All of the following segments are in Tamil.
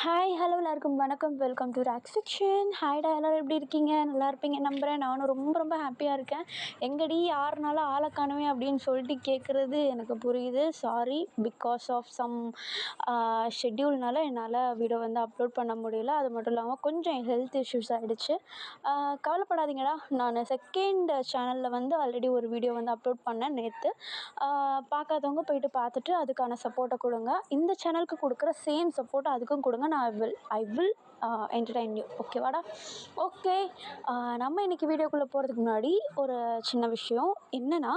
ஹாய் ஹலோ எல்லாருக்கும் வணக்கம். Welcome to rocks fiction. ஹாய்டா, எல்லோரும் எப்படி இருக்கீங்க? நல்லா இருப்பீங்க நம்புகிறேன். நானும் ரொம்ப ரொம்ப ஹாப்பியாக இருக்கேன். எங்கடி 6 நாளாக ஆளை காணுமே அப்படின்னு சொல்லிட்டு கேட்குறது எனக்கு புரியுது. சாரி, பிகாஸ் ஆஃப் சம் ஷெட்யூல்னால என்னால் வீடியோ வந்து அப்லோட் பண்ண முடியல. அது மட்டும் இல்லாமல் கொஞ்சம் ஹெல்த் இஷ்யூஸ் ஆகிடுச்சு. கவலைப்படாதீங்கடா, நான் செகண்ட் சேனலில் வந்து ஆல்ரெடி ஒரு வீடியோ வந்து அப்லோட் பண்ணேன் நேற்று. பார்க்காதவங்க போயிட்டு பார்த்துட்டு அதுக்கான சப்போர்ட்டை கொடுங்க. இந்த சேனலுக்கு கொடுக்குற சேம் சப்போர்ட்டை அதுக்கும் கொடுங்க. நான் ஐ வில் என்டர்டைன் யூ. ஓகேவாடா? ஓகே, நம்ம இன்றைக்கி வீடியோக்குள்ளே போகிறதுக்கு முன்னாடி ஒரு சின்ன விஷயம் என்னென்னா,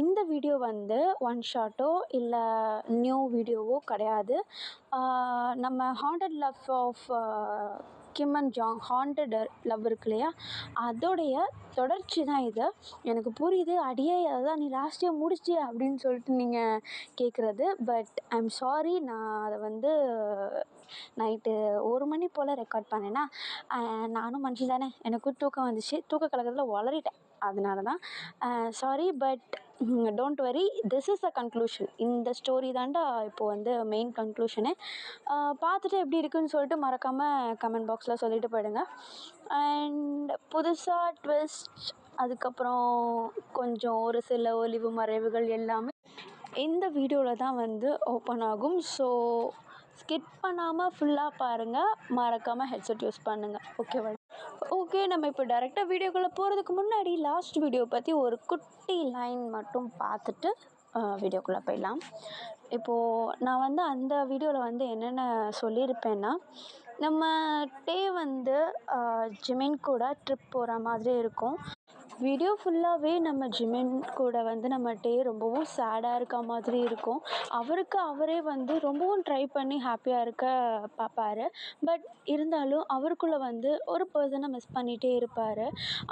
இந்த வீடியோ வந்து ஒன் ஷாட்டோ இல்லை நியூ வீடியோவோ கிடையாது. நம்ம haunted love of Kim and Jang, haunted love இருக்கு இல்லையா, அதோடைய தொடர்ச்சி தான் இது. எனக்கு புரியுது, அடியே அதான் நீ லாஸ்ட் இயர் முடிச்சிட்டிய அப்படின்னு சொல்லிட்டு நீங்கள் கேட்குறது. பட் ஐம் சாரி, நான் அதை வந்து நைட்டு 1 மணி போல் ரெக்கார்ட் பண்ணேன்னா, நானும் மனுஷி தானே, எனக்கும் தூக்கம் வந்துச்சு, தூக்க கலக்கத்தில் உளறிட்டேன். அதனால தான் sorry. But don't worry, this is a conclusion. இந்த ஸ்டோரி தாண்டா இப்போது வந்து மெயின் கன்க்ளூஷனு. பார்த்துட்டு எப்படி இருக்குதுன்னு சொல்லிட்டு மறக்காமல் கமெண்ட் பாக்ஸில் சொல்லிட்டு போயிடுங்க. அண்ட் புதுசாக ட்விஸ்ட், அதுக்கப்புறம் கொஞ்சம் ஒரு சில ஒளிவு மறைவுகள் எல்லாமே இந்த வீடியோவில் தான் வந்து ஓப்பன் ஆகும். ஸோ ஸ்கிப் பண்ணாமல் ஃபுல்லாக பாருங்கள். மறக்காமல் ஹெட்செட் யூஸ் பண்ணுங்கள். ஓகேவா? ஓகே, நம்ம இப்போ டேரெக்டாக வீடியோக்குள்ளே போகிறதுக்கு முன்னாடி லாஸ்ட் வீடியோ பற்றி ஒரு குட்டி லைன் மட்டும் பார்த்துட்டு வீடியோக்குள்ளே போயிடலாம். இப்போது நான் வந்து அந்த வீடியோவில் வந்து என்னென்ன சொல்லியிருப்பேன்னா, நம்ம டே வந்து ஜிமின் கூட ட்ரிப் போகிற மாதிரி இருக்கும். வீடியோ ஃபுல்லாகவே நம்ம ஜிமின் கூட வந்து நம்ம டே ரொம்பவும் சேடாக இருக்க மாதிரி இருக்கும். அவருக்கு அவரே வந்து ரொம்பவும் ட்ரை பண்ணி ஹாப்பியாக இருக்க பார்ப்பார். பட் இருந்தாலும் அவருக்குள்ளே வந்து ஒரு பர்சனை மிஸ் பண்ணிகிட்டே இருப்பார்.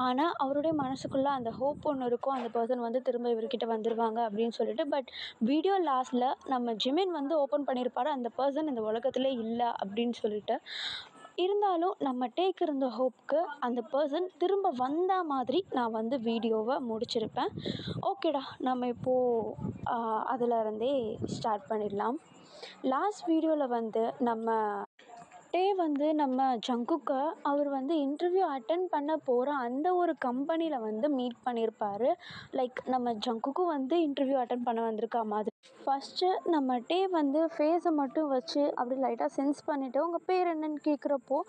ஆனால் அவருடைய மனசுக்குள்ளே அந்த ஹோப் ஒன்று இருக்கும், அந்த பர்சன் வந்து திரும்ப இவர்கிட்ட வந்துடுவாங்க அப்படின்னு சொல்லிட்டு. பட் வீடியோ லாஸ்ட்டில் நம்ம ஜிமின் வந்து ஓப்பன் பண்ணியிருப்பார், அந்த பர்சன் இந்த உலகத்திலே இல்லை அப்படின்னு சொல்லிட்டு. இருந்தாலும் நம்ம டேக் இருந்த ஹோப்க்கு அந்த பர்சன் திரும்ப வந்த மாதிரி நான் வந்து வீடியோவை முடிச்சிருப்பேன். ஓகேடா, நம்ம இப்போது அதிலருந்தே ஸ்டார்ட் பண்ணிடலாம். லாஸ்ட் வீடியோவில் வந்து நம்ம டே வந்து நம்ம ஜங்குக்கை அவர் வந்து இன்டர்வியூ அட்டென்ட் பண்ண போகிற அந்த ஒரு கம்பெனியில் வந்து மீட் பண்ணியிருப்பார். லைக் நம்ம ஜங்குக்கும் வந்து இன்டர்வியூ அட்டென்ட் பண்ண வந்திருக்கா மாதிரி. ஃபஸ்ட்டு நம்ம டே வந்து ஃபேஸை மட்டும் வச்சு அப்படி லைட்டாக சென்ஸ் பண்ணிவிட்டு உங்கள் பேர் என்னன்னு கேட்குறப்போ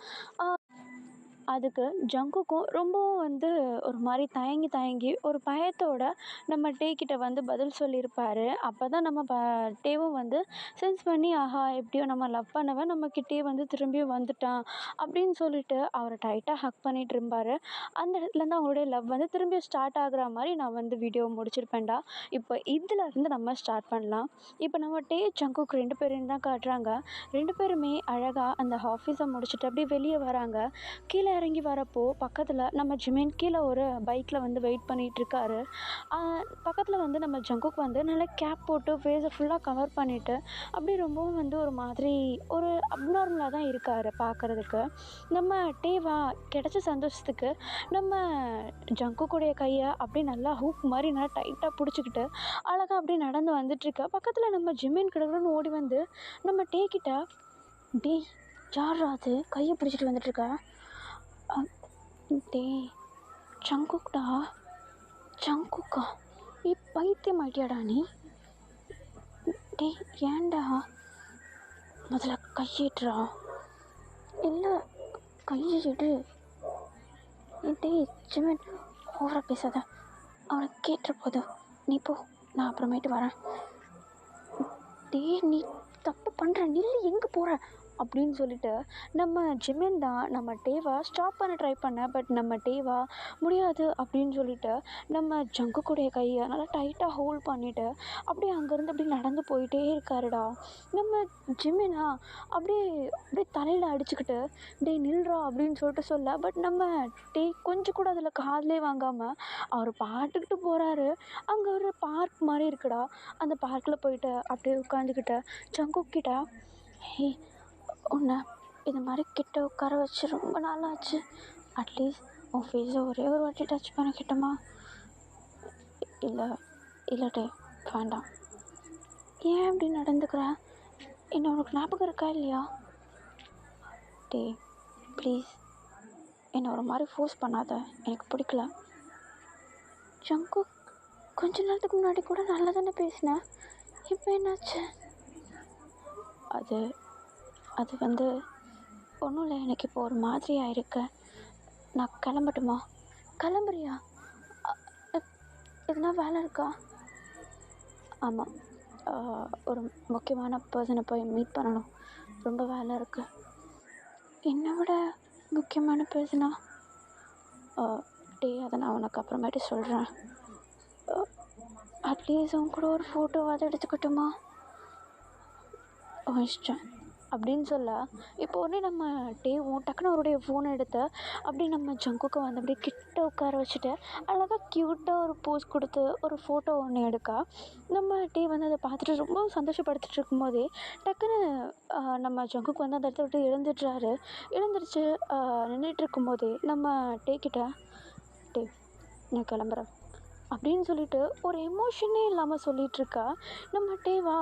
அதுக்கு ஜங்குக்கும் ரொம்பவும் வந்து ஒரு மாதிரி தயங்கி ஒரு பயத்தோட நம்ம டே கிட்ட வந்து பதில் சொல்லியிருப்பார். அப்போ தான் நம்ம டேவும் வந்து சென்ஸ் பண்ணி, ஆஹா எப்படியோ நம்ம லவ் பண்ணவன் நம்மக்கிட்டே வந்து திரும்பி வந்துட்டான் அப்படின்னு சொல்லிட்டு அவரை டைட்டாக ஹக் பண்ணிகிட்டு இருப்பார். அந்த இடத்துலேருந்து அவங்களுடைய லவ் வந்து திரும்பி ஸ்டார்ட் ஆகுற மாதிரி நான் வந்து வீடியோ முடிச்சிருப்பேன்டா. இப்போ இதில் இருந்து நம்ம ஸ்டார்ட் பண்ணலாம். இப்போ நம்ம டே ஜங்குக் 2 பேரையும் தான் காட்டுறாங்க. 2 பேருமே அழகாக அந்த ஆஃபீஸை முடிச்சுட்டு அப்படியே வெளியே வராங்க. கீழே இறங்கி வரப்போ பக்கத்தில் நம்ம ஜிமின் கீழே ஒரு பைக்கில் வந்து வெயிட் பண்ணிகிட்ருக்காரு. பக்கத்தில் வந்து நம்ம ஜங்குக் வந்து நல்லா கேப் போட்டு ஃபேஸை ஃபுல்லாக கவர் பண்ணிவிட்டு அப்படி ரொம்பவும் வந்து ஒரு மாதிரி ஒரு அப்நார்மலாக தான் இருக்கார் பார்க்குறதுக்கு. நம்ம டேவா கிடச்ச சந்தோஷத்துக்கு நம்ம ஜங்குக்குடைய கையை அப்படியே நல்லா ஹூக் மாதிரி நல்லா டைட்டாக பிடிச்சிக்கிட்டு அழகாக அப்படியே நடந்து வந்துட்டுருக்க. பக்கத்தில் நம்ம ஜிமின் கிடக்குன்னு ஓடி வந்து நம்ம டே கிட்ட, டே யாரா அது கையை பிடிச்சிட்டு வந்துட்டுருக்க? டே ஜங்குக்டா. ஜங்குக்கா? பைத்தியம் ஆயிட்டியாடா நீ? டே ஏன்டா? முதல்ல கையிட்றா. இல்லை, கையை எடு. டே ஜிமின் ஓவரா பேசாத, அவனை கேட்டுற போதும். நீ போ, நான் அப்புறமேட்டு வரேன். டே நீ தப்பு பண்ணுற, நில்லு, எங்கே போகிற அப்படின்னு சொல்லிட்டு நம்ம ஜிமின் தான் நம்ம டேவா ஸ்டாப் பண்ண ட்ரை பண்ண. பட் நம்ம டேவா முடியாது அப்படின்னு சொல்லிட்டு நம்ம ஜங்குக்குடைய கையை நல்லா டைட்டாக ஹோல்ட் பண்ணிவிட்டு அப்படியே அங்கேருந்து அப்படியே நடந்து போயிட்டே இருக்காருடா. நம்ம ஜிமினா அப்படியே அப்படியே தலையில் அடிச்சுக்கிட்டு, டே நில்றா அப்படின்னு சொல்லிட்டு சொல்ல. பட் நம்ம டே கொஞ்சம் கூட அதில் காதிலே வாங்காமல் அவர் பாட்டுக்கிட்டு போகிறாரு. அங்கே ஒரு பார்க் மாதிரி இருக்குடா. அந்த பார்க்கில் போயிட்டு அப்படியே உட்காந்துக்கிட்ட ஜங்குக்கிட்ட, ஹே உன்னை இது மாதிரி கிட்ட உட்கார வச்சு ரொம்ப நாள் ஆச்சு, அட்லீஸ்ட் உன் ஃபேஸை ஒரே ஒரு வாட்டி டச் பண்ண கிட்டமா? இல்லை டே வேண்டாம். ஏன் இப்படி நடந்துக்கிற? என்ன உனக்கு ஞாபகம் இருக்கா இல்லையா? டேய் ப்ளீஸ் என்னை ஒரு மாதிரி ஃபோர்ஸ் பண்ணாத, எனக்கு பிடிக்கல. ஜங்குக், கொஞ்ச நேரத்துக்கு முன்னாடி கூட நல்லா தானே பேசினேன், இப்போ என்னாச்சு? அது அது வந்து ஒன்றும் இல்லை, எனக்கு இப்போ ஒரு மாதிரியாக இருக்கு. நான் கிளம்பட்டுமா? கிளம்புறியா? எதுனா வேலை இருக்கா? ஆமாம், ஒரு முக்கியமான பர்சனை போய் மீட் பண்ணணும், ரொம்ப வேலை இருக்குது. என்னை விட முக்கியமான பர்சனா? அதை நான் உனக்கு அப்புறமேட்டு சொல்கிறேன். அட்லீஸ்ட் உன் கூட ஒரு ஃபோட்டோவாவது எடுத்துக்கட்டுமா? இஷ்டம் அப்படின்னு சொல்ல, இப்போ உடனே நம்ம டக்குன்னு அவருடைய ஃபோனை எடுத்து அப்படி நம்ம ஜங்குக்கை வந்து அப்படியே கிட்ட உட்கார வச்சுட்டு அழகாக க்யூட்டாக ஒரு போஸ் கொடுத்து ஒரு ஃபோட்டோ ஒன்று எடுக்க, நம்ம வந்து அதை பார்த்துட்டு ரொம்ப சந்தோஷப்படுத்திட்டு இருக்கும்போதே டக்குன்னு நம்ம ஜங்குக்கு வந்து அந்த இடத்த விட்டு எழுந்துருச்சு. நின்றுட்டு இருக்கும்போதே நம்ம கிட்ட நான் கிளம்புறேன் அப்படின்னு சொல்லிட்டு ஒரு எமோஷனே இல்லாமல் சொல்லிகிட்ருக்கா. நம்ம டேவா,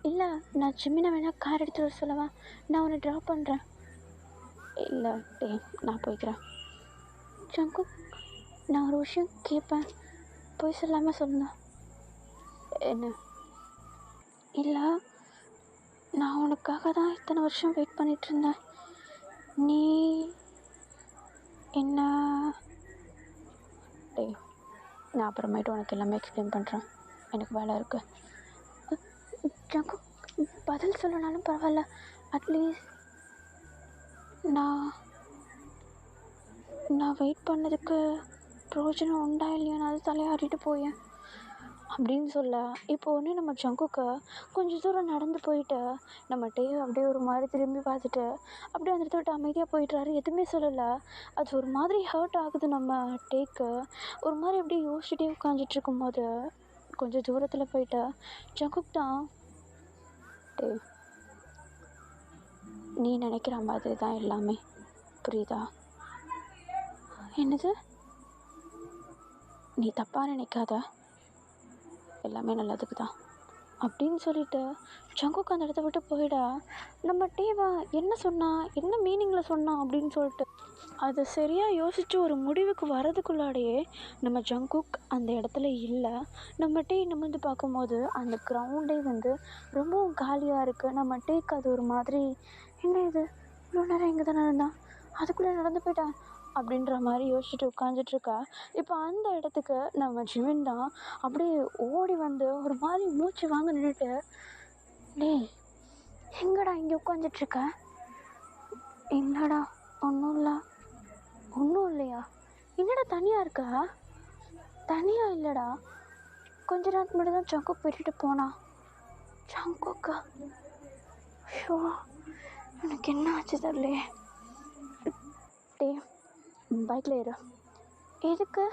இல்லை நான் ஜிம்மினை வேணால் கார் எடுத்துகிட்டு வர சொல்லவா, நான் உன்னை ட்ராப் பண்ணுறேன். இல்லை நான் போய்க்கிறேன். ஜங்கு, நான் ஒரு விஷயம் கேட்பேன், போய் சொல்லாமல் சொல்லணும். என்ன? இல்லை, நான் உனக்காக தான் இத்தனை வருஷம் வெயிட் பண்ணிகிட்ருந்தேன். நீ என்ன? நான் அப்புறமேட்டு உனக்கு எல்லாமே எக்ஸ்பிளைன் பண்ணுறேன், எனக்கு வேலை இருக்குது. ஜங்கு, பதில் சொல்லனாலும் பரவாயில்ல, அட்லீஸ்ட் நான் வெயிட் பண்ணதுக்கு பிரயோஜனம் உண்டா இல்லையான்னு அது தலையாடிட்டு போயேன் அப்படின்னு சொல்ல, இப்போ ஒன்று நம்ம ஜங்குக்கு கொஞ்சம் தூரம் நடந்து போயிட்டு நம்ம அப்படியே ஒரு மாதிரி திரும்பி பார்த்துட்டு அப்படியே அந்த இடத்த விட்டு அமைதியாக போயிட்டுறாரு, எதுவுமே சொல்லலை. அது ஒரு மாதிரி ஹர்ட் ஆகுது நம்ம ஒரு மாதிரி அப்படியே யோசிச்சுட்டே உட்காந்துட்டு இருக்கும்போது கொஞ்சம் தூரத்தில் போயிட்டு ஜங்குக் தான், நீ நினைக்கிற மாதிரி தான் எல்லாமே, புரியுதா? என்னது? நீ தப்பாக நினைக்காத, எல்லாமே நல்லதுக்கு தான் அப்படின்னு சொல்லிட்டு ஜங்குக்கு அந்த இடத்த விட்டு போயிடா. நம்ம என்ன சொன்னா, என்ன மீனிங்கில் சொன்னா அப்படின்னு சொல்லிட்டு அதை சரியாக யோசித்து ஒரு முடிவுக்கு வரதுக்குள்ளாடையே நம்ம ஜங்குக் அந்த இடத்துல இல்லை. நம்ம நிமிர்ந்து பார்க்கும்போது அந்த கிரவுண்டே வந்து ரொம்பவும் காலியாக இருக்குது. நம்ம அது ஒரு மாதிரி, என்ன இது இவ்வளோ நேரம் இங்கே தானே இருந்தான், அதுக்குள்ளே நடந்து போயிட்டான் அப்படின்ற மாதிரி யோசிச்சுட்டு உட்காந்துட்ருக்கா. இப்போ அந்த இடத்துக்கு நம்ம ஜிமின் தான் அப்படியே ஓடி வந்து ஒரு மாதிரி மூச்சு வாங்க நின்றுட்டு, எங்கடா இங்கே உட்காந்துட்ருக்க? இல்லைடா, ஒன்றும் இல்லையா? என்னடா தனியாக இருக்கா? தனியாக இல்லைடா, கொஞ்ச நேரத்துக்கு முன்னாடி தான் ஜங்குக் விட்டுட்டு போனா. ஜங்குக்கா? ஷோ, எனக்கு என்ன ஆச்சு தெரியலையே. பைக்கில் ஏறு. எதுக்கு?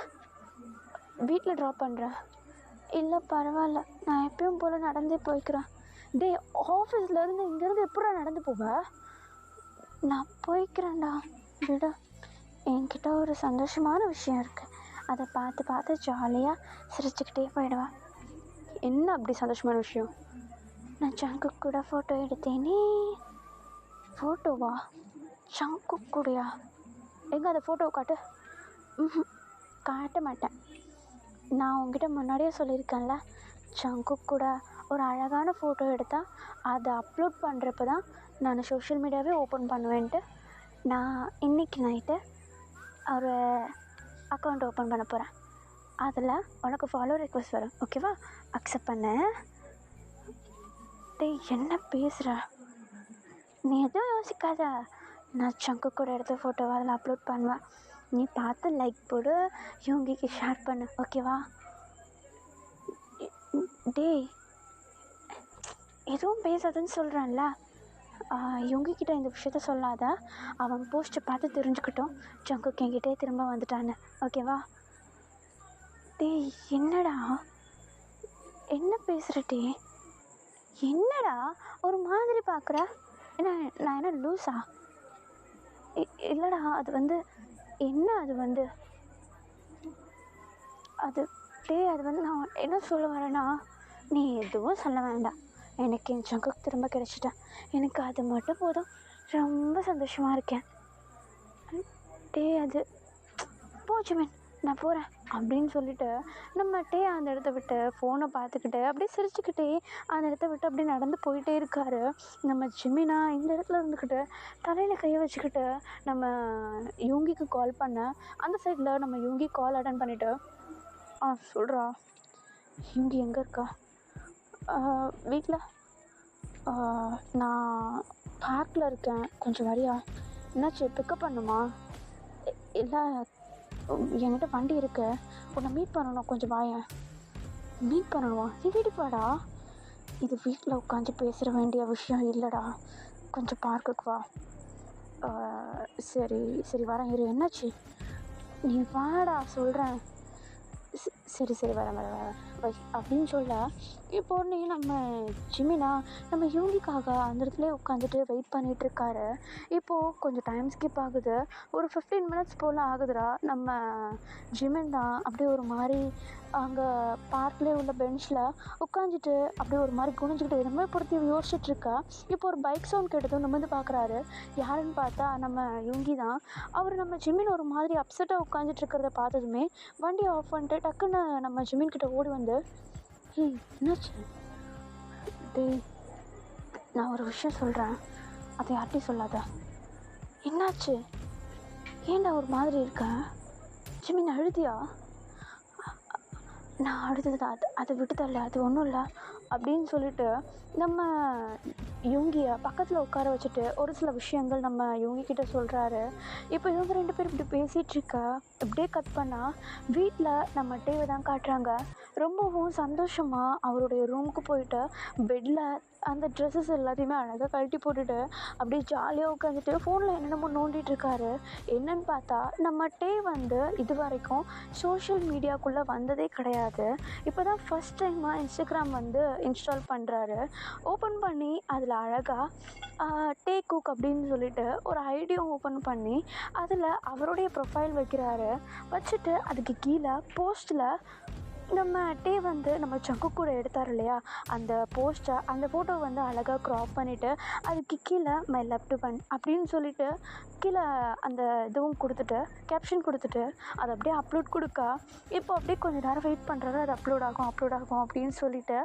வீட்டில் ட்ராப் பண்ணுறேன். இல்லை பரவாயில்ல, நான் எப்பயும் போல் நடந்தே போய்க்கிறேன். ஆஃபீஸ்லேருந்து இங்கேருந்து எப்படா நடந்து போவேன்? நான் போய்க்கிறேன்டா, விட. என்கிட்ட ஒரு சந்தோஷமான விஷயம் இருக்குது, அதை பார்த்து ஜாலியாக சிரிச்சுக்கிட்டே போயிடுவேன். என்ன அப்படி சந்தோஷமான விஷயம்? நான் ஜங்குக் கூட ஃபோட்டோ எடுத்தேனே. ஃபோட்டோவா? ஜங்குக் கூடயா? எங்கே அந்த ஃபோட்டோவை காட்டு. காட்ட மாட்டேன். நான் உங்ககிட்ட முன்னாடியே சொல்லியிருக்கேன்ல, ஜங்குக் கூட ஒரு அழகான ஃபோட்டோ எடுத்தால் அதை அப்லோட் பண்ணுறப்ப தான் நான் சோஷியல் மீடியாவே ஓப்பன் பண்ணுவேன்ட்டு. நான் இன்றைக்கி நைட்டு ஒரு அக்கௌண்ட் ஓப்பன் பண்ண போகிறேன். அதில் உனக்கு ஃபாலோ ரெக்வஸ்ட் வரும், ஓகேவா? அக்செப்ட் பண்ண. என்ன பேசுகிற? நீ எதுவும் யோசிக்காத, நான் ஜங்குக் கூட எடுத்த ஃபோட்டோவை அதில் அப்லோட் பண்ணுவேன். நீ பார்த்து லைக் போடு, யோங்கிக்கு ஷேர் பண்ணு, ஓகேவா? எதுவும் பேசாதுன்னு சொல்கிறேன்ல. யோங்கிக்கிட்ட இந்த விஷயத்த சொல்லாத, அவன் போஸ்ட்டை பார்த்து தெரிஞ்சுக்கிட்டோம் ஜங்குக் என்கிட்டே திரும்ப வந்துட்டான்னு, ஓகேவா? என்னடா என்ன பேசுகிற? என்னடா ஒரு மாதிரி பார்க்குற? நான் என்ன லூஸா? இல்லைடா, அது வந்து என்ன, அது வந்து நான் என்ன சொல்ல வரேன்னா, நீ எதுவும் சொல்ல வேண்டாம். எனக்கு என் ஜங்குக் திரும்ப கிடச்சிட்டேன், எனக்கு அது மட்டும் போதும். ரொம்ப சந்தோஷமாக இருக்கேன். டேய் அது போச்சு மேன், நான் போகிறேன் அப்படின்னு சொல்லிட்டு நம்ம டே அந்த இடத்த விட்டு ஃபோனை பார்த்துக்கிட்டு அப்படியே சிரிச்சுக்கிட்டே அந்த இடத்த விட்டு அப்படியே நடந்து போயிட்டே இருக்காரு. நம்ம ஜிமினா இந்த இடத்துல இருந்துக்கிட்டு தலையில் கையை வச்சுக்கிட்டு நம்ம யூங்கிக்கு கால் பண்ண அந்த சைடில் நம்ம யூங்கி கால் அட்டன் பண்ணிவிட்டு சொல்கிறா யூங்கி எங்கே இருக்கா? வீட்டில் நான் பார்க்கில் இருக்கேன், கொஞ்சம் வரியா? என்னாச்சு, பிக்கப் பண்ணுமா? இல்லை, என்கிட்ட வண்டி இருக்கு, உன்னை மீட் பண்ணணும், கொஞ்சம் வாயேன். மீட் பண்ணணுமா? நீ வீட்டுக்கு வாடா. இது வீட்டில் உட்காந்து பேசுகிற வேண்டிய விஷயம் இல்லைடா, கொஞ்சம் பார்க்குக்கு வா. சரி சரி வரேன் இரு. என்னாச்சு? நீ வாடா சொல்கிறேன். சரி சரி வரேன் வரேன் வரேன் வை அப்படின்னு சொல்ல இப்போ உடனே நம்ம ஜிமினா நம்ம யூங்கிக்காக அந்த இடத்துல உட்காந்துட்டு வெயிட் பண்ணிகிட்ருக்காரு. இப்போது கொஞ்சம் டைம் ஸ்கிப் ஆகுது, ஒரு 15 மினிட்ஸ் போல் ஆகுதுடா. நம்ம ஜிமின் தான் அப்படியே ஒரு மாதிரி அங்கே பார்க்லேயே உள்ள பெஞ்சில் உட்காந்துட்டு அப்படியே ஒரு மாதிரி குனிஞ்சிக்கிட்டு எதுவுமே பொறுத்து யோசிச்சுட்ருக்கா. இப்போ ஒரு பைக் சவுண்ட் கேட்டதும் நம்ம வந்து பார்க்குறாரு. யாருன்னு பார்த்தா நம்ம யூங்கி தான். அவர் நம்ம ஜிமின் ஒரு மாதிரி அப்செட்டாக உட்காந்துட்ருக்கிறத பார்த்ததுமே வண்டியை ஆஃப் பண்ணிட்டு டக்குன்னு நம்ம ஜிமின் கிட்ட ஓடி வந்து, என்னாச்சு? டேய், நான் ஒரு விஷயம் சொல்கிறேன், அதை யார்கிட்டையும் சொல்லாத. என்னாச்சு? ஏன்டா ஒரு மாதிரி இருக்கேன்? ஜிமின் அழுதியா? நான் அழுதது அதை விட்டு தரல, அது ஒன்றும் இல்லை அப்படின்னு சொல்லிட்டு நம்ம யூங்கியை பக்கத்தில் உட்கார வச்சுட்டு ஒரு சில விஷயங்கள் நம்ம யூங்கிக்கிட்ட சொல்கிறாரு. இப்போ இவங்க 2 பேரும் இப்படி பேசிகிட்ருக்கா. இப்படியே கட் பண்ணால் வீட்டில் நம்ம டிவி தான் காட்டுறாங்க. ரொம்பவும் சந்தோஷமாக அவருடைய ரூமுக்கு போயிட்டு பெட்டில் அந்த ட்ரெஸ்ஸஸ் எல்லாத்தையுமே அழகாக கழட்டி போட்டுட்டு அப்படியே ஜாலியாக உட்காந்துட்டு ஃபோனில் என்னென்னமோ நோண்டிகிட்ருக்காரு. என்னன்னு பார்த்தா நம்ம டே வந்து இது வரைக்கும் சோஷியல் மீடியாக்குள்ளே வந்ததே கிடையாது. இப்போ தான் ஃபஸ்ட் டைமாக இன்ஸ்டாகிராம் வந்து இன்ஸ்டால் பண்ணுறாரு. ஓப்பன் பண்ணி அதில் அழகாக டே குக் அப்படின்னு சொல்லிட்டு ஒரு ஐடியும் ஓப்பன் பண்ணி அதில் அவருடைய ப்ரொஃபைல் வைக்கிறாரு. வச்சுட்டு அதுக்கு கீழே போஸ்ட்டில் நம்ம டே வந்து நம்ம சங்கு கூட எடுத்தார் இல்லையா, அந்த போஸ்ட்டை அந்த ஃபோட்டோ வந்து அழகாக க்ராப் பண்ணிவிட்டு அதுக்கு கீழே மை லெஃப்ட் ஒன் அப்படின்னு சொல்லிட்டு கீழே அந்த இதுவும் கொடுத்துட்டு கேப்ஷன் கொடுத்துட்டு அதை அப்படியே அப்லோட் கொடுக்கா. இப்போ அப்படியே கொஞ்சம் நேரம் வெயிட் பண்ணுறாரு, அது அப்லோட் ஆகும் அப்படின்னு சொல்லிட்டு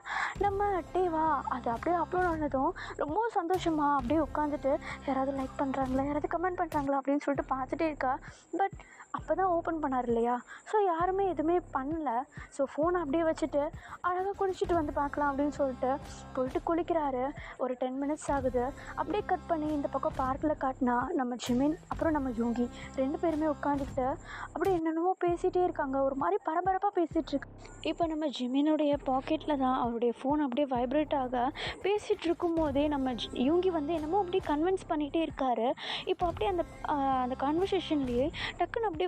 நம்ம டேவா அது அப்படியே அப்லோட் ஆனதும் ரொம்ப சந்தோஷமாக அப்படியே உட்காந்துட்டு யாராவது லைக் பண்ணுறாங்களா, யாராவது கமெண்ட் பண்ணுறாங்களா அப்படின்னு சொல்லிட்டு பார்த்துட்டே இருக்கா. பட் அப்போ தான் ஓப்பன் பண்ணார் இல்லையா, ஸோ யாருமே எதுவுமே பண்ணல. ஸோ ஃபோனை அப்படியே வச்சுட்டு அழகாக குளிச்சுட்டு வந்து பார்க்கலாம் அப்படின்னு சொல்லிட்டு போயிட்டு குளிக்கிறாரு. ஒரு 10 மினிட்ஸ் ஆகுது. அப்படியே கட் பண்ணி இந்த பக்கம் பார்க்கில் காட்டினா நம்ம ஜிமின் அப்புறம் நம்ம யூங்கி 2 பேருமே உட்காந்துக்கிட்டு அப்படியே என்னென்னமோ பேசிகிட்டே இருக்காங்க. ஒரு மாதிரி பரபரப்பாக பேசிகிட்ருக்கு. இப்போ நம்ம ஜிமினுடைய பாக்கெட்டில் தான் அவருடைய ஃபோன் அப்படியே வைப்ரேட் ஆக பேசிகிட்டு இருக்கும் போதே நம்ம யூங்கி வந்து என்னமோ அப்படியே கன்வின்ஸ் பண்ணிகிட்டே இருக்காரு. இப்போ அப்படியே அந்த கான்வர்சேஷன்லேயே டக்குன்னு அப்படியே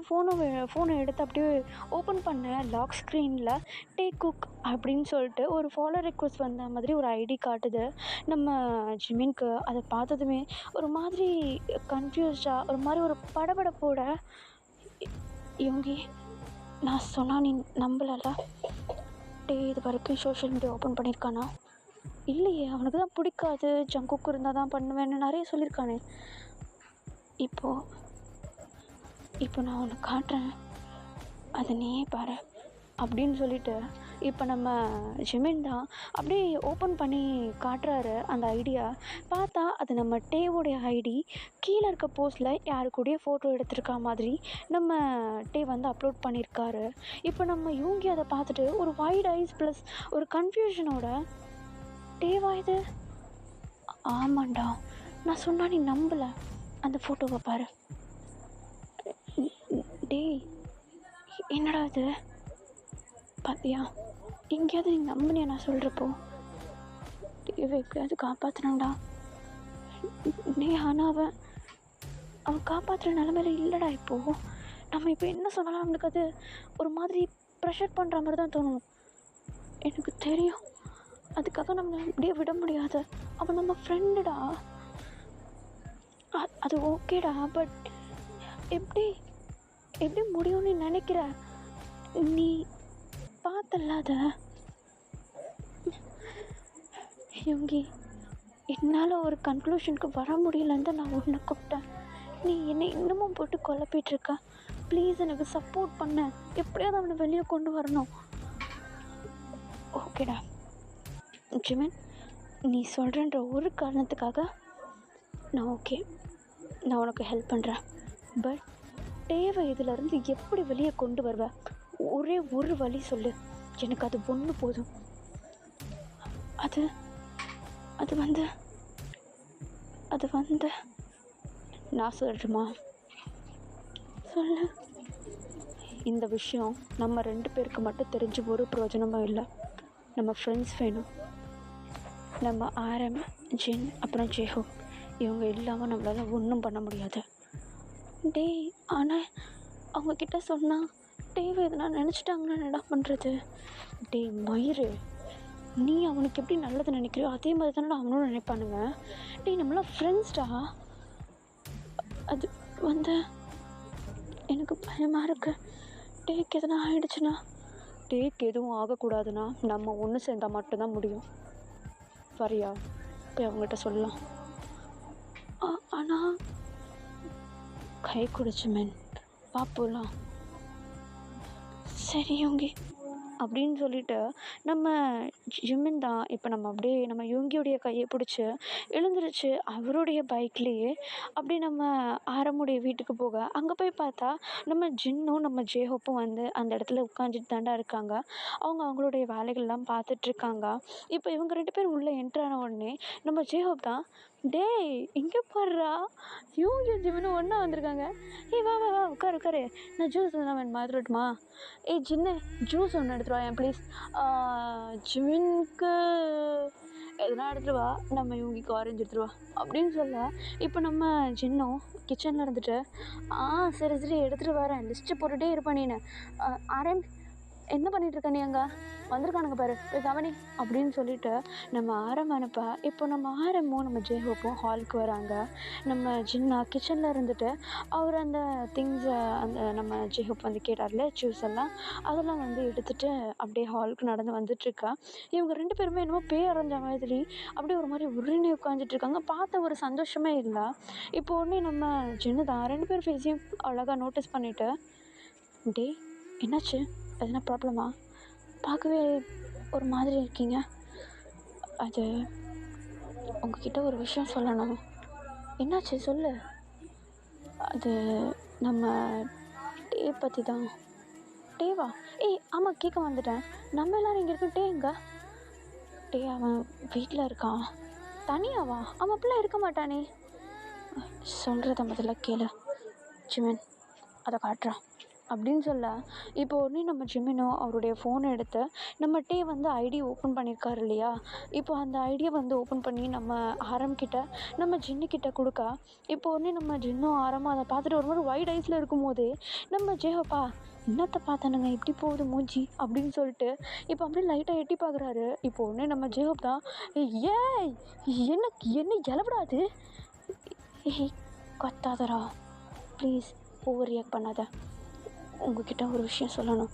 ஃபோனை எடுத்து அப்படியே ஓப்பன் பண்ண லாக் ஸ்க்ரீனில் டே குக் அப்படின்னு சொல்லிட்டு ஒரு ஃபாலோ ரெக்வஸ்ட் வந்த மாதிரி ஒரு ஐடி காட்டுது நம்ம ஜிமின்க்கு. அதை பார்த்ததுமே ஒரு மாதிரி கன்ஃபியூஸ்டாக ஒரு மாதிரி ஒரு படபடப்போட, யூங்கி நான் சொன்னால் நீ நம்பலல்ல, டே இது வரைக்கும் சோஷியல் மீடியா ஓப்பன் பண்ணியிருக்கானா? இல்லையே, அவனுக்கு தான் பிடிக்காது, ஜங்குக்கு இருந்தால் தான் பண்ணுவேன்னு நிறைய சொல்லியிருக்கானே. இப்போ நான் உனக்கு காட்டுறேன், அதை நீயே பாரு அப்படின்னு சொல்லிட்டு இப்போ நம்ம ஜிமின் தான் அப்படியே ஓப்பன் பண்ணி காட்டுறாரு அந்த ஐடியா. பார்த்தா அது நம்ம டேவோடைய ஐடி. கீழே இருக்க போஸ்ட்டில் யாரு கூடயே ஃபோட்டோ எடுத்திருக்கா மாதிரி நம்ம டே வந்து அப்லோட் பண்ணியிருக்காரு. இப்போ நம்ம யூங்கி அதை பார்த்துட்டு ஒரு வைட் ஐஸ் ப்ளஸ் ஒரு கன்ஃபியூஷனோட, டேவா இது? ஆமாண்டா, நான் சொன்னா நீ நம்பலை, அந்த ஃபோட்டோவை பாரு. டேய் என்னடா இது பார்த்தியா, எங்கேயாவது நீ நம்பினியா நான் சொல்கிறப்போ? டேவை எப்படியாவது காப்பாற்றினாண்டா. டே ஆனால் அவன் காப்பாற்றுற நிலமையில இல்லைடா. இப்போது நம்ம இப்போ என்ன சொன்னாலும் அவனுக்கு அது ஒரு மாதிரி ப்ரெஷர் பண்ணுற மாதிரி தான் தோணும். எனக்கு தெரியும், அதுக்காக நம்ம அப்படியே விட முடியாது. அவன் நம்ம ஃப்ரெண்டுடா, அது ஓகேடா. பட் எப்படி முடியும்னு நினைக்கிற? நீ பார்த்தல்ல அதை? யூங்கி என்னால் ஒரு கன்க்ளூஷனுக்கு வர முடியலன்னு தான் நான் உன்னை கூப்பிட்டேன். நீ என்னை இன்னமும் போட்டு குழப்பிகிட்ருக்க. ப்ளீஸ் எனக்கு சப்போர்ட் பண்ண. எப்படியாவது அவனை வெளியே கொண்டு வரணும். ஓகேடா ஜிமின், நீ சொல்கிறன்ற ஒரு காரணத்துக்காக நான் ஓகே, நான் உனக்கு ஹெல்ப் பண்ணுறேன். பட் தேவை இதிலேருந்து எப்படி வெளியே கொண்டு வருவேன்? ஒரே ஒரு வழி சொல்லு, எனக்கு அது ஒன்று போதும். அது அது வந்து அது வந்து நான் சொல்லட்டுமா? சொல்லு. இந்த விஷயம் நம்ம 2 பேருக்கு மட்டும் தெரிஞ்சு ஒரு பிரயோஜனமும் இல்லை. நம்ம ஃப்ரெண்ட்ஸ் வேணும். நம்ம ஆரம், ஜின், அப்புறம் ஜேஹோ, இவங்க இல்லாமல் நம்மளால் ஒன்றும் பண்ண முடியாது. டேய், ஆனால் அவங்கக்கிட்ட சொன்னால் தேவை எதுனா நினச்சிட்டாங்கன்னா என்ன பண்ணுறது? டேய் மயிறு, நீ அவனுக்கு எப்படி நல்லது நினைக்கிறியோ அதே மாதிரி தானே அவனும் நினைப்பானுங்க. டேய் நம்மளாம் ஃப்ரெண்ட்ஸ்டா. அது வந்து எனக்கு பயமாக இருக்கு. டேக்கு எதுனா ஆகிடுச்சுன்னா? டேக்கு எதுவும் ஆகக்கூடாதுன்னா நம்ம ஒன்று சேர்ந்தால் மட்டும்தான் முடியும். வரியா? போய் அவங்ககிட்ட சொல்லலாம். ஆனால் கை குடிச்சு மேன், பார்ப்போலாம். சரி யோங்கி அப்படின்னு சொல்லிட்டு நம்ம ஜிமின் தான் இப்போ நம்ம அப்படியே நம்ம யோங்கியோடைய கையை பிடிச்சி எழுந்திரிச்சு அவருடைய பைக்லேயே அப்படி நம்ம ஆரமுடைய வீட்டுக்கு போக, அங்கே போய் பார்த்தா நம்ம ஜின்னும் நம்ம ஜேஹோப்பும் வந்து அந்த இடத்துல உட்காந்துட்டு தாண்டா இருக்காங்க. அவங்க அவங்களுடைய வேலைகள்லாம் பார்த்துட்ருக்காங்க. இப்போ இவங்க 2 பேரும் உள்ளே என்ட்ரான உடனே நம்ம ஜேஹோப் தான், டேய் இங்கே பாடுறா, யோங்கியும் ஜிமினும் ஒன்றா வந்திருக்காங்க. ஏய் வா வா வா உட்காரு உட்காரு, நான் ஜூஸ் எதுனா வேணும் மாத்திரட்டுமா? ஏய் ஜின்னு, ஜூஸ் ஒன்று எடுத்துகிட்டு வா ப்ளீஸ். ஜிமின்க்கு எதுனா எடுத்துகிட்டு வா, நம்ம யோங்கிக்கு ஆரஞ்சு எடுத்துகிட்டு வா அப்படின்னு சொல்ல, இப்போ நம்ம ஜின்னும் கிச்சனில் இருந்துட்டு சரி சரி எடுத்துகிட்டு வரேன், லிஸ்ட்டு போட்டுகிட்டே இருப்பேன் நீನು. ஆரம் என்ன பண்ணிகிட்ருக்க நீ? அங்கே வந்திருக்கானுங்க பாரு, போய் கவனி அப்படின்னு சொல்லிட்டு நம்ம ஆரம் அனுப்ப, இப்போ நம்ம ஆரமும் நம்ம ஜேஹோப்பும் ஹாலுக்கு வராங்க. நம்ம ஜின்னா கிச்சனில் இருந்துட்டு அவர் அந்த திங்ஸை அந்த நம்ம ஜேஹோப் வந்து கேட்டார்ல ஜூஸ் எல்லாம், அதெல்லாம் வந்து எடுத்துகிட்டு அப்படியே ஹாலுக்கு நடந்து வந்துட்டுருக்கா. இவங்க 2 பேருமே என்னமோ பேய் அரைஞ்ச மாதிரி அப்படியே ஒரு மாதிரி உருணி உட்காந்துட்ருக்காங்க. பார்த்த ஒரு சந்தோஷமே இல்லை. இப்போ உடனே நம்ம ஜின்னு தான் 2 பேர் ஃபேஸையும் அழகாக நோட்டீஸ் பண்ணிவிட்டு, டே என்னாச்சு, எதனா ப்ராப்ளமா? பார்க்கவே ஒரு மாதிரி இருக்கீங்க. அது உங்ககிட்ட ஒரு விஷயம் சொல்லணும். என்னாச்சு சொல்லு. அது நம்ம டே பற்றி தான். டேவா? ஏய் ஆமாம், கேட்க வந்துட்டேன். நம்ம எல்லோரும் இங்கே இருக்கோம். டே எங்க? டே அவன் வீட்டில் இருக்கான். தனியாவா? அவன் அப்படிலாம் இருக்க மாட்டானே. சொல்கிறத முதல்ல கேளு ஜிமின், அதை காட்டுறான் அப்படின்னு சொல்ல, இப்போ உடனே நம்ம ஜிமினோ அவருடைய ஃபோனை எடுத்து நம்ம டே வந்து ஐடி ஓப்பன் பண்ணியிருக்காரு இல்லையா, இப்போ அந்த ஐடியை வந்து ஓப்பன் பண்ணி நம்ம ஆரம்கிட்ட நம்ம ஜின்னுக்கிட்ட கொடுக்க, இப்போ உடனே நம்ம ஜின்னும் ஆரமும் அதை பார்த்துட்டு ஒரு மாதிரி வைட் ஐஸில் இருக்கும்போதே நம்ம ஜேஹோப்பா என்னத்தை பார்த்தானுங்க இப்படி போகுது மூஞ்சி அப்படின்னு சொல்லிட்டு இப்போ அப்படியே லைட்டாக எட்டி பார்க்குறாரு. இப்போ உடனே நம்ம ஜேஹோப் தான், ஏய் என்ன என்ன இலவிடாது, ஏய் கத்தாதரா ப்ளீஸ், ஓவர் ரியாக்ட் பண்ணாத, உங்ககிட்ட ஒரு விஷயம் சொல்லணும்.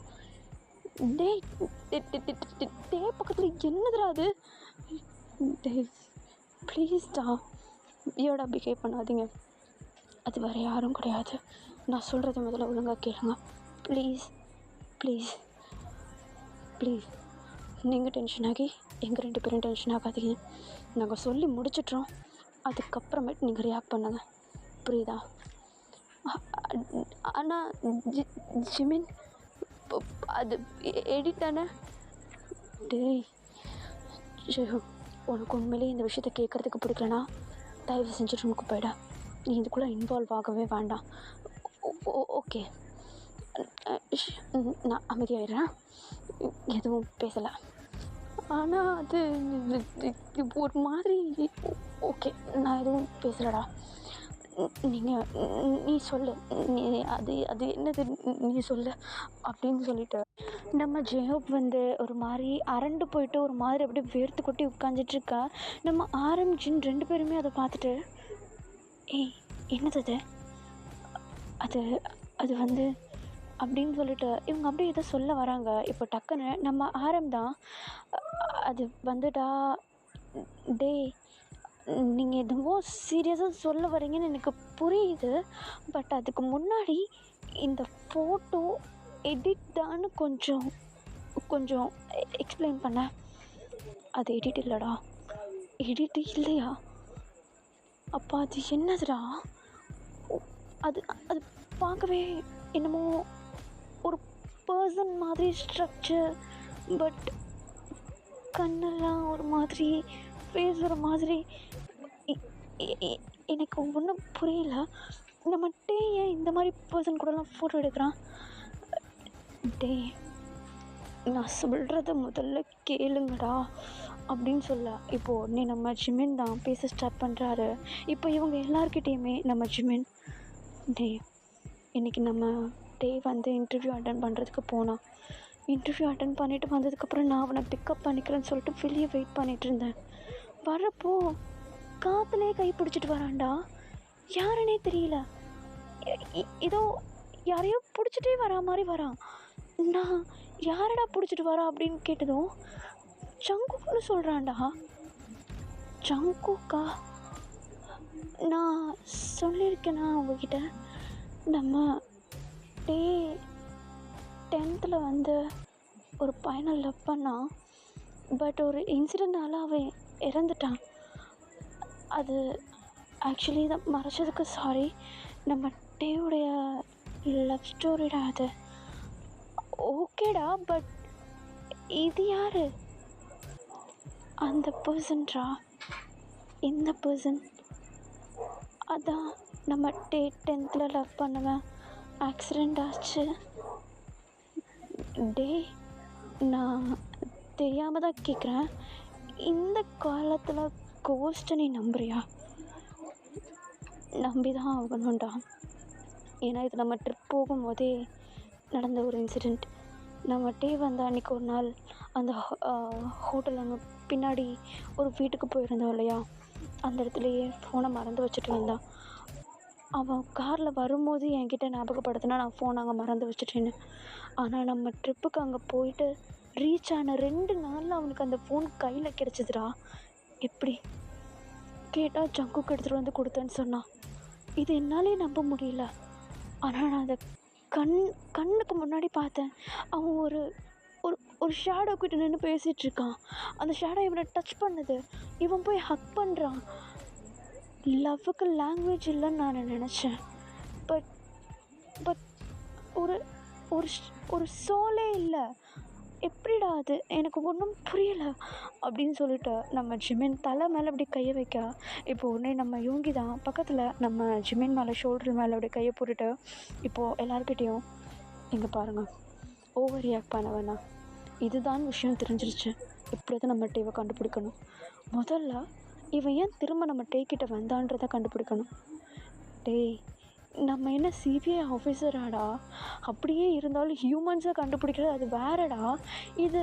டேய் டே பக்கத்தில் என்னதுடா அது? டேய் ப்ளீஸ்டா, வியர்டாக பிஹேவ் பண்ணாதீங்க. அது வேறு யாரும் கிடையாது. நான் சொல்கிறத முதல்ல ஒழுங்காக கேளுங்க ப்ளீஸ் ப்ளீஸ் ப்ளீஸ். நீங்கள் டென்ஷன் ஆகி எங்கள் 2 பேரும் டென்ஷன் ஆகாதீங்க. நாங்கள் சொல்லி முடிச்சிட்றோம், அதுக்கப்புறமேட்டு நீங்கள் ரியாக்ட் பண்ணுங்கள், புரியுதா? ஆனால் ஜிமின் அது எடிட் தானே? டேய் ஜெயோ, உனக்கு உண்மையிலேயே இந்த விஷயத்த கேட்குறதுக்கு பிடிக்கலனா தயவு செஞ்சு ரூமுக்கு போயிட. நீ இதுக்குள்ளே இன்வால்வ் ஆகவே வேண்டாம். ஓகே, நான் அமைதியாயிடுறேன், எதுவும் பேசலை. ஆனால் அது ஒரு மாதிரி. ஓகே, நான் எதுவும் பேசலடா. நீ சொல்லு, நீ அது அது என்னது நீ சொல்லு அப்படின்னு சொல்லிட்டு நம்ம ஜேஹோப் வந்து ஒரு மாதிரி அரண்டு போயிட்டு ஒரு மாதிரி அப்படியே வேர்த்து கொட்டி உட்காந்துட்ருக்கா. நம்ம ஆரம் ஜின் 2 பேருமே அதை பார்த்துட்டு, ஏய் என்னது அது, அது அது வந்து அப்படின்னு சொல்லிட்டு இவங்க அப்படியே எதை சொல்ல வராங்க. இப்போ டக்குன்னு நம்ம ஆரம் தான், அது வந்துடா டே நீங்கள் என்னவோ சீரியஸாக சொல்ல வரீங்கன்னு எனக்கு புரியுது. பட் அதுக்கு முன்னாடி இந்த ஃபோட்டோ எடிட் தான்னு கொஞ்சம் கொஞ்சம் எக்ஸ்பிளைன் பண்ண. அது எடிட் இல்லைடா. எடிட் இல்லையா? அப்போ அது என்னதுடா? அது அது பார்க்கவே என்னமோ ஒரு பர்சன் மாதிரி ஸ்ட்ரக்சர். பட் கண்ணெல்லாம் ஒரு மாதிரி, ஃபேஸ் ஒரு மாதிரி. எனக்கு ஒன்றும் புரியல. நம்ம ஏன் இந்த மாதிரி பர்சன் கூடலாம் ஃபோட்டோ எடுக்கிறான்? டே, நான் சொல்கிறத முதல்ல கேளுங்கடா அப்படின்னு சொல்ல. இப்போது நீ நம்ம ஜிமின் தான் பேச ஸ்டார்ட் பண்ணுறாரு. இப்போ இவங்க எல்லாருக்கிட்டேயுமே நம்ம ஜிமின், டே இன்றைக்கி நம்ம வந்து இன்டர்வியூ அட்டன் பண்ணுறதுக்கு போனான். இன்டர்வியூ அட்டன் பண்ணிவிட்டு வந்ததுக்கப்புறம் நான் அவனை பிக்கப் பண்ணிக்கிறேன்னு சொல்லிட்டு வெளியே வெயிட் பண்ணிகிட்டு இருந்தேன். வரப்போ காற்றுலேயே கை பிடிச்சிட்டு வரான்டா. யாருன்னே தெரியல. ஏதோ யாரையோ பிடிச்சிட்டே வரா மாதிரி வரான். நான் யாரடா பிடிச்சிட்டு வரா அப்படின்னு கேட்டதும் ஜங்குக்னு சொல்கிறான்டா. ஜங்குக்கா? நான் சொல்லியிருக்கேனா உங்ககிட்ட, நம்ம 10th வந்து ஒரு பையனை லவ் பண்ணான். பட் ஒரு இன்சிடெண்ட்னால அவன் இறந்துட்டான். அது ஆக்சுவலி இதை மறைச்சதுக்கு சாரி. நம்ம டேவுடைய லவ் ஸ்டோரிடா அது. ஓகேடா, பட் இது யார்? அந்த பர்சன்டா? இந்த பர்சன் அதான் நம்ம 10th லவ் பண்ணுவேன். ஆக்சிடெண்ட் ஆச்சு. டே, நான் தெரியாமல் தான் கேட்குறேன். இந்த காலத்தில் கோஸ்ட்டை நீ நம்புறியா? நம்பி தான் ஆகணும்டா. ஏன்னா இது நம்ம ட்ரிப் போகும்போதே நடந்த ஒரு இன்சிடெண்ட். நம்ம வந்து அன்றைக்கி ஒரு நாள் அந்த ஹோட்டலில் பின்னாடி ஒரு வீட்டுக்கு போயிருந்தோம் இல்லையா? அந்த இடத்துலையே ஃபோனை மறந்து வச்சுட்டு வந்தான். அவன் காரில் வரும்போது என்கிட்ட ஞாபகப்படுத்தினா நான் ஃபோன் அங்கே மறந்து வச்சுட்டேன்னு. ஆனால் நம்ம ட்ரிப்புக்கு அங்கே போயிட்டு ரீச் ஆன 2 நாளில் அவனுக்கு அந்த ஃபோன் கையில் கிடச்சிதுடா. எப்படி கேட்டால் ஜங்குக்கு எடுத்துகிட்டு வந்து கொடுத்தேன்னு சொன்னான். இது என்னாலே நம்ப முடியல. ஆனால் நான் அதை கண்ணுக்கு முன்னாடி பார்த்தேன். அவன் ஒரு ஒரு ஒரு ஷேடோ கிட்ட நின்று பேசிகிட்ருக்கான். அந்த ஷேடோ இவனை டச் பண்ணுது. இவன் போய் ஹக் பண்ணுறான். லவ்வுக்கு லாங்குவேஜ் இல்லைன்னு நான் நினச்சேன். பட் பட் ஒரு ஒரு ஒரு சோலே இல்லை. எப்படிடா அது? எனக்கு ஒன்றும் புரியலை அப்படின்னு சொல்லிட்டு நம்ம ஜிமின் தலை மேலே அப்படி கையை வைக்க, இப்போது உடனே நம்ம யோங்கி தான் பக்கத்தில் நம்ம ஜிமின் மேலே ஷோல்டர் மேலே அப்படி கையை போட்டுட்டு, இப்போது எல்லாருக்கிட்டேயும் இங்கே பாருங்கள், ஓவர் ரியாக்ட் பண்ண வேணாம். இதுதான் விஷயம் தெரிஞ்சிருச்சு. இப்படிதான் நம்ம டேவை கண்டுபிடிக்கணும். முதல்ல இவன் ஏன் திரும்ப நம்ம டேக்கிட்ட வந்தான்றதை கண்டுபிடிக்கணும். டேய், நம்ம என்ன சிபிஐ ஆஃபீஸராடா? அப்படியே இருந்தாலும் ஹியூமன்ஸை கண்டுபிடிக்கிறது அது வேறடா. இது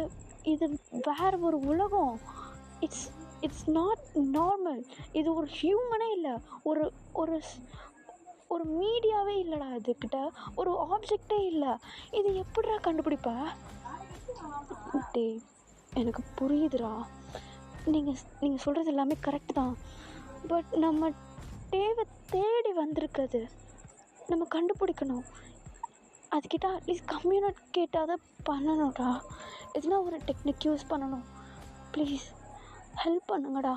இது வேற ஒரு உலகம். It's not normal. இது ஒரு ஹியூமனே இல்லை. ஒரு ஒரு ஒரு மீடியாவே இல்லைடா. இதுக்கிட்ட ஒரு ஆப்ஜெக்டே இல்லை. இது எப்படிடா கண்டுபிடிப்ப? டேய், எனக்கு புரியுதுடா. நீங்கள் சொல்கிறது எல்லாமே கரெக்டு தான். பட் நம்ம டேவை தேடி வந்திருக்குது. நம்ம கண்டுபிடிக்கணும். அதுக்கிட்ட அட்லீஸ்ட் கம்யூனிகேட்டாக தான் பண்ணணும்டா. எதுனா ஒரு டெக்னிக் யூஸ் பண்ணணும். ப்ளீஸ் ஹெல்ப் பண்ணுங்கடா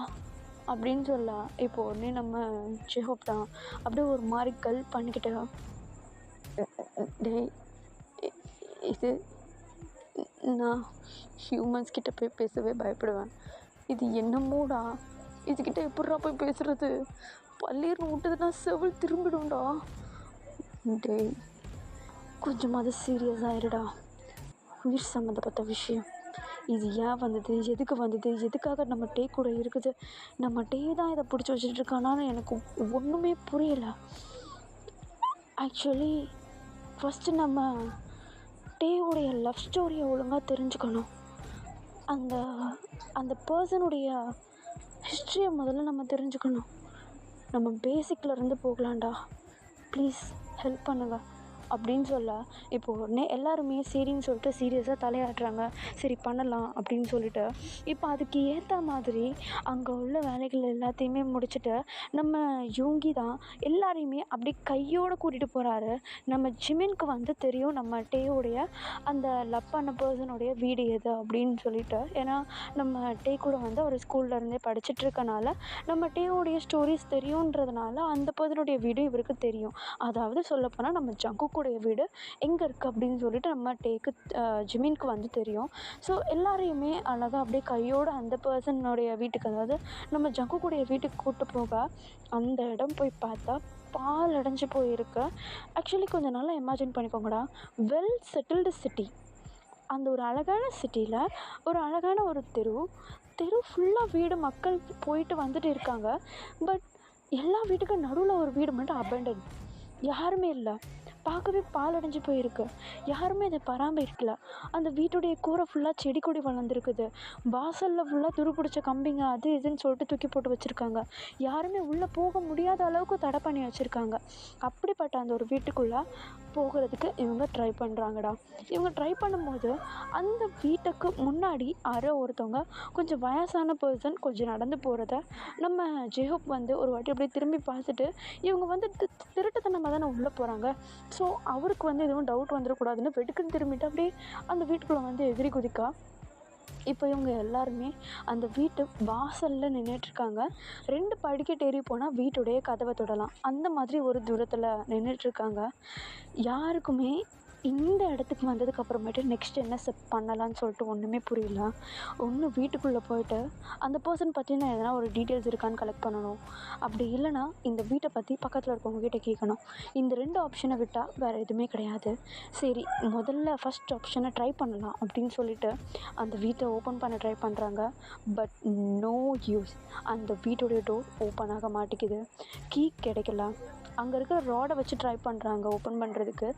அப்படின்னு சொல்ல. இப்போது உடனே நம்ம ஜெஹோப் தான் அப்படியே ஒரு மாதிரி கல் பண்ணிக்கிட்டு, டேய் இது நான் ஹியூமன்ஸ் கிட்ட போய் பேசவே பயப்படுவேன். இது என்னமோடா, இதுக்கிட்ட எப்பட்றா போய் பேசுகிறது? பள்ளீர்னு விட்டதுன்னா செவல் திரும்பிடும்டா. டேய், கொஞ்சமாவது சீரியஸாக இருடா. உயிர் சம்மந்தப்பட்ட விஷயம். இது ஏன் வந்தது, எதுக்கு வந்தது, எதுக்காக நம்ம டே கூட இருக்குது, நம்ம டே தான் இதை பிடிச்சி வச்சுட்ருக்கானான்னு எனக்கு ஒன்றுமே புரியலை. ஆக்சுவலி ஃபஸ்ட்டு நம்ம டேவுடைய லவ் ஸ்டோரியை ஒழுங்காக தெரிஞ்சுக்கணும். அந்த அந்த பர்சனுடைய ஹிஸ்ட்ரியை முதல்ல நம்ம தெரிஞ்சுக்கணும். நம்ம பேசிக்கில் இருந்து போகலாம்டா. ப்ளீஸ் ஹெல்ப் பண்ணுங்க. அப்படின்னு சொல்ல இப்போ உடனே எல்லாருமே சரின்னு சொல்லிட்டு சீரியஸாக தலையாட்டுறாங்க. சரி பண்ணலாம் அப்படின்னு சொல்லிட்டு. இப்போ அதுக்கு ஏற்ற மாதிரி அங்கே உள்ள வேலைகள் எல்லாத்தையுமே முடிச்சுட்டு நம்ம யூங்கி தான் எல்லாரையுமே அப்படி கையோடு கூட்டிகிட்டு போகிறாரு. நம்ம ஜிமினுக்கு வந்து தெரியும் நம்ம டேயோடைய அந்த லவ் பண்ண பர்சனுடைய வீடு எது அப்படின்னு சொல்லிட்டு. ஏன்னா நம்ம டே கூட வந்து அவர் ஸ்கூல்லேருந்தே படிச்சுட்டு இருக்கனால நம்ம டேயோடைய ஸ்டோரிஸ் தெரியுன்றதுனால அந்த பர்சனுடைய வீடு இவருக்கு தெரியும். அதாவது சொல்லப்போனால் நம்ம ஜங்குக்குடைய வீடு எங்கே இருக்குது அப்படின்னு சொல்லிட்டு நம்ம டேக்கு ஜிமினுக்கு வந்து தெரியும். ஸோ எல்லாரையுமே அழகாக அப்படியே கையோடு அந்த பர்சனுடைய வீட்டுக்கு, அதாவது நம்ம ஜங்குக்குடைய வீட்டுக்கு கூப்பிட்டு போக அந்த இடம் போய் பார்த்தா பால் அடைஞ்சு போயிருக்கு. ஆக்சுவலி கொஞ்சம் நல்லா இமேஜின் பண்ணிக்கோங்கடா. வெல் செட்டில்டு சிட்டி, அந்த ஒரு அழகான சிட்டியில் ஒரு அழகான ஒரு தெரு ஃபுல்லாக வீடு, மக்கள் போயிட்டு வந்துட்டு இருக்காங்க. பட் எல்லா வீட்டுக்கும் நடுவில் ஒரு வீடு மட்டும் அபேண்டன், யாருமே இல்லை. பார்க்கவே பாலடைஞ்சு போயிருக்கு. யாருமே அதை பராமரிக்கல. அந்த வீட்டுடைய கூரை ஃபுல்லாக செடி கொடி வளர்ந்துருக்குது. வாசலில் ஃபுல்லாக துருப்பிடிச்ச கம்பிங்க அது இதுன்னு சொல்லிட்டு தூக்கி போட்டு வச்சுருக்காங்க. யாருமே உள்ளே போக முடியாத அளவுக்கு தடை பண்ணி வச்சுருக்காங்க. அப்படிப்பட்ட அந்த ஒரு வீட்டுக்குள்ளே போகிறதுக்கு இவங்க ட்ரை பண்ணுறாங்கடா. இவங்க ட்ரை பண்ணும்போது அந்த வீட்டுக்கு முன்னாடி யாரோ ஒருத்தவங்க கொஞ்சம் வயசான பர்சன் கொஞ்சம் நடந்து போகிறத நம்ம ஜேஹோப் வந்து ஒரு வாட்டி அப்படியே திரும்பி பார்த்துட்டு, இவங்க வந்து திருட்டுத்தனமாக தானே உள்ளே போகிறாங்க, ஸோ அவருக்கு வந்து எதுவும் டவுட் வந்துடக்கூடாதுன்னு வெடுக்குன்னு திரும்பிட்டு அப்படியே அந்த வீட்டுக்குள்ளே வந்து எகிரி குதிக்கா. இப்போ இவங்க எல்லாருமே அந்த வீட்டு வாசலில் நின்றுட்டுருக்காங்க. 2 படிக்கட்டு ஏறி போனால் வீட்டுடைய கதவை தொடலாம், அந்த மாதிரி ஒரு தூரத்தில் நின்றுட்டுருக்காங்க. யாருக்குமே இந்த இடத்துக்கு வந்ததுக்கப்புறமேட்டு நெக்ஸ்ட் என்ன ஸ்டெப் பண்ணலான்னு சொல்லிட்டு ஒன்றுமே புரியல. ஒன்று வீட்டுக்குள்ளே போயிட்டு அந்த பர்சன் பற்றின எதனா ஒரு டீட்டெயில்ஸ் இருக்கான்னு கலெக்ட் பண்ணணும். அப்படி இல்லைனா இந்த வீட்டை பற்றி பக்கத்தில் இருக்கவங்க கிட்டே கேட்கணும். இந்த 2 ஆப்ஷனை விட்டால் வேறு எதுவுமே கிடையாது. சரி, முதல்ல ஃபஸ்ட் ஆப்ஷனை ட்ரை பண்ணலாம் அப்படின்னு சொல்லிட்டு அந்த வீட்டை ஓப்பன் பண்ண ட்ரை பண்ணுறாங்க. But no use. அந்த வீட்டுடைய டோர் ஓப்பன் ஆக மாட்டேங்குது. கீ கிடைக்கல. அங்கே இருக்கிற ராடை வச்சு ட்ரை பண்ணுறாங்க ஓப்பன் பண்ணுறதுக்கு.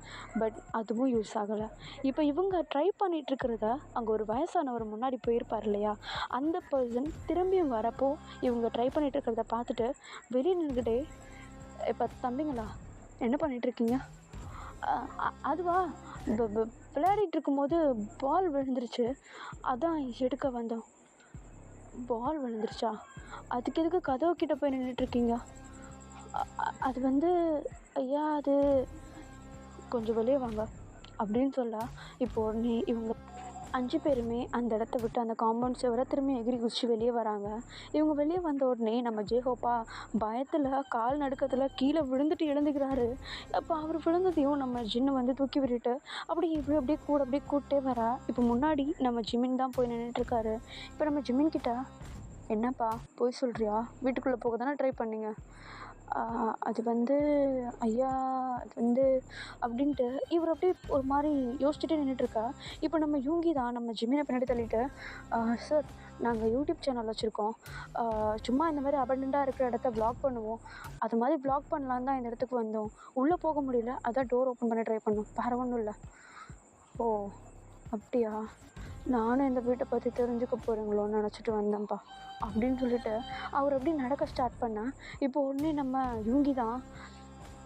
பட் அதுவும் யூஸ் ஆகலை. இப்போ இவங்க ட்ரை பண்ணிகிட்ருக்கிறத அங்கே ஒரு வயசானவர் முன்னாடி போயிருப்பார் இல்லையா, அந்த பர்சன் திரும்பியும் வரப்போ இவங்க ட்ரை பண்ணிகிட்ருக்கிறத பார்த்துட்டு வெளியே நின்றுக்கிட்டே, இப்போ தம்பிங்களா என்ன பண்ணிகிட்ருக்கீங்க? அதுவா, விளையாடிட்டு இருக்கும்போது பால் விழுந்துருச்சு, அதான் எடுக்க வந்தோம். பால் விழுந்துருச்சா? அதுக்கு எதுக்கு கதவு கிட்டே போய் நின்றுட்டுருக்கீங்க? அது வந்து ஐயா, அது கொஞ்சம் வெளியே வாங்க அப்படின்னு சொல்ல, இப்போது இவங்க 5 பேருமே அந்த இடத்த விட்டு அந்த காம்பவுண்ட் சுவரை திரும்பி எகிரி குதிச்சு வெளியே வராங்க. இவங்க வெளியே வந்த உடனே நம்ம ஜேஹோப்பா பயத்தில் கால் நடுக்கத்தில் கீழே விழுந்துட்டு எழுந்துக்கிறாரு. அப்போ அவர் விழுந்ததையும் நம்ம ஜின்னு வந்து தூக்கி விட்டுட்டு அப்படியே கூட்டே வரா. இப்போ முன்னாடி நம்ம ஜிமின் தான் போய் நின்றுட்டுருக்காரு. இப்போ நம்ம ஜிமின் கிட்ட, என்னப்பா போய் சொல்கிறியா? வீட்டுக்குள்ளே போக தானே ட்ரை பண்ணீங்க? அது வந்து ஐயா, அது வந்து அப்படின்ட்டு இவர் அப்படியே ஒரு மாதிரி யோசிச்சுட்டே நின்றுட்டுருக்கா. இப்போ நம்ம யூங்கி தான் நம்ம ஜிமினை பின்னாடி தள்ளிட்டு, சார் நாங்கள் யூடியூப் சேனல் வச்சுருக்கோம், சும்மா இந்த மாதிரி அபண்டண்டாக இருக்கிற இடத்த வ்ளாக் பண்ணுவோம், அது மாதிரி வ்ளாக் பண்ணலான்னு தான் இந்த இடத்துக்கு வந்தோம். உள்ளே போக முடியல, அதான் டோர் ஓப்பன் பண்ண ட்ரை பண்ணோம், வேறு ஒன்றும் இல்லை. ஓ அப்படியா? நானும் இந்த வீட்டை பற்றி தெரிஞ்சுக்க போகிறீங்களோன்னு நினச்சிட்டு வந்தேன்ப்பா அப்படின்னு சொல்லிட்டு அவர் அப்படி நடக்க ஸ்டார்ட் பண்ணேன். இப்போ உடனே நம்ம யூங்கி தான்,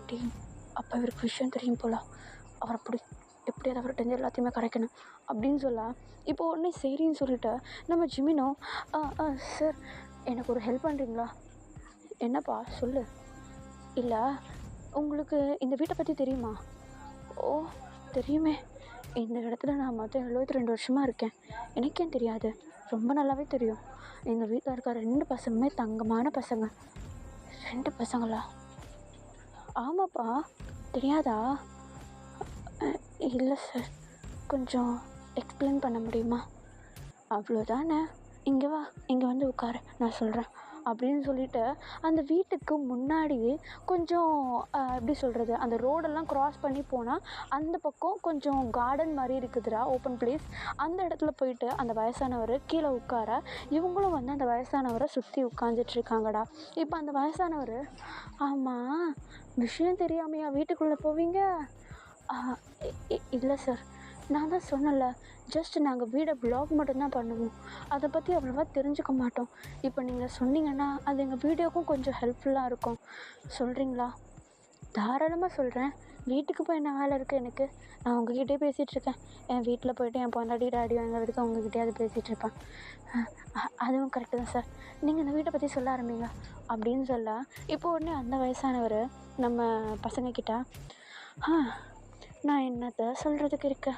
டீ அப்போ இவருக்கு விஷயம் தெரியும் போல், அவர் எப்படியாவது அவர்கிட்ட எல்லாத்தையுமே கரைக்கணும் அப்படின்னு சொல்ல, இப்போ உடனே சரின்னு சொல்லிட்டு நம்ம ஜிமினோ, சார் எனக்கு ஒரு ஹெல்ப் பண்ணுறீங்களா? என்னப்பா சொல்லு. இல்லை, உங்களுக்கு இந்த வீட்டை பற்றி தெரியுமா? ஓ தெரியுமே, இந்த இடத்துல நான் மொத்தம் 72 வருஷமாக இருக்கேன், எனக்கே தெரியாது, ரொம்ப நல்லாவே தெரியும். இந்த வீட்டில் இருக்க 2 பசங்களுமே தங்கமான பசங்க. 2 பசங்களா? ஆமாப்பா, தெரியாதா? இல்லை சார், கொஞ்சம் எக்ஸ்பிளைன் பண்ண முடியுமா? அவ்வளோதானே, இங்கே வா, இங்கே வந்து உட்காரு, நான் சொல்கிறேன் அப்படின்னு சொல்லிட்டு அந்த வீட்டுக்கு முன்னாடியே கொஞ்சம் எப்படி சொல்கிறது, அந்த ரோடெல்லாம் க்ராஸ் பண்ணி போனால் அந்த பக்கம் கொஞ்சம் கார்டன் மாதிரி இருக்குதுடா, ஓப்பன் பிளேஸ். அந்த இடத்துல போயிட்டு அந்த வயசானவர் கீழே உட்கார, இவங்களும் வந்து அந்த வயசானவரை சுற்றி உட்காந்துட்ருக்காங்கடா. இப்போ அந்த வயசானவர், ஆமாம் விஷயம் தெரியாமையா வீட்டுக்குள்ளே போவீங்க? இல்லை சார், நான் தான் சொன்னல, ஜஸ்ட் நாங்கள் வீடை வ்ளாக் மட்டும்தான் பண்ணுவோம், அதை பற்றி அவ்வளோவா தெரிஞ்சுக்க மாட்டோம். இப்போ நீங்கள் சொன்னீங்கன்னா அது எங்கள் வீடியோக்கும் கொஞ்சம் ஹெல்ப்ஃபுல்லாக இருக்கும். சொல்கிறீங்களா? தாராளமாக சொல்கிறேன், வீட்டுக்கு போய் என்ன வேலை இருக்குது எனக்கு? நான் உங்ககிட்டயே பேசிகிட்ருக்கேன். என் வீட்டில் போய்ட்டு என் பொண்டாட்டிகிட்ட அடி வாங்குறதுக்கு உங்ககிட்டயாவது பேசிகிட்ருப்பேன். அதுவும் கரெக்டு தான் சார். நீங்கள் இந்த வீட்டை பற்றி சொல்ல ஆரம்பிங்க அப்படின்னு சொல்ல, இப்போ உடனே அந்த வயசானவர் நம்ம பசங்கக்கிட்ட, நான் என்னத்த சொல்கிறதுக்கு இருக்க,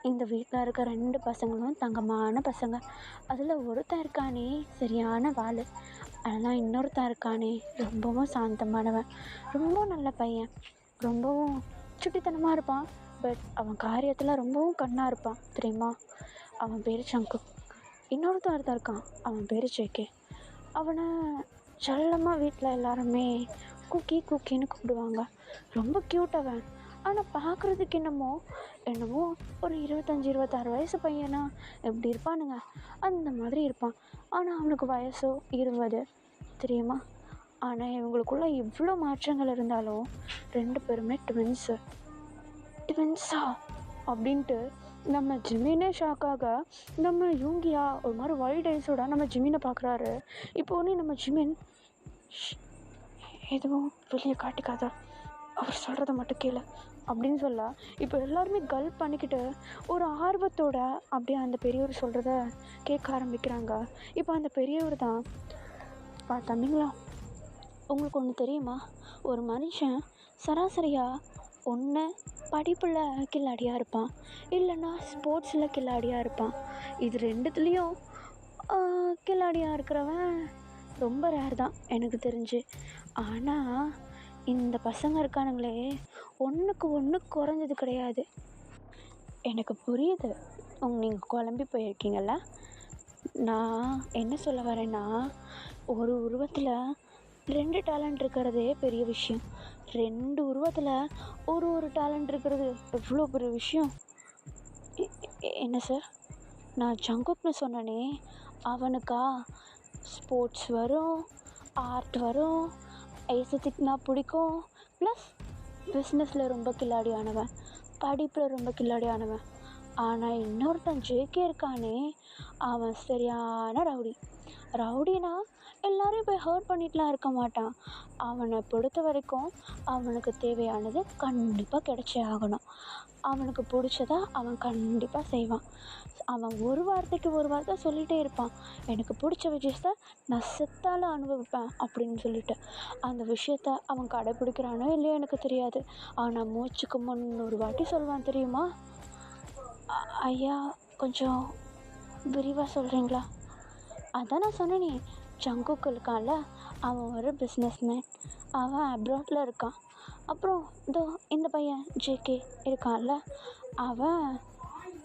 இந்த வீட்டில் இருக்க 2 பசங்களும் தங்கமான பசங்க. அதில் ஒருத்தன் இருக்கானே சரியான வாள், ஆனால் இன்னொருத்தன் இருக்கானே ரொம்பவும் சாந்தமானவன், ரொம்ப நல்ல பையன், ரொம்பவும் சுட்டித்தனமாக இருப்பான். பட் அவன் காரியத்தில் ரொம்பவும் கண்ணாக இருப்பான் தெரியுமா? அவன் பேர் சங்கு. ஒருத்தன் இருக்கான், அவன் பேர் ஜேகே. அவனை செல்லமாக வீட்டில் எல்லாருமே குக்கி குக்கின்னு கூப்பிடுவாங்க. ரொம்ப க்யூட் அவன். ஆனால் பார்க்குறதுக்கு என்னமோ ஒரு 25-26 வயசு பையனா எப்படி இருப்பானுங்க அந்த மாதிரி இருப்பான். ஆனால் அவனுக்கு வயசோ 20 தெரியுமா? ஆனால் இவங்களுக்குள்ள இவ்வளோ மாற்றங்கள் இருந்தாலும் 2 பேருமே ட்வின்ஸா அப்படின்ட்டு நம்ம ஜிமினே ஷாக்காக, நம்ம யூங்கியா ஒரு மாதிரி வைல்ட் ஐஸோட நம்ம ஜிமினை பார்க்குறாரு. இப்போ ஒன்று நம்ம ஜிமின், எதுவும் வெளியே காட்டிக்காத, அவர் சொல்கிறத மட்டும் கேளு அப்படின்னு சொல்ல, இப்போ எல்லாருமே கல்ப் பண்ணிக்கிட்டு ஒரு ஆர்வத்தோட அப்படியே அந்த பெரியவர் சொல்கிறத கேட்க ஆரம்பிக்கிறாங்க. இப்போ அந்த பெரியவர் தான், தம்பிங்களா, உங்களுக்கு ஒன்று தெரியுமா? ஒரு மனுஷன் சராசரியாக ஒன்று படிப்பில் கில்லாடியாக இருப்பான், இல்லைன்னா ஸ்போர்ட்ஸில் கில்லாடியாக இருப்பான். இது 2துலேயும் கில்லாடியாக இருக்கிறவன் ரொம்ப ரேர் தான் எனக்கு தெரிஞ்சு. ஆனால் இந்த பசங்க இருக்கானுங்களே, ஒன்றுக்கு ஒன்று குறைஞ்சது கிடையாது. எனக்கு புரியுது நீங்கள் குழம்பி போயிருக்கீங்கள. நான் என்ன சொல்ல வரேன்னா, ஒரு உருவத்தில் 2 டேலண்ட் இருக்கிறதே பெரிய விஷயம். 2 உருவத்தில் ஒரு டேலண்ட் இருக்கிறது எவ்வளோ பெரிய விஷயம். என்ன சார், நான் ஜங்குக்னு சொன்னனே, அவனுக்கா ஸ்போர்ட்ஸ் வரும், ஆர்ட் வரும், ஐசத்திக்னா பிடிக்கும், ப்ளஸ் பிஸ்னஸில் ரொம்ப கில்லாடியானவன், படிப்பில் ரொம்ப கில்லாடியானவன். ஆனால் இன்னொருத்தன் ஜேகே இருக்கானே, அவன் சரியான ரவுடினா எல்லாரையும் போய் ஹர்ட் பண்ணிட்டுலாம் இருக்க மாட்டான். அவனை பொறுத்த வரைக்கும் அவனுக்கு தேவையானது கண்டிப்பாக கிடைச்சே ஆகணும். அவனுக்கு பிடிச்சதா அவன் கண்டிப்பாக செய்வான். அவன் ஒரு வார்த்தை சொல்லிகிட்டே இருப்பான், எனக்கு பிடிச்ச விஷயத்தை நான் செத்தாலும் அனுபவிப்பேன் அப்படின்னு சொல்லிட்டு. அந்த விஷயத்த அவன் கடைப்பிடிக்கிறானோ இல்லையோ எனக்கு தெரியாது, ஆனால் மூச்சுக்கு 300 வாட்டி சொல்வான் தெரியுமா? ஐயா, கொஞ்சம் விரிவாக சொல்கிறீங்களா? அதான் நான் சொன்னேனே, ஜங்குக் இருக்கான்ல, அவன் ஒரு பிஸ்னஸ்மேன், அவன் அப்ராட்டில் இருக்கான். அப்புறம் இந்த பையன் ஜேகே இருக்கான்ல, அவன்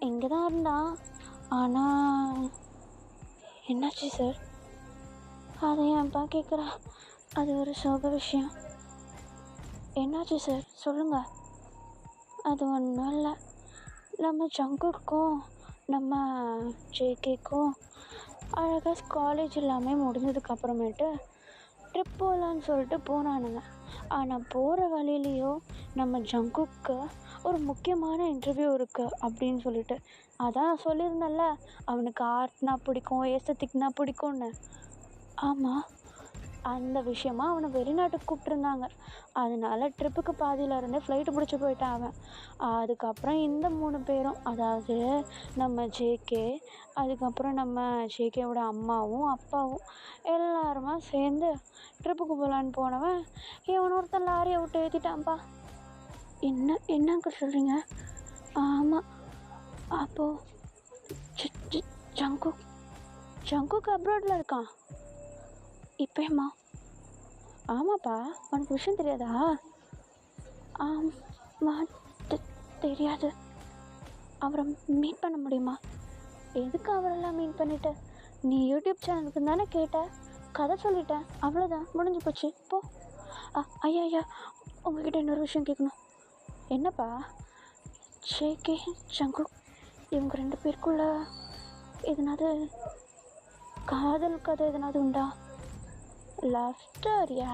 இங்கே தான் இருந்தான். ஆனால் என்னாச்சு சார்? அதை ஏன்ப்பா கேட்குற? அது ஒரு சோக விஷயம். என்னாச்சு சார் சொல்லுங்கள். அது ஒன்றும் இல்லை, நம்ம ஜங்குக்கும் நம்ம ஜேகேக்கும் அழகாக காலேஜ் எல்லாமே முடிஞ்சதுக்கப்புறமேட்டு ட்ரிப் போகலான்னு சொல்லிட்டு போனானுங்க. ஆனால் போகிற வழியிலையோ நம்ம ஜங்குக்கு ஒரு முக்கியமான இன்டர்வியூ இருக்குது அப்படின்னு சொல்லிட்டு, அதான் சொல்லியிருந்தேன்ல அவனுக்கு ஆர்ட்னா பிடிக்கும், ஏஸ்தட்டிக்னா பிடிக்கும்னு. ஆமாம், அந்த விஷயமா அவனை வெளிநாட்டுக்கு கூப்பிட்ருந்தாங்க. அதனால ட்ரிப்புக்கு பாதியில் இருந்து ஃப்ளைட்டு பிடிச்சி போயிட்டான் அவன். அதுக்கப்புறம் இந்த 3 பேரும், அதாவது நம்ம ஜேகே, அதுக்கப்புறம் நம்ம ஜேகேவோட அம்மாவும் அப்பாவும் எல்லாருமா சேர்ந்து ட்ரிப்புக்கு போகலான்னு போனவன் ஒருத்தன் லாரியை விட்டு ஏற்றிட்டான்ப்பா. என்னங்க சொல்கிறீங்க? ஆமாம், அப்போது ஜங்குக் அப்ராடில் இருக்கான் இப்போமா? ஆமாப்பா, உனக்கு விஷயம் தெரியாதா? ஆமாம், தெரியாது. அவரை மீட் பண்ண முடியுமா? எதுக்கு அவரெல்லாம் மீட் பண்ணிட்ட? நீ யூடியூப் சேனலுக்கு தானே கேட்ட, கதை சொல்லிட்டேன், அவ்வளோதான், முடிஞ்சு போச்சு, போ. ஐயா, உங்ககிட்ட இன்னொரு விஷயம் கேட்கணும். என்னப்பா? ஜேகே ஜங்குக் இவங்க 2 பேருக்குள்ள எதனாவது காதல் கதை எதனாவது உண்டா? லவ் ஸ்டோரியா?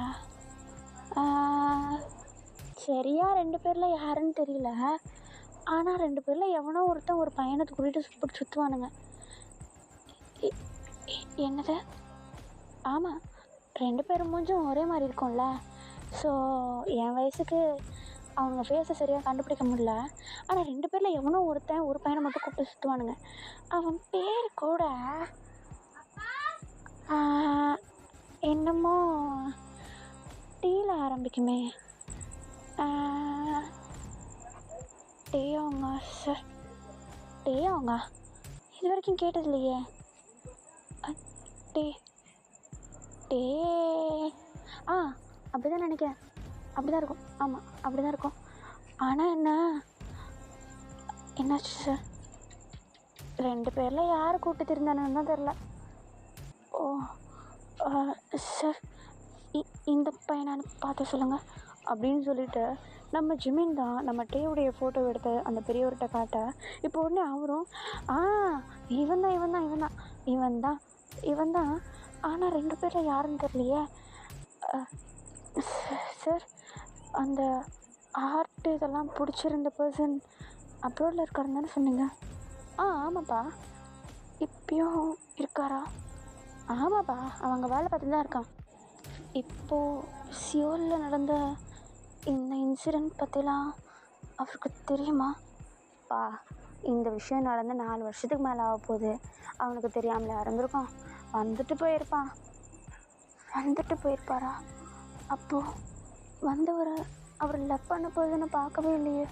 சரியா 2 பேரில் யாருன்னு தெரியல, ஆனால் 2 பேரில் எவனோ ஒருத்தன் ஒரு பையனை கூட்டிகிட்டு சுற்றுவானுங்க. என்னது? ஆமாம், 2 பேரும் மூஞ்சும் ஒரே மாதிரி இருக்கும்ல. ஸோ என் வயசுக்கு அவங்க ஃபேஸை சரியாக கண்டுபிடிக்க முடியல. ஆனால் 2 பேரில் எவனோ ஒருத்தன் ஒரு பையனை மட்டும் கூப்பிட்டு சுற்றுவானுங்க. அவன் பேர் கூட என்னமோ டீயில் ஆரம்பிக்குமே. டேயோங்க சார், டேயோங்க இது வரைக்கும் கேட்டது இல்லையே. டே டே ஆ அப்படி தான் நினைக்கிறேன். அப்படி தான் இருக்கும். ஆமாம், அப்படி தான் இருக்கும். ஆனால் என்னாச்சு சார்? 2 பேரில் யார் கூப்பிட்டு திருந்தானுன்னு தான் தெரில. ஓ சார், இந்த பையனான்னு பார்த்து சொல்லுங்கள் அப்படின்னு சொல்லிட்டு நம்ம ஜிமின் தான் நம்ம டேவுடைய ஃபோட்டோ எடுத்து அந்த பெரியவர்கிட்ட காட்ட, இப்போ உடனே அவரும் இவன் தான் ஆனால் 2 பேரில் யாருன்னு தெரியலையே. சார், அந்த ஆர்ட் இதெல்லாம் பிடிச்சிருந்த பர்சன் அப்ரோடில் இருக்காருன்னு தானே சொன்னீங்க? ஆமாப்பா. இப்பயும் இருக்காரா? ஆமாப்பா, அவங்க வேலை பார்த்துட்டு தான் இருக்கான். இப்போது சியோலில் நடந்த இந்த இன்சிடெண்ட் பற்றிலாம் அவருக்கு தெரியுமா? இந்த விஷயம் நடந்து 4 வருஷத்துக்கு மேலே ஆக போகுது. அவனுக்கு தெரியாமலே இருந்திருக்கான். வந்துட்டு போயிருப்பாரா? அப்போது வந்தவர் அவர் லவ் பண்ண போகுதுன்னு பார்க்கவே இல்லையே.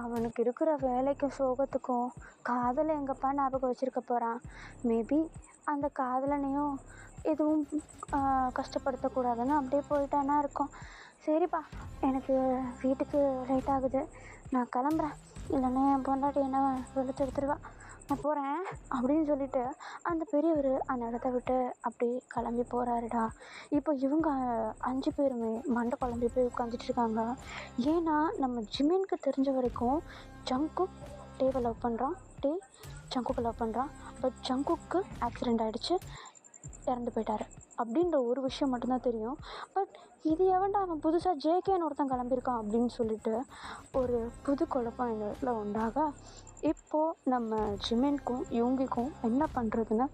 அவனுக்கு இருக்கிற வேலைக்கும் சோகத்துக்கும் காதலை எங்கப்பா ஞாபகம் வச்சுருக்க போகிறான். மேபி அந்த காதலனையும் எதுவும் கஷ்டப்படுத்தக்கூடாதுன்னு அப்படியே போயிட்டானா இருக்கும். சரிப்பா, எனக்கு வீட்டுக்கு லேட் ஆகுது, நான் கிளம்புறேன். இல்லைன்னா என் பொண்டாட்டி என்ன வெளுத்து எடுத்துருவா, நான் போகிறேன் அப்படின்னு சொல்லிட்டு அந்த பெரியவர் அந்த இடத்த விட்டு அப்படியே கிளம்பி போகிறாருடா. இப்போ இவங்க 5 பேருமே மண்டை குழம்பி போய் உட்காந்துட்ருக்காங்க. ஏன்னா நம்ம ஜிமினுக்கு தெரிஞ்ச வரைக்கும் ஜங்குக் டேவை லவ் பண்ணுறான், டே ஜங்குக்கை லவ் பண்ணுறான். பட் ஜங்குக்கு ஆக்சிடெண்ட் ஆகிடுச்சு, இறந்து போயிட்டார் அப்படின்ற ஒரு விஷயம் மட்டும்தான் தெரியும். பட் இது எவன்டா அவன் புதுசாக ஜேகேன்னு ஒருத்தன் கிளம்பியிருக்கான் அப்படின்னு சொல்லிட்டு ஒரு புது குழப்பம் இந்த இடத்துல உண்டாக, இப்போது நம்ம ஜிமினுக்கும் யூங்கிக்கும் என்ன பண்ணுறதுன்னு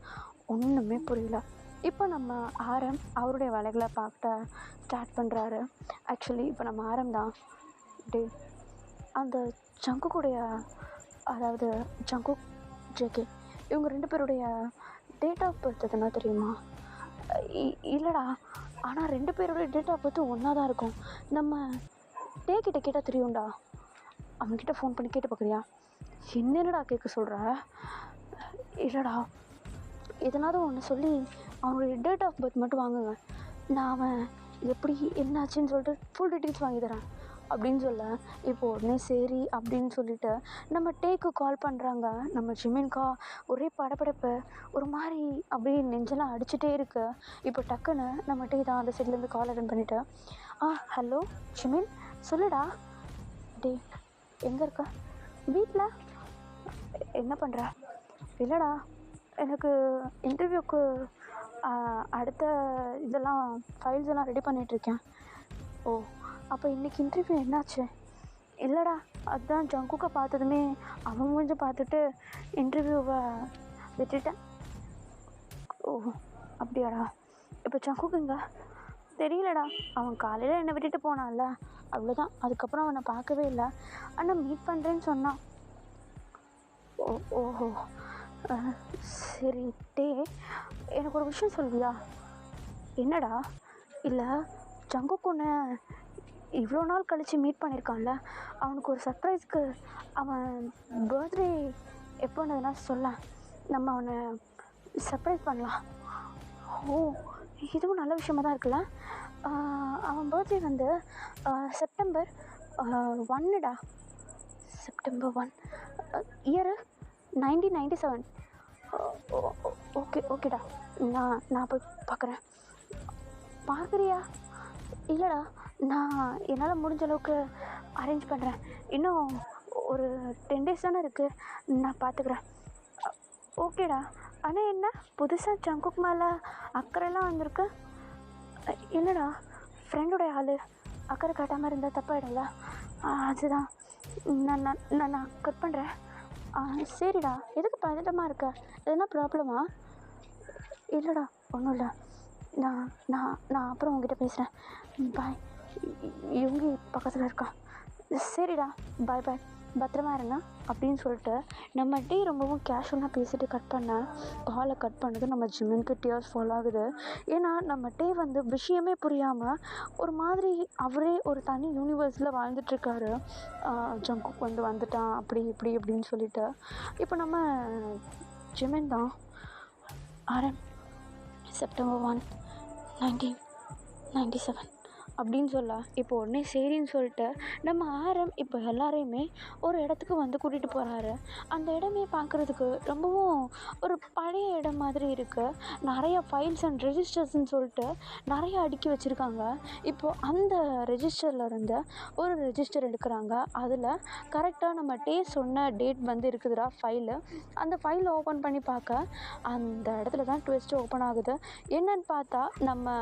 ஒன்றுமே புரியல. இப்போ நம்ம ஆரம் அவருடைய வேலைகளை பார்க்க ஸ்டார்ட் பண்ணுறாரு. ஆக்சுவலி இப்போ நம்ம ஆரம் தான் டே அந்த ஜங்குக்குடைய, அதாவது ஜங்குக் ஜேகே இவங்க 2 பேருடைய டேட் ஆஃப் பர்த் எதுனா தெரியுமா? இல்லைடா, ஆனால் 2 பேரோட டேட் ஆஃப் பர்த்து ஒன்றா தான் இருக்கும். நம்ம டே கிட்ட கேட்டால் தெரியும்டா. அவன்கிட்ட ஃபோன் பண்ணி கேட்டு பார்க்குறியா? என்னடா கேட்க சொல்கிற? இல்லைடா, எதனாவது ஒன்று சொல்லி அவனுடைய டேட் ஆஃப் பர்த் மட்டும் வாங்குங்க, நான் அவன் எப்படி என்னாச்சுன்னு சொல்லிட்டு ஃபுல் டீட்டெயில்ஸ் வாங்கி தரேன் அப்படின்னு சொல்ல, இப்போது உடனே சரி அப்படின்னு சொல்லிட்டு நம்ம டேக்கு கால் பண்ணுறாங்க. நம்ம ஜிமின்கா ஒரே படபடப்பு, ஒரு மாதிரி அப்படியே நெஞ்செல்லாம் அடிச்சுட்டே இருக்கு. இப்போ டக்குன்னு நம்ம டே தான் அந்த சைட்லேருந்து கால் அட்டன் பண்ணிவிட்டு, ஹலோ ஜிமின், சொல்லுடா. டே எங்கே இருக்க? வீட்டில். என்ன பண்ணுற? இல்லைடா, எனக்கு இன்டர்வியூக்கு அடுத்த இதெல்லாம் ஃபைல்ஸ் எல்லாம் ரெடி பண்ணிகிட்ருக்கேன். ஓ, அப்போ இன்றைக்கி இன்டர்வியூ என்னாச்சு? இல்லைடா, அதுதான் ஜங்குக்கை பார்த்ததுமே அவன் மூஞ்சி பார்த்துட்டு இன்டர்வியூவை விட்டுட்டேன். ஓ அப்படியாடா? இப்போ ஜங்குக்குங்க தெரியலடா, அவன் காலையில் என்னை விட்டுட்டு போனான்ல, அவ்வளோதான். அதுக்கப்புறம் அவனை பார்க்கவே இல்லை. ஆனால் மீட் பண்ணுறேன்னு சொன்னான். ஓஹோ சரி. டே, எனக்கு ஒரு விஷயம் சொல்வியா? என்னடா? இல்லை, ஜங்குக் ஒன்று இவ்வளோ நாள் கழித்து மீட் பண்ணியிருக்கான்ல, அவனுக்கு ஒரு சர்ப்ரைஸ்க்கு அவன் பர்த்டே எப்போன்னதுன்னா சொல்ல, நம்ம அவனை சர்ப்ரைஸ் பண்ணலாம். ஓ, இதுவும் நல்ல விஷயமா தான் இருக்குல்ல. அவன் பர்த்டே வந்து செப்டம்பர் 1டா. September 1, year 1997. ஓகேடா, நான் போய் பார்க்குறேன். பார்க்குறியா? இல்லைடா, நான் என்னால் முடிஞ்ச அளவுக்கு அரேஞ்ச் பண்ணுறேன். இன்னும் ஒரு 10 days தானே இருக்குது, நான் பார்த்துக்குறேன். ஓகேடா. ஆனால் என்ன புதுசாக ஜங்குக் மேலே அக்கறைலாம் வந்திருக்கு? இல்லைடா, ஃப்ரெண்டோடைய ஆள் அக்கறை காட்டாமல் இருந்தால் தப்பாயிடும்ல, அதுதான் நான் கட் பண்ணுறேன். சரிடா, எதுக்கு பதட்டமாக இருக்க? எதுனா ப்ராப்ளமா? இல்லைடா, ஒன்றும் இல்லை. நான் அப்புறம் உங்ககிட்ட பேசுகிறேன். பாய். இவங்க பக்கத்தில் இருக்கான், சரிடா, பாய் பாய், பத்திரமா இருங்க அப்படின்னு சொல்லிட்டு நம்ம டீ ரொம்பவும் கேஷுவலாக பேசிட்டு கட் பண்ணேன். காலை கட் பண்ணது நம்ம ஜிமினுக்கு டியர்ஸ் ஃபாலோ ஆகுது. ஏன்னா நம்ம டே வந்து விஷயமே புரியாமல் ஒரு மாதிரி அவரே ஒரு தனி யூனிவர்ஸில் வாழ்ந்துட்டுருக்காரு. ஜங்குக் வந்துட்டான் அப்படி இப்படி அப்படின்னு சொல்லிட்டு. இப்போ நம்ம ஜிமின் தான் ஆரம் செப்டம்பர் 1, 1997 அப்படின்னு சொல்ல, இப்போ உடனே சரின்னு சொல்லிட்டு நம்ம ஆரம் இப்போ எல்லாரையுமே ஒரு இடத்துக்கு வந்து கூட்டிகிட்டு போகிறாரு. அந்த இடமே பார்க்குறதுக்கு ரொம்பவும் ஒரு பழைய இடம் மாதிரி இருக்குது. நிறைய ஃபைல்ஸ் அண்ட் ரெஜிஸ்டர்ஸ்ன்னு சொல்லிட்டு நிறைய அடுக்கி வச்சுருக்காங்க. இப்போது அந்த ரெஜிஸ்டரில் இருந்து ஒரு ரெஜிஸ்டர் எடுக்கிறாங்க. அதில் கரெக்டாக நம்ம சொன்ன டேட் வந்து இருக்குதுடா ஃபைலு. அந்த ஃபைலை ஓப்பன் பண்ணி பார்க்க அந்த இடத்துல தான் ட்விஸ்ட் ஓப்பன் ஆகுது. என்னன்னு பார்த்தா நம்ம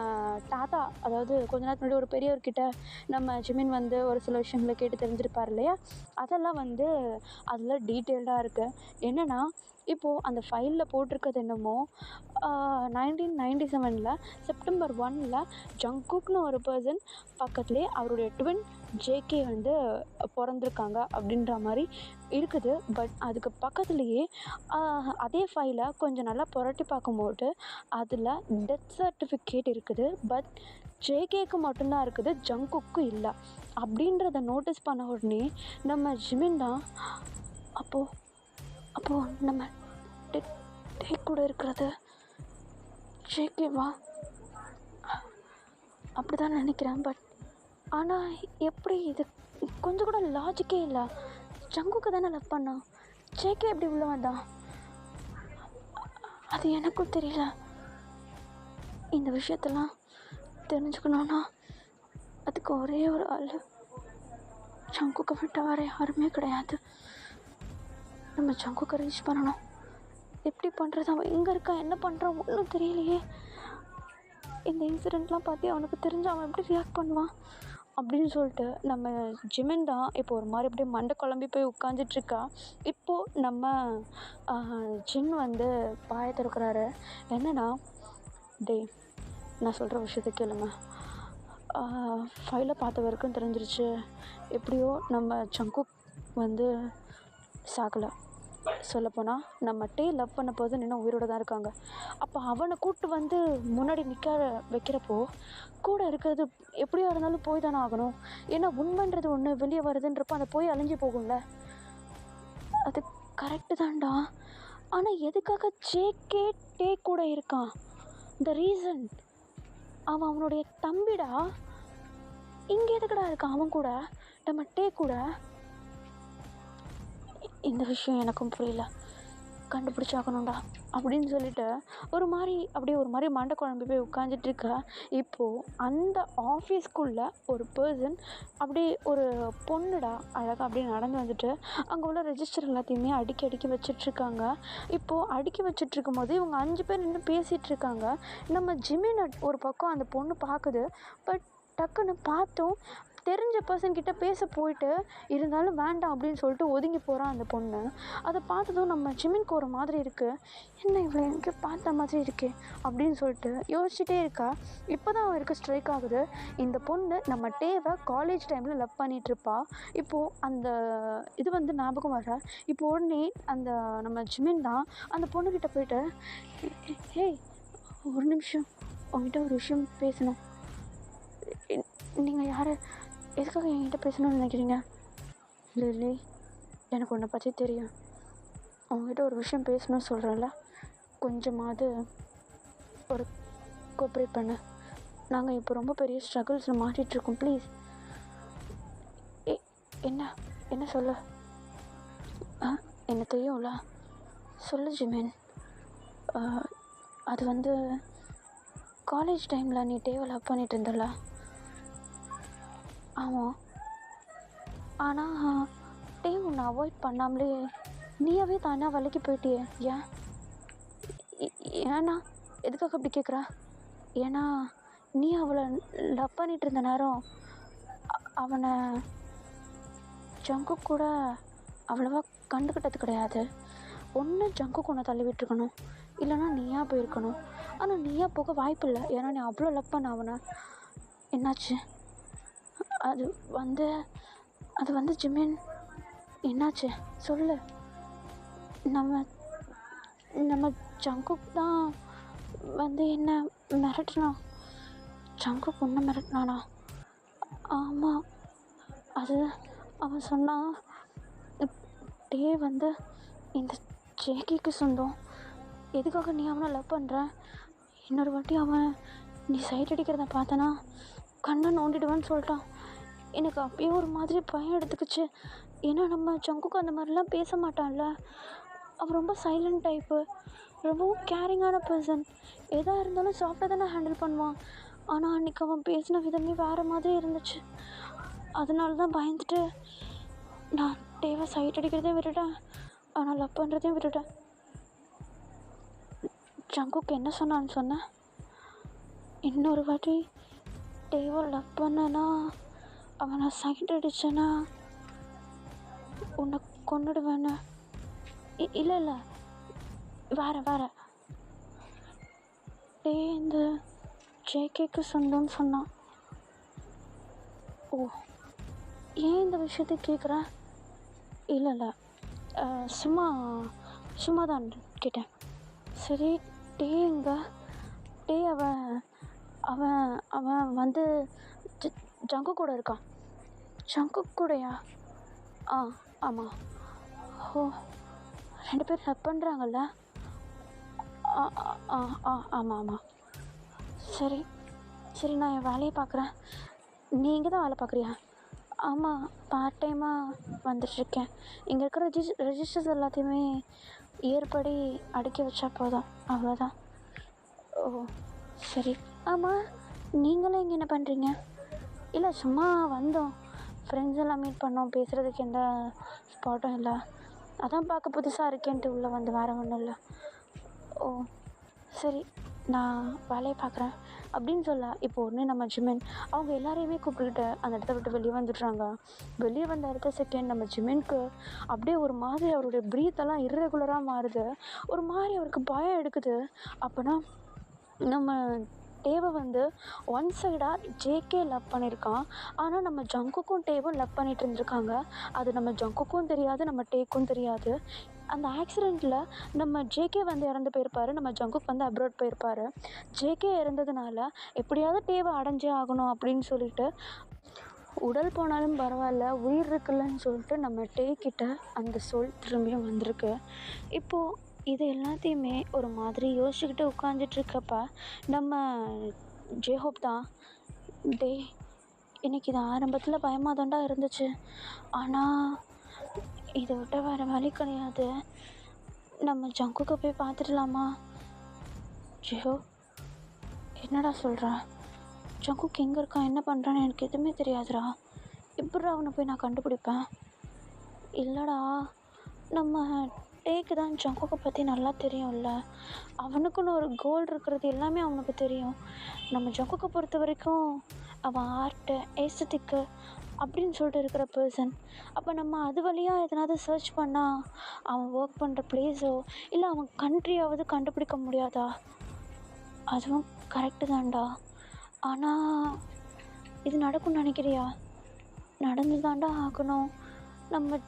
தாத்தா, அதாவது கொஞ்ச நேரத்துக்கு முன்னாடி ஒரு பெரியவர்கிட்ட நம்ம ஜிமின் வந்து ஒரு சில விஷயங்களை கேட்டு தெரிஞ்சிருப்பார் இல்லையா, அதெல்லாம் வந்து அதில் டீட்டெயில்டாக இருக்குது. என்னென்னா இப்போது அந்த ஃபைலில் போட்டிருக்கிறது என்னமோ 1997 செப்டம்பர் 1 ஜங்குக்னு ஒரு பர்சன் பக்கத்துலேயே அவருடைய ட்வின் ஜேகே வந்து பிறந்திருக்காங்க அப்படின்ற மாதிரி இருக்குது. பட் அதுக்கு பக்கத்துலேயே அதே ஃபைலை கொஞ்சம் நல்லா புரட்டி பார்க்கும்போது அதில் டெத் சர்டிஃபிகேட் இருக்குது. பட் ஜேகேக்கு மட்டும்தான் இருக்குது, ஜங்குக்கு இல்லை அப்படின்றத நோட்டீஸ் பண்ண உடனே நம்ம ஜிமின் தான் அப்போது நம்ம டே கூட இருக்கிறது ஜேகேவா அப்படி தான் நினைக்கிறேன். பட் ஆனால் எப்படி இது கொஞ்சம் கூட லாஜிக்கே இல்லை. ஜங்குக்கு தானே லவ் பண்ணான், ஜேகே எப்படி உள்ள வந்தான் அது எனக்கும் தெரியல. இந்த விஷயத்தெல்லாம் தெரிஞ்சுக்கணுன்னா அதுக்கு ஒரே ஒரு ஆள், ஜங்குக்கு விட்ட வேறு யாருமே கிடையாது. நம்ம ஜங்குக்கு ரீச் பண்ணணும். எப்படி பண்ணுறது, அவன் எங்கே இருக்கான், என்ன பண்ணுறான் ஒன்றும் தெரியலையே. இந்த இன்சிடெண்ட்லாம் பார்த்து அவனுக்கு தெரிஞ்சு அவன் எப்படி ரியாக்ட் பண்ணுவான் அப்படின்னு சொல்லிட்டு நம்ம ஜிமின் தான் இப்போ ஒரு மாதிரி அப்படியே மண்டை குழம்பி போய் உட்காந்துட்ருக்கா. இப்போது நம்ம ஜின் வந்து பாய திறக்கிறாரு. என்னென்னா, டே நான் சொல்கிற விஷயத்த கேளுங்க. ஃபைலை பார்த்த வரைக்கும் தெரிஞ்சிருச்சு, எப்படியோ நம்ம ஜங்குக் வந்து சாகலை. சொல்லப்போனால் நம்ம லவ் பண்ண போது இன்னும் உயிரோடு தான் இருக்காங்க. அப்போ அவனை கூப்பிட்டு வந்து முன்னாடி நிற்க வைக்கிறப்போ கூட இருக்கிறது எப்படியா இருந்தாலும் போய் தானே ஆகணும். ஏன்னா உண்மைன்றது ஒன்று வெளியே வருதுன்றப்போ அதை போய் அழிஞ்சு போகும்ல. அது கரெக்டு தான்டா. ஆனால் எதுக்காக ஜேகே டே கூட இருக்கான்? த ரீசன், அவன் அவனுடைய தம்பிடா. இங்கே எதுக்கடா இருக்கான் அவன் கூட, நம்ம டே கூட? இந்த விஷயம் எனக்கும் புரியல, கண்டுபிடிச்சாக்கணும்டா அப்படின்னு சொல்லிட்டு ஒரு மாதிரி மண்டை குழம்பு போய் உட்காந்துட்ருக்க. இப்போது அந்த ஆஃபீஸ்க்குள்ளே ஒரு பர்சன் அப்படியே ஒரு பொண்ணுடா அழகாக அப்படியே நடந்து வந்துட்டு அங்கே உள்ள ரெஜிஸ்டர் எல்லாத்தையுமே அடுக்கி வச்சிட்ருக்காங்க. இப்போது அடுக்கி வச்சிட்ருக்கும் போது இவங்க 5 பேர் நின்று பேசிகிட்ருக்காங்க. நம்ம ஜிமின் ஒரு பக்கம் அந்த பொண்ணு பார்க்குது. பட் டக்குன்னு பார்த்தோம் தெரிஞ்ச பர்சன்கிட்ட பேச போயிட்டு இருந்தாலும் வேண்டாம் அப்படின்னு சொல்லிட்டு ஒதுங்கி போகிறான் அந்த பொண்ணு. அதை பார்த்ததும் நம்ம ஜிமின்க்கு ஒரு மாதிரி இருக்குது, என்ன இவ்வளோ எங்கே பார்த்த மாதிரி இருக்கே அப்படின்னு சொல்லிட்டு யோசிச்சுட்டே இருக்கா. இப்போ தான் அவருக்கு ஸ்ட்ரைக் ஆகுது, இந்த பொண்ணு நம்ம டேவை காலேஜ் டைமில் லவ் பண்ணிகிட்ருப்பா. இப்போது அந்த இது வந்து ஞாபகம் வர, இப்போ உடனே அந்த நம்ம ஜிமின் தான் அந்த பொண்ணுக்கிட்ட போயிட்டு, ஹே ஒரு நிமிஷம் உங்ககிட்ட ஒரு விஷயம் பேசணும். நீங்கள் யார், எதுக்காக என்கிட்ட பேசணும்னு நினைக்கிறீங்க? லில்லி, எனக்கு உன்னை பற்றி தெரியும், அவங்ககிட்ட ஒரு விஷயம் பேசணும்னு சொல்கிறேன்ல, கொஞ்சமாவது ஒரு கோஆப்ரேட் பண்ணு. நாங்கள் இப்போ ரொம்ப பெரிய ஸ்ட்ரகிள்ஸில் மாட்டிகிட்ருக்கோம், ப்ளீஸ். என்ன சொல்ல? என்ன தெரியும்ல, சொல்லு ஜிமின். அது வந்து காலேஜ் டைமில் நீ டேவை லவ் பண்ணிட்டு இருந்தல. ஆமாம், ஆனால் டே உன்னை அவாய்ட் பண்ணாமலே நீயாவே தானே வலிக்கு போயிட்டியே. ஏன்னா எதுக்காக அப்படி கேட்குற? ஏன்னா நீ அவளை லவ் பண்ணிட்டு இருந்த நேரம் அவனை ஜங்குக் கூட அவ்வளோவா கண்டுக்கிட்டது கிடையாது. ஒன்று ஜங்குக் உன்னை தள்ளி விட்டுருக்கணும், இல்லைனா நீயா போயிருக்கணும். ஆனால் நீயா போக வாய்ப்பு இல்லை, ஏன்னா நீ அவ்வளோ லவ் பண்ண அவனை. என்னாச்சு? அது வந்து அது வந்து ஜிமின், என்னாச்சு சொல்லு. நம்ம நம்ம ஜங்குக் தான் வந்து என்ன மிரட்டினான். ஜங்குக் ஒன்று மிரட்டினானா? ஆமாம். அது அவன் சொன்னான், டே வந்து இந்த ஜேகேக்கு சொந்தம். எதுக்காக நீ அவனை லவ் பண்ணுற? இன்னொரு வாட்டி அவன் நீ சைட் அடிக்கிறத பார்த்தனா கண்ணை நோண்டிடுவேன்னு சொல்லிட்டான். எனக்கு அப்பயே ஒரு மாதிரி பயம் எடுத்துக்கிச்சு. ஏன்னா நம்ம ஜங்குக்கு அந்த மாதிரிலாம் பேச மாட்டான்ல. அவன் ரொம்ப சைலண்ட் டைப்பு, ரொம்பவும் கேரிங்கான பர்சன். எதாக இருந்தாலும் சாஃப்டாக தானே ஹேண்டில் பண்ணுவான். ஆனால் அன்றைக்கி அவன் பேசின விதமே வேறு மாதிரி இருந்துச்சு. அதனால தான் பயந்துட்டு நான் டேவை சைட் அடிக்கிறதையும் விட்டுட்டேன், ஆனால் லவ் பண்ணுறதையும் விட்டுட்டேன். ஜங்குக்கு என்ன சொன்னான்னு சொன்னேன்? இன்னொரு வாட்டி டேவை லவ் பண்ணனா, அவனை சைட் அடிச்சேன்னா உன்னை கொன்னுடுவேன்னு. இல்லை இல்லை, வேறு டே இந்த ஜேகேக்கு சொந்தம்னு சொன்னான். ஓ, ஏன் இந்த விஷயத்தை கேட்குற? இல்லை சும்மா தான் கேட்டேன். சரி, டே எங்க? டே அவன் அவன் வந்து ஜங்கு கூட இருக்கான். ஜங்கு கூடயா? ஆமாம். ஓ, 2 பேர் லவ் பண்ணுறாங்கல்ல? ஆமாம். சரி, நான் என் வேலையை பார்க்குறேன். நீ இங்கே தான் வேலை பார்க்குறியா? ஆமாம், பார்ட் டைமாக வந்துட்டுருக்கேன். இங்கே இருக்கிற ரெஜிஸ்டர்ஸ் எல்லாத்தையுமே ஏற்படி அடுக்கி வச்சா போதும், அவ்வளோதான். ஓ சரி. ஆமாம், நீங்களும் இங்கே என்ன பண்ணுறீங்க? இல்லை, சும்மா வந்தோம், ஃப்ரெண்ட்ஸ் எல்லாம் மீட் பண்ணோம். பேசுகிறதுக்கு எந்த ஸ்பாட்டும் இல்லை, அதான் பார்க்க புதுசாக இருக்கேன்ட்டு உள்ளே வந்து, வேறு ஒன்றும் இல்லை. ஓ சரி, நான் வேலையை பார்க்குறேன் அப்படின்னு சொல்ல, இப்போ ஒன்று நம்ம ஜிமின் அவங்க எல்லாரையுமே கூப்பிட்டுக்கிட்டு அந்த இடத்த விட்டு வெளியே வந்துடுறாங்க. வெளியே வந்த அடுத்த செகண்ட் நம்ம ஜிமின்க்கு அப்படியே ஒரு மாதிரி அவருடைய ப்ரீத்தெல்லாம் இர்ரெகுலராக மாறுது. ஒரு மாதிரி அவருக்கு பயம் எடுக்குது. அப்போனா நம்ம டேவை வந்து ஒன் சைடாக ஜேகே லவ் பண்ணியிருக்கான். ஆனால் நம்ம ஜங்குக்கும் டேவும் லவ் பண்ணிகிட்டு இருந்திருக்காங்க. அது நம்ம ஜங்குக்கும் தெரியாது, நம்ம டேக்கும் தெரியாது. அந்த ஆக்சிடெண்ட்டில் நம்ம ஜேகே வந்து இறந்து போயிருப்பார், நம்ம ஜங்குக் வந்து அப்ராட் போயிருப்பார். ஜேகே இறந்ததுனால எப்படியாவது டேவை அடைஞ்சே ஆகணும் அப்படின்னு சொல்லிட்டு, உடல் போனாலும் பரவாயில்ல உயிர் இருக்குல்லன்னு சொல்லிட்டு நம்ம டே கிட்ட அந்த சொல் திரும்பியும் வந்திருக்கு. இப்போது இது எல்லாத்தையுமே ஒரு மாதிரி யோசிச்சுக்கிட்டு உட்காந்துட்ருக்கப்ப நம்ம ஜேஹோப் தான், டே எனக்கு இது ஆரம்பத்தில் பயமாக தாண்டா இருந்துச்சு, ஆனால் இதை விட்ட வேறு வழி கிடையாது, நம்ம ஜங்குக்கு போய் பார்த்துடலாமா? ஜிஹோ, என்னடா சொல்கிற? ஜங்குக்கு எங்கே இருக்கான், என்ன பண்ணுறான்னு எனக்கு எதுவுமே தெரியாதுடா. எப்படிடா அவனை போய் நான் கண்டுபிடிப்பேன்? இல்லைடா, நம்ம டேக்கு தான் ஜங்குக்கை பற்றி நல்லா தெரியும்ல, அவனுக்குன்னு ஒரு கோல் இருக்கிறது எல்லாமே அவனுக்கு தெரியும். நம்ம ஜங்குக்கை பொறுத்த வரைக்கும் அவன் ஆர்ட்டு, ஏஸ்தட்டிக்கு அப்படின்னு சொல்லிட்டு இருக்கிற பர்சன். அப்போ நம்ம அது வழியாக எதனாவது சர்ச் பண்ணால் அவன் ஒர்க் பண்ணுற பிளேஸோ இல்லை அவன் கண்ட்ரியாவது கண்டுபிடிக்க முடியாதா? அதுவும் கரெக்டு தான்டா. ஆனால் இது நடக்கும்னு நினைக்கிறியா? நடந்து தாண்டா ஆகணும். நம்ம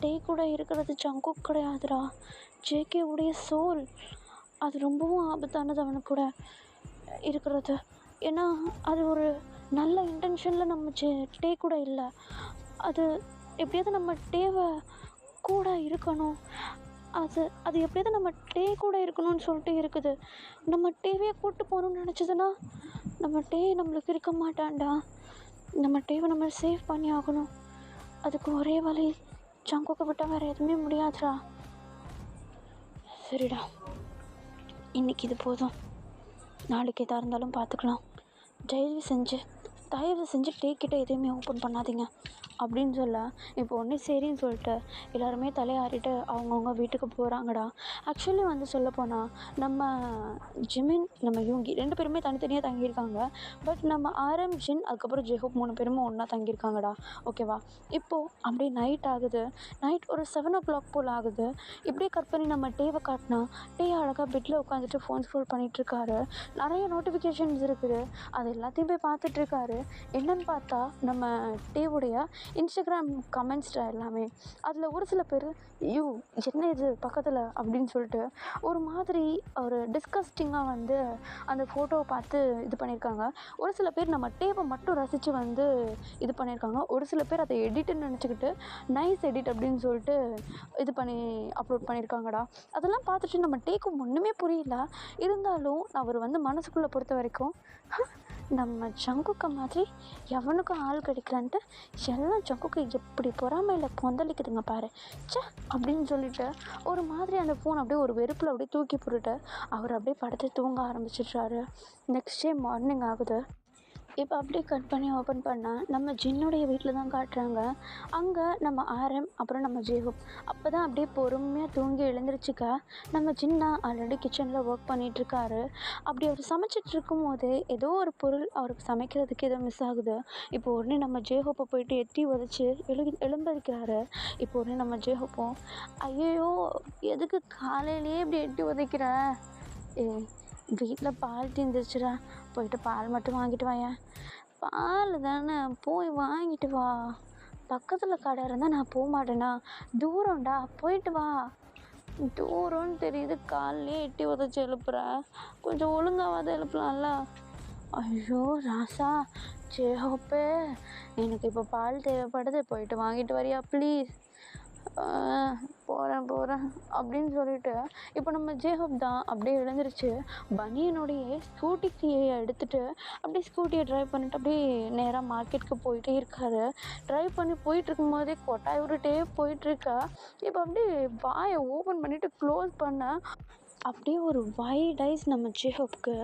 டே கூட இருக்கிறது ஜங்குக் கிடையாதுடா, ஜேகே உடைய சோல். அது ரொம்பவும் ஆபத்தானது அவனு கூட இருக்கிறது. ஏன்னா அது ஒரு நல்ல இன்டென்ஷனில் நம்ம டே கூட இல்லை. அது எப்படியாவது நம்ம டேவை கூட இருக்கணும், அது எப்படியாவது நம்ம டே கூட இருக்கணும்னு சொல்லிட்டு இருக்குது. நம்ம டேவையே கூப்பிட்டு போகணுன்னு நினச்சதுன்னா நம்ம டே நம்மளுக்கு இருக்க மாட்டான்டா. நம்ம டேவை நம்ம சேவ் பண்ணி ஆகணும். அதுக்கு ஒரே வழி ஜங்குக்கை விட்டால் வேறு எதுவுமே முடியாதுடா. சரிடா, இன்றைக்கி இது போதும், நாளைக்கு எதாக இருந்தாலும் பார்த்துக்கலாம். தயவு செஞ்சு டேக்கிட்ட எதையுமே ஓப்பன் பண்ணாதீங்க அப்படின்னு சொல்ல, இப்போ ஒன்று சரின்னு சொல்லிட்டு எல்லாருமே தலையாறிட்டு அவங்கவுங்க வீட்டுக்கு போகிறாங்கடா. ஆக்சுவலி வந்து சொல்லப்போனால் நம்ம ஜிமின், நம்ம யூங்கி 2 பேருமே தனித்தனியாக தங்கியிருக்காங்க. பட் நம்ம ஆரம், ஜின், அதுக்கப்புறம் ஜெஹோப் 3 பேருமே ஒன்றா தங்கியிருக்காங்கடா. ஓகேவா? இப்போது அப்படியே நைட் ஆகுது. நைட் ஒரு 7 o'clock போல் ஆகுது. இப்படியே கட் பண்ணி நம்ம டேவை காட்டினா, டே அழகாக பெட்டில் உட்காந்துட்டு ஃபோன் ஸ்க்ரோல் பண்ணிகிட்ருக்காரு. நிறைய நோட்டிஃபிகேஷன்ஸ் இருக்குது, அது எல்லாத்தையும் போய் பார்த்துட்ருக்காரு. என்னன்னு பார்த்தா நம்ம டேவுடைய இன்ஸ்டாகிராம் கமெண்ட்ஸ்டா எல்லாமே. அதில் ஒரு சில பேர் ஐயோ என்ன இது பக்கத்தில் அப்படின்னு சொல்லிட்டு ஒரு மாதிரி ஒரு டிஸ்கஸ்டிங்காக வந்து அந்த ஃபோட்டோவை பார்த்து இது பண்ணியிருக்காங்க. ஒரு சில பேர் நம்ம டேவை மட்டும் ரசித்து வந்து இது பண்ணியிருக்காங்க. ஒரு சில பேர் அதை எடிட்டுன்னு நினச்சிக்கிட்டு நைஸ் எடிட் அப்படின்னு சொல்லிட்டு இது பண்ணி அப்லோட் பண்ணியிருக்காங்கடா. அதெல்லாம் பார்த்துட்டு நம்ம டேக்கு ஒன்றுமே புரியல. இருந்தாலும் அவர் வந்து மனசுக்குள்ளே பொறுத்த வரைக்கும் நம்ம ஜங்குக்கை மாதிரி எவனுக்கும் ஆள் கிடைக்கலான்ட்டு எல்லாம் ஜங்குக்கை எப்படி பொறாமையில் கொந்தளிக்குதுங்க பாரு ச்சே அப்படின்னு சொல்லிட்டு ஒரு மாதிரி அந்த ஃபோன் அப்படியே ஒரு வெறுப்பில் அப்படியே தூக்கி போட்டுட்டு அவர் அப்படியே படுத்து தூங்க ஆரம்பிச்சிடுறாரு. நெக்ஸ்ட் டே மார்னிங் ஆகுது. இப்போ அப்படியே கட் பண்ணி ஓப்பன் பண்ணால் நம்ம ஜின்னுடைய வீட்டில் தான் காட்டுறாங்க. அங்கே நம்ம ஆரம் அப்புறம் நம்ம ஜேஹூப் அப்போ தான் அப்படியே பொறுமையாக தூங்கி எழுந்திரிச்சிக்க நம்ம ஜின்னா ஆல்ரெடி கிச்சனில் ஒர்க் பண்ணிகிட்ருக்காரு. அப்படி அவர் சமைச்சிட்ருக்கும் போதே ஏதோ ஒரு பொருள் அவருக்கு சமைக்கிறதுக்கு ஏதோ மிஸ் ஆகுது. இப்போ உடனே நம்ம ஜேஹூப்பை போயிட்டு எட்டி உதச்சி எழுந்திருக்கிறாரு. இப்போ உடனே நம்ம ஜேஹூப்பும் ஐயோ எதுக்கு காலையிலேயே இப்படி எட்டி உதைக்கிற, வீட்டில் பால் தீர்ந்துருச்சுடா, போயிட்டு பால் மட்டும் வாங்கிட்டு வாயேன். பால் தானே போய் வாங்கிட்டு வா, பக்கத்தில் கடை இருந்தால் நான் போக மாட்டேனா, தூரம்டா போயிட்டு வா. தூரம்னு தெரியுது, காலையே எட்டி உதச்சி எழுப்புற, கொஞ்சம் ஒழுங்காவது எழுப்பலாம்ல. ஐயோ ராசா ஜேஹோப்பே எனக்கு இப்போ பால் தேவைப்படுது, போயிட்டு வாங்கிட்டு வரியா ப்ளீஸ். போகிறேன் அப்படின்னு சொல்லிட்டு இப்போ நம்ம ஜேஹோப் தான் அப்படியே எழுந்திரிச்சு பனியனுடைய ஸ்கூட்டி கீயை எடுத்துகிட்டு அப்படியே ஸ்கூட்டியை ட்ரைவ் பண்ணிட்டு அப்படியே நேராக மார்க்கெட்டுக்கு போயிட்டே இருக்காரு. ட்ரைவ் பண்ணி போயிட்டுருக்கும் போதே கொட்டாய் விட்டுட்டே போயிட்டுருக்கா. இப்போ அப்படியே வாயை ஓப்பன் பண்ணிவிட்டு க்ளோஸ் பண்ண அப்படியே ஒரு வைட் ஐஸ் நம்ம ஜேஹோப்க்கு.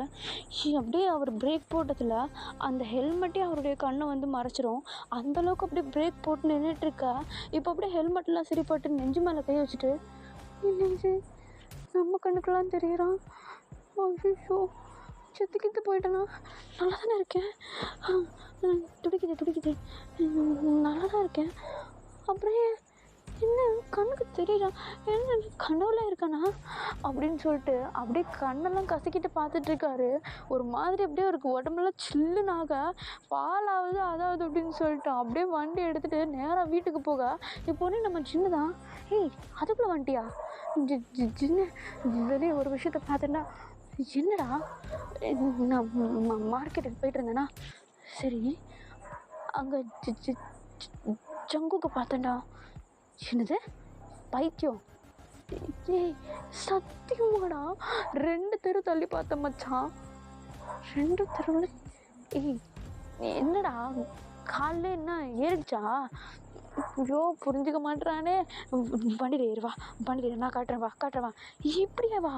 அப்படியே அவர் பிரேக் போட்டதில் அந்த ஹெல்மெட்டே அவருடைய கண்ணை வந்து மறைச்சிரும். அந்தளவுக்கு அப்படியே பிரேக் போட்டு நின்றுட்டுருக்கா. இப்போ அப்படியே ஹெல்மெட்லாம் சரிப்பட்டு நெஞ்சு மேலே கை வச்சுட்டு என்னது நம்ம கண்ணுக்கெல்லாம் தெரியுறான், ஐயோ செத்துக்கிட்டு போயிட்டேனா, நல்லா தானே இருக்கேன், துடிக்குது நல்லா தான் இருக்கேன், அப்படியே என்ன கண்ணுக்கு தெரியறான், என்ன கனவுல இருக்கானா அப்படின்னு சொல்லிட்டு அப்படியே கண்ணெல்லாம் கசக்கிட்டு பார்த்துட்ருக்காரு. ஒரு மாதிரி அப்படியே அவருக்கு உடம்புலாம் சில்லுனாக பாலாவது அதாவது அப்படின்னு சொல்லிட்டு அப்படியே வண்டி எடுத்துகிட்டு நேராக வீட்டுக்கு போக இப்போ நம்ம ஜின்னு தான் ஏய் அதுக்குள்ளே வந்துட்டியா ஜின்னு வெளியே ஒரு விஷயத்த பார்த்தேன்னா என்னடா நான் மார்க்கெட்டுக்கு போயிட்டு இருந்தேன்னா சரி அங்கே ஜங்குக்கு பார்த்தேன்டா. என்னது பைத்தியம், ஏய் சத்தியமாடா 2 தெரு தள்ளி பார்த்த மச்சான், 2 தெருவில். ஏய் என்னடா காலைல என்ன ஏறிடுச்சா, ஐயோ புரிஞ்சுக்க மாட்டேறானே, வண்டியில் ஏறுவா, வண்டியில் நான் காட்டுறேன் வா இப்படியே வா,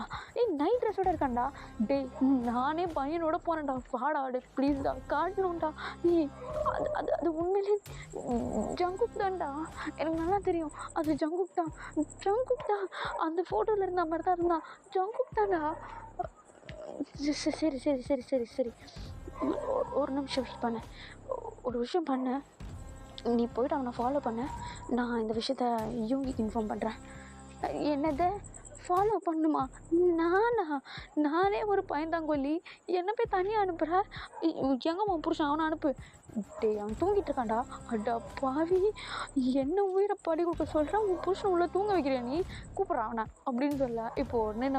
நைட் ட்ரெஸ்ஸோட இருக்கான்டா, டே நானே பையனோட போனேன்டா, வாடா ப்ளீஸ்டா காட்டணும்டா. அது அது அது உண்மையிலே ஜங்குக் தான்டா, எனக்கு நல்லா தெரியும், அது ஜங்குக் தான் அந்த ஃபோட்டோவில் இருந்த மாதிரி தான் இருந்தான், ஜங்குக் தான்டா. சரி ஒரு நிமிஷம் வெயிட் பண்ண, ஒரு விஷயம் பண்ண, நீ போய்ட்டு அவனை ஃபாலோ பண்ண, நான் இந்த விஷயத்த யூங்கிக்கு இன்ஃபார்ம் பண்ணுறேன். என்னது ஃபாலோ பண்ணுமா, நானே ஒரு பயந்தாங்கொல்லி, என்ன போய் தனியாக அனுப்புகிற, எங்கே உன் புருஷன் அவனை அனுப்பு. டே அவன் தூங்கிட்டு இருக்கான்டா, அடா பாவி என்ன உயிரை படி கொடுக்க சொல்கிறான், உன் புருஷன் உள்ள தூங்க வைக்கிறியா நீ, கூப்பிட்றான் அவனை அப்படின்னு சொல்ல. இப்போ உடனே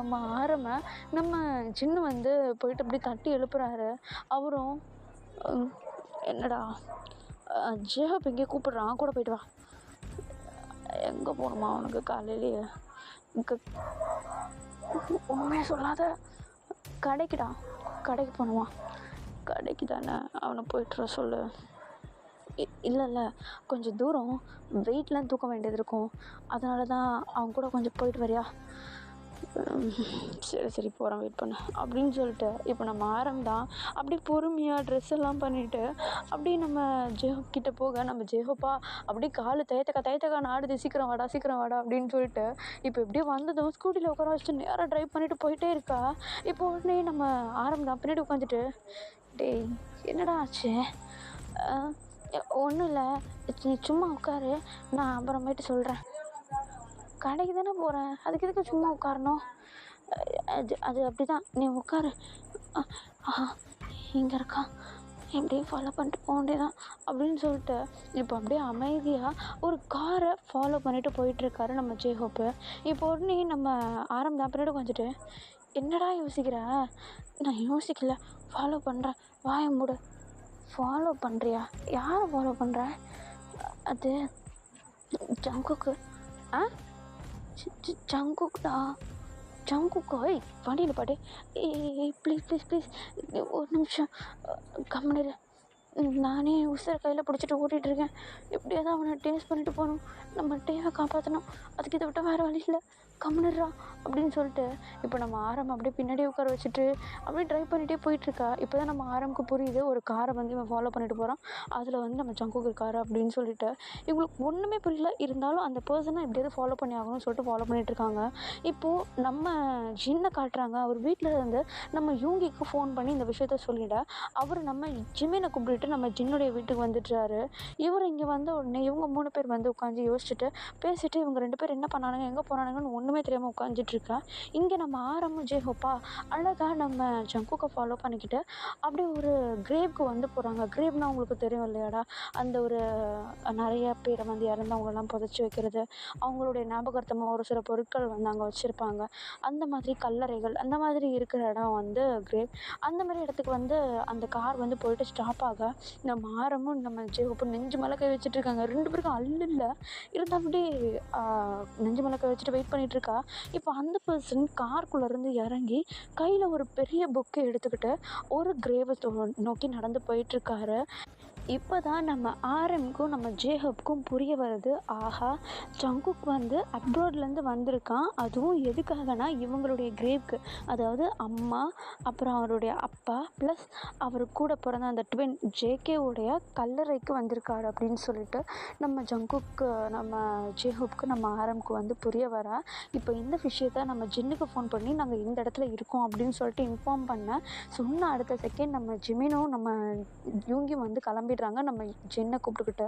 நம்ம சின்ன வந்து போயிட்டு அப்படி தட்டி எழுப்புறாரு. அவரும் என்னடா ஜேஹப் எங்கேயோ கூப்பிட்றான், கூட போயிட்டு வா. எங்கே போகணுமா அவனுக்கு காலையிலேயே, உண்மையாக சொல்லாத, கடைக்கு போகணுமா, கடைக்கு தானே அவனை போய்ட்டுற சொல்லு. இல்லை கொஞ்சம் தூரம் வெயிட்லாம் தூக்க வேண்டியது இருக்கும், அதனால தான் அவன் கூட கொஞ்சம் போயிட்டு வரியா. சரி போகிறேன் வெயிட் பண்ண அப்படின்னு சொல்லிட்டு இப்போ நம்ம ஆரம்பம் அப்படியே பொறுமையாக ட்ரெஸ் எல்லாம் பண்ணிவிட்டு அப்படியே நம்ம ஜேஹோப் கிட்டே போக, நம்ம ஜேஹோப்பா அப்படியே காலு தயத்தக்கா நாடுது, சீக்கிரம் வாடா அப்படின்னு சொல்லிட்டு இப்போ எப்படியே வந்ததும் ஸ்கூட்டியில் உட்கார வச்சுட்டு நேராக ட்ரைவ் பண்ணிவிட்டு போயிட்டே இருக்கா. இப்போ உடனே நம்ம ஆரம்பம் பின்னாடி உட்காந்துட்டு டேய் என்னடா ஆச்சு, ஒன்றும் இல்லை நீ சும்மா உட்காரு, நான் அப்புறமேட்டு சொல்கிறேன். கடைக்கு தானே போகிறேன், அதுக்கு எதுக்கு சும்மா உட்காரணும், அது அப்படி தான் நீ உட்காரு. இங்கே இருக்கான் இப்படியே ஃபாலோ பண்ணிட்டு போக வேண்டியதான் அப்படின்னு சொல்லிட்டு இப்போ அப்படியே அமைதியாக ஒரு காரை ஃபாலோ பண்ணிட்டு போயிட்டுருக்காரு நம்ம ஜேஹோப்பு. இப்போ உடனே நம்ம ஆரம்பம் தான் பின்னாடி உட்காந்துட்டு, என்னடா யோசிக்கிற? நான் யோசிக்கல, ஃபாலோ பண்ணுறேன், வாய மூடு. ஃபாலோ பண்ணுறியா? யாரை ஃபாலோ பண்ணுற? அது ஜங்குக்கு. ஆ ஜங்குக்குடா. ஜங்குக்கா? ஏய் வண்டியில் பாட்டு. ஏய் ப்ளீஸ் ப்ளீஸ் ப்ளீஸ் ஒரு நிமிஷம் கம்முனு. நானே உசுரை கையில் பிடிச்சிட்டு ஓட்டிகிட்ருக்கேன். எப்படியாவது அவனை டேஸ்ட் பண்ணிட்டு போகணும், நம்ம டேவை காப்பாற்றணும். அதுக்கு இதை விட்டால் வேறு வழி இல்லை, கம்முனுடுறா அப்படின்னு சொல்லிட்டு இப்போ நம்ம ஆரம் அப்படியே பின்னாடியே உட்கார வச்சுட்டு அப்படியே ட்ரைவ் பண்ணிகிட்டே போயிட்டுருக்கா. இப்போ தான் நம்ம ஆரம்க்கு புரியுது, ஒரு காரை வந்து இவன் ஃபாலோ பண்ணிட்டு போகிறான், அதில் வந்து நம்ம ஜங்குக்கு இருக்காரு அப்படின்னு சொல்லிட்டு. இவங்களுக்கு ஒன்றுமே புரியல, இருந்தாலும் அந்த பர்சனை எப்படியாவது ஃபாலோ பண்ணி ஆகணும்னு சொல்லிட்டு ஃபாலோ பண்ணிகிட்ருக்காங்க. இப்போது நம்ம ஜின்னை காட்டுறாங்க. அவர் வீட்டில் இருந்து நம்ம யூங்கிக்கு ஃபோன் பண்ணி இந்த விஷயத்த சொல்லிட, அவர் நம்ம ஜிமினை கூப்பிட்டுட்டு நம்ம ஜின்னுடைய வீட்டுக்கு வந்துடுறாரு. இவர் இங்கே வந்த உடனே இவங்க 3 பேர் வந்து உட்காந்து யோசிச்சுட்டு பேசிட்டு இவங்க 2 பேர் என்ன பண்ணானுங்க, எங்கே போனானுங்கன்னு ஒன்றுமே தெரியாமல் உட்காந்துட்ருக்கா. இங்கே நம்ம ஆரம்பம் ஜேஹோப்பா அழகாக நம்ம ஜங்குக்கை ஃபாலோ பண்ணிக்கிட்டு அப்படியே ஒரு கிரேவ்க்கு வந்து போகிறாங்க. கிரேவ்னால் உங்களுக்கு தெரியும் இல்லையாடா, அந்த ஒரு நிறைய பேரை வந்து இறந்தவங்களெல்லாம் புதைச்சி வைக்கிறது, அவங்களுடைய ஞாபகார்த்தமாக ஒரு சில பொருட்கள் வந்து அங்கே வச்சுருப்பாங்க. அந்த மாதிரி கல்லறைகள் அந்த மாதிரி இருக்கிற இடம் வந்து கிரேவ். அந்த மாதிரி இடத்துக்கு வந்து அந்த கார் வந்து போயிட்டு ஸ்டாப் ஆக நம்ம ஆரமும் நம்ம ஜேஹோப்பும் நெஞ்சு மேலே கை வச்சுட்ருக்காங்க. 2 பேருக்கும் அல்ல இருந்தால் அப்படியே நெஞ்சு மேலே கை வச்சுட்டு வெயிட் பண்ணிகிட்ருக்கா. இப்போ அந்த பர்சன் காருக்குள்ளேருந்து இறங்கி கையில் ஒரு பெரிய புக்கை எடுத்துக்கிட்டு ஒரு கிரேவை நோக்கி நடந்து போயிட்டுருக்காரு. இப்போ தான் நம்ம ஆரம்க்கும் நம்ம ஜேஹப்க்கும் புரிய வருது, ஆஹா ஜங்குக் வந்து அப்ராட்லேருந்து வந்திருக்கான், அதுவும் எதுக்காகனா இவங்களுடைய கிரேவ்க்கு, அதாவது அம்மா அப்புறம் அவருடைய அப்பா ப்ளஸ் அவர் கூட பிறந்த அந்த ட்வின் ஜேகேவுடைய கல்லறைக்கு வந்திருக்காரு அப்படின்னு சொல்லிட்டு நம்ம ஜங்குக்கு நம்ம ஜேஹப்க்கு நம்ம ஆரம்க்கு வந்து புரிய வர, இப்போ இந்த விஷயத்த நம்ம ஜின்னுக்கு ஃபோன் பண்ணி நாங்கள் இந்த இடத்துல இருக்கோம் அப்படின்னு சொல்லிட்டு இன்ஃபார்ம் பண்ண சொன்ன அடுத்த செகண்ட் நம்ம ஜிமினும் நம்ம யூங்கியும் வந்து கிளம்பிடுறாங்க நம்ம ஜின்னை கூப்பிட்டுக்கிட்டு.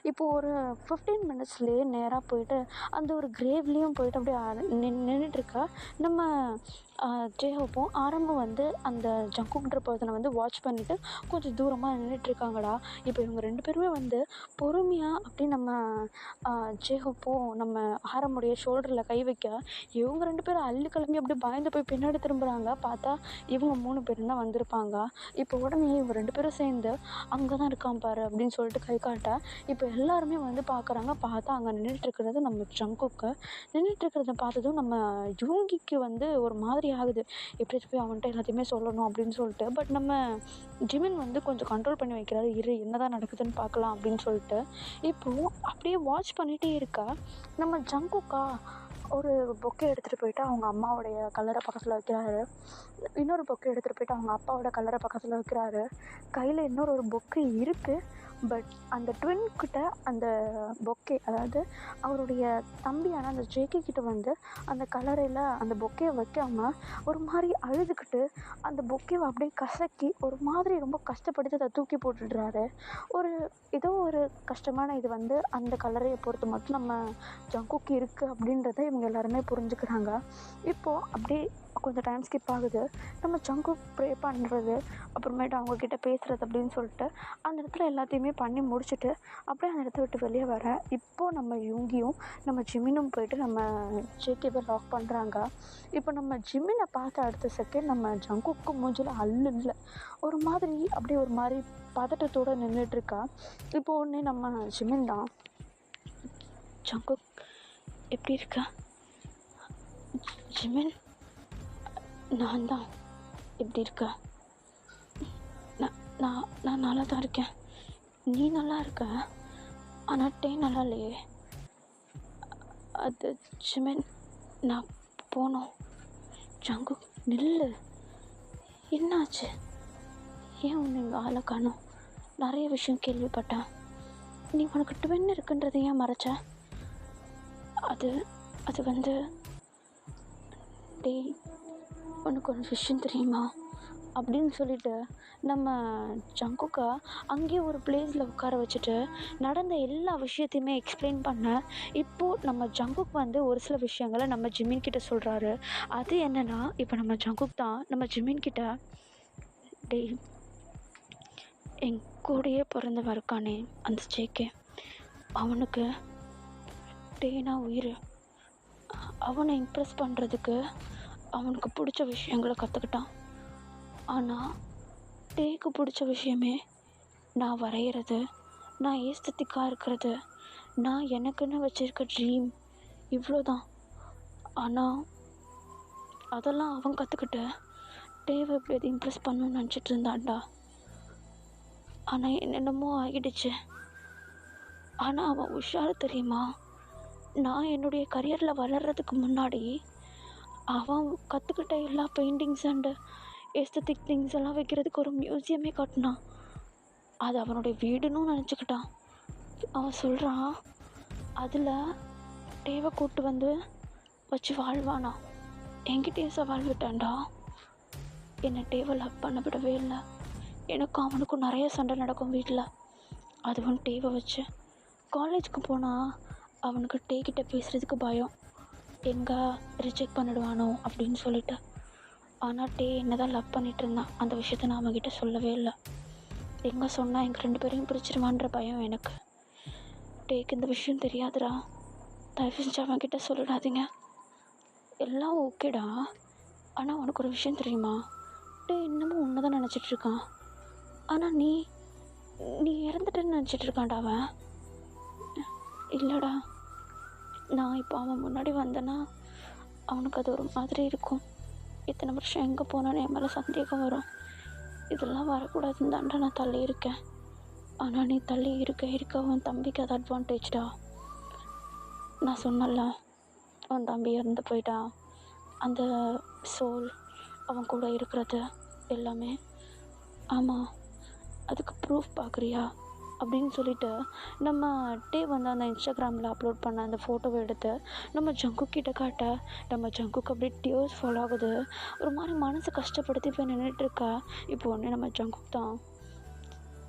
இப்போது ஒரு 15 மினிட்ஸ்லேயே நேராக போயிட்டு அந்த ஒரு கிரேவ்லேயும் போயிட்டு அப்படியே நின்றுட்டுருக்கா. நம்ம ஜேஹோப்பும் ஆரம்பம் வந்து அந்த ஜங்குன்ற பர்சனை வந்து வாட்ச் பண்ணிவிட்டு கொஞ்சம் தூரமாக நின்றுட்டுருக்காங்கடா. இப்போ இவங்க 2 பேருமே வந்து பொறுமையாக அப்படி நம்ம ஜேஹோப்பும் நம்ம ஆரம்புடைய ஷோல்டரில் கை வைக்க இவங்க 2 பேரும் கிளம்பி அப்படியே பயந்து போய் பின்னாடி திரும்புகிறாங்க. பார்த்தா இவங்க 3 பேரும் தான் வந்திருப்பாங்க. இப்போ உடனே இவங்க 2 பேரும் சேர்ந்து அங்கே தான் இருக்கான் பாரு அப்படின்னு சொல்லிட்டு கை காட்ட இப்போ எல்லாருமே வந்து பார்க்குறாங்க. பார்த்தா அங்கே நின்றுட்டுருக்கிறது நம்ம ஜங்குக்கு. நின்றுட்டுருக்கிறத பார்த்ததும் நம்ம யூங்கிக்கு வந்து ஒரு மாதிரி ஆகுது, எப்படி போய் அவன்கிட்ட எல்லாத்தையுமே சொல்லணும் அப்படின்னு சொல்லிட்டு. பட் நம்ம ஜிமின் வந்து கொஞ்சம் கண்ட்ரோல் பண்ணி வைக்கிறாரு, இரு என்னதான் நடக்குதுன்னு பார்க்கலாம் அப்படின்னு சொல்லிட்டு. இப்போது அப்படியே வாட்ச் பண்ணிகிட்டே இருக்கா. நம்ம ஜங்குக்கா ஒரு பொக்கே எடுத்துகிட்டு போயிட்டு அவங்க அம்மாவுடைய கல்லறை பக்கத்தில் வைக்கிறாரு, இன்னொரு பொக்கே எடுத்துகிட்டு போயிட்டு அவங்க அப்பாவோட கல்லறை பக்கத்தில் வைக்கிறாரு. கையில் இன்னொரு பொக்கே இருக்குது. பட் அந்த ட்வின்கிட்ட அந்த பொக்கே, அதாவது அவருடைய தம்பியான அந்த ஜேகே கிட்ட வந்து அந்த கல்லறையில் அந்த பொக்கேவை வைக்காமல் ஒரு மாதிரி அழுதுகிட்டு அந்த பொக்கேவை அப்படியே கசக்கி ஒரு மாதிரி ரொம்ப கஷ்டப்படுத்தி அதை தூக்கி போட்டுடுறாரு. ஏதோ ஒரு கஷ்டமான இது வந்து அந்த கல்லறையை பொறுத்து மட்டும் நம்ம ஜங்குக்கு இருக்குது அப்படின்றத இவங்க எல்லாருமே புரிஞ்சுக்கிறாங்க. இப்போது அப்படியே கொஞ்சம் டைம் ஸ்கிப் ஆகுது. நம்ம ஜங்குக் ப்ரே பண்ணுறது, அப்புறமேட்டு அவங்கக்கிட்ட பேசுகிறது அப்படின்னு சொல்லிட்டு அந்த இடத்துல எல்லாத்தையுமே பண்ணி முடிச்சுட்டு அப்படியே அந்த இடத்த விட்டு வெளியே வர, இப்போது நம்ம யூங்கியும் நம்ம ஜிமினும் போயிட்டு நம்ம ஜேகேவை லாக் பண்ணுறாங்க. இப்போ நம்ம ஜிமினை பார்த்த அடுத்த செகண்ட் நம்ம ஜங்குக்கு மூஞ்சில் இல்லை, ஒரு மாதிரி அப்படியே ஒரு மாதிரி பதட்டத்தோடு நின்றுட்டுருக்கா. இப்போ உடனே நம்ம ஜிமின் தான், ஜங்குக் எப்படி இருக்கா? ஜிமின் நான் தான், எப்படி இருக்க? நான் நல்லா தான் இருக்கேன், நீ நல்லா இருக்க, ஆனால் டே நல்லா இல்லையே. அது ஜிமின் நான் போனோம். ஜங்குக் நில்லு, என்னாச்சு? ஏன் ஒன்று எங்கள் ஆளை காணோம்? நிறைய விஷயம் கேள்விப்பட்டேன், நீ உனக்கு ட்வின் இருக்குன்றது ஏன் மறைச்ச? அது வந்து டே உனக்கு ஒரு விஷயம் தெரியுமா அப்படின்னு சொல்லிட்டு நம்ம ஜங்குக்கா அங்கேயே ஒரு பிளேஸில் உட்கார வச்சுட்டு நடந்த எல்லா விஷயத்தையுமே எக்ஸ்பிளைன் பண்ண, இப்போது நம்ம ஜங்குக் வந்து ஒரு சில விஷயங்களை நம்ம ஜிமின் கிட்ட சொல்கிறாரு. அது என்னென்னா, இப்போ நம்ம ஜங்குக் தான் நம்ம ஜிமின் கிட்ட, டேய் என் கூடயே பிறந்தவன் இருக்கானே அந்த ஜேகே, அவனுக்கு டேனா உயிர். அவனை இம்ப்ரெஸ் பண்ணுறதுக்கு அவனுக்கு பிடிச்ச விஷயங்களை கற்றுக்கிட்டான். ஆனால் டேக்கு பிடிச்ச விஷயமே நான் வரைகிறது, நான் ஏஸ்தட்டிக்காக இருக்கிறது, நான் எனக்குன்னு வச்சுருக்க ட்ரீம், இவ்வளோதான். ஆனால் அதெல்லாம் அவன் கற்றுக்கிட்டு டேவை எப்படியாவது இம்ப்ரெஸ் பண்ணணும்னு நினச்சிட்டு இருந்தான்டா. ஆனால் என்னென்னமோ ஆகிடுச்சு. ஆனால் அவன் உஷார் தெரியுமா? நான் என்னுடைய கரியரில் வளர்கிறதுக்கு முன்னாடி அவன் கற்றுக்கிட்ட எல்லா பெயிண்டிங்ஸ் அண்டு எஸ்தட்டிக் திங்ஸ் எல்லாம் வைக்கிறதுக்கு ஒரு மியூசியமே கட்டினான். அது அவனுடைய வீடுன்னு நினச்சிக்கிட்டான். அவன் சொல்கிறான், அதில் டேவை கூப்பிட்டு வந்து வச்சு வாழ்வானா. என்கிட்டயே சவால் விட்டான்டா. என்னை டேவை லவ் பண்ண விடவே இல்லை. எனக்கும் அவனுக்கும் நிறைய சண்டை நடக்கும் வீட்டில். அதுவும் டேவை வச்சு. காலேஜுக்கு போனால் அவனுக்கு டேக்கிட்ட பேசுகிறதுக்கு பயம், எங்கே ரிஜெக்ட் பண்ணிடுவானோ அப்படின்னு சொல்லிட்டு. ஆனால் டே என்ன தான் லவ் பண்ணிகிட்டு இருந்தான். அந்த விஷயத்த நான் அவன்கிட்ட சொல்லவே இல்லை. எங்கே சொன்னால் எங்கள் 2 பேரையும் பிரிச்சிருவான்ற பயம் எனக்கு. டேக்கு இந்த விஷயம் தெரியாதுடா. தயவு செஞ்சு அவன்கிட்ட சொல்லிடாதீங்க. எல்லாம் ஓகேடா. ஆனால் உனக்கு ஒரு விஷயம் தெரியுமா? டே இன்னமும் உன்னை தான் நினச்சிட்ருக்கான். ஆனால் நீ இறந்துட்டேன்னு நினச்சிட்ருக்கான்டா அவன். இல்லைடா, நான் இப்போ அவன் முன்னாடி வந்தேன்னா அவனுக்கு அது ஒரு மாதிரி இருக்கும். இத்தனை வருஷம் எங்கே போனான்னு என் மேலே சந்தேகம் வரும். இதெல்லாம் வரக்கூடாதுன்னு தான்டா நான் தள்ளி இருக்கேன். ஆனால் நீ தள்ளி இருக்க உன் தம்பிக்கு அது அட்வான்டேஜ்டா. நான் சொன்னல, உன் தம்பி இறந்து போயிட்டான். அந்த சோல் அவன் கூட இருக்கிறது எல்லாமே. ஆமாம், அதுக்கு ப்ரூஃப் பார்க்குறியா அப்படின்னு சொல்லிட்டு நம்ம டே வந்து அந்த இன்ஸ்டாகிராமில் அப்லோட் பண்ண அந்த ஃபோட்டோவை எடுத்து நம்ம ஜங்குக் கிட்ட காட்ட, நம்ம ஜங்குக்கு அப்படியே டியர்ஸ் ஃபாலோ ஆகுது. ஒரு மாதிரி மனசு கஷ்டப்படுத்தி போய் நின்றுட்டுருக்கா. இப்போ ஒன்று நம்ம ஜங்குக் தான்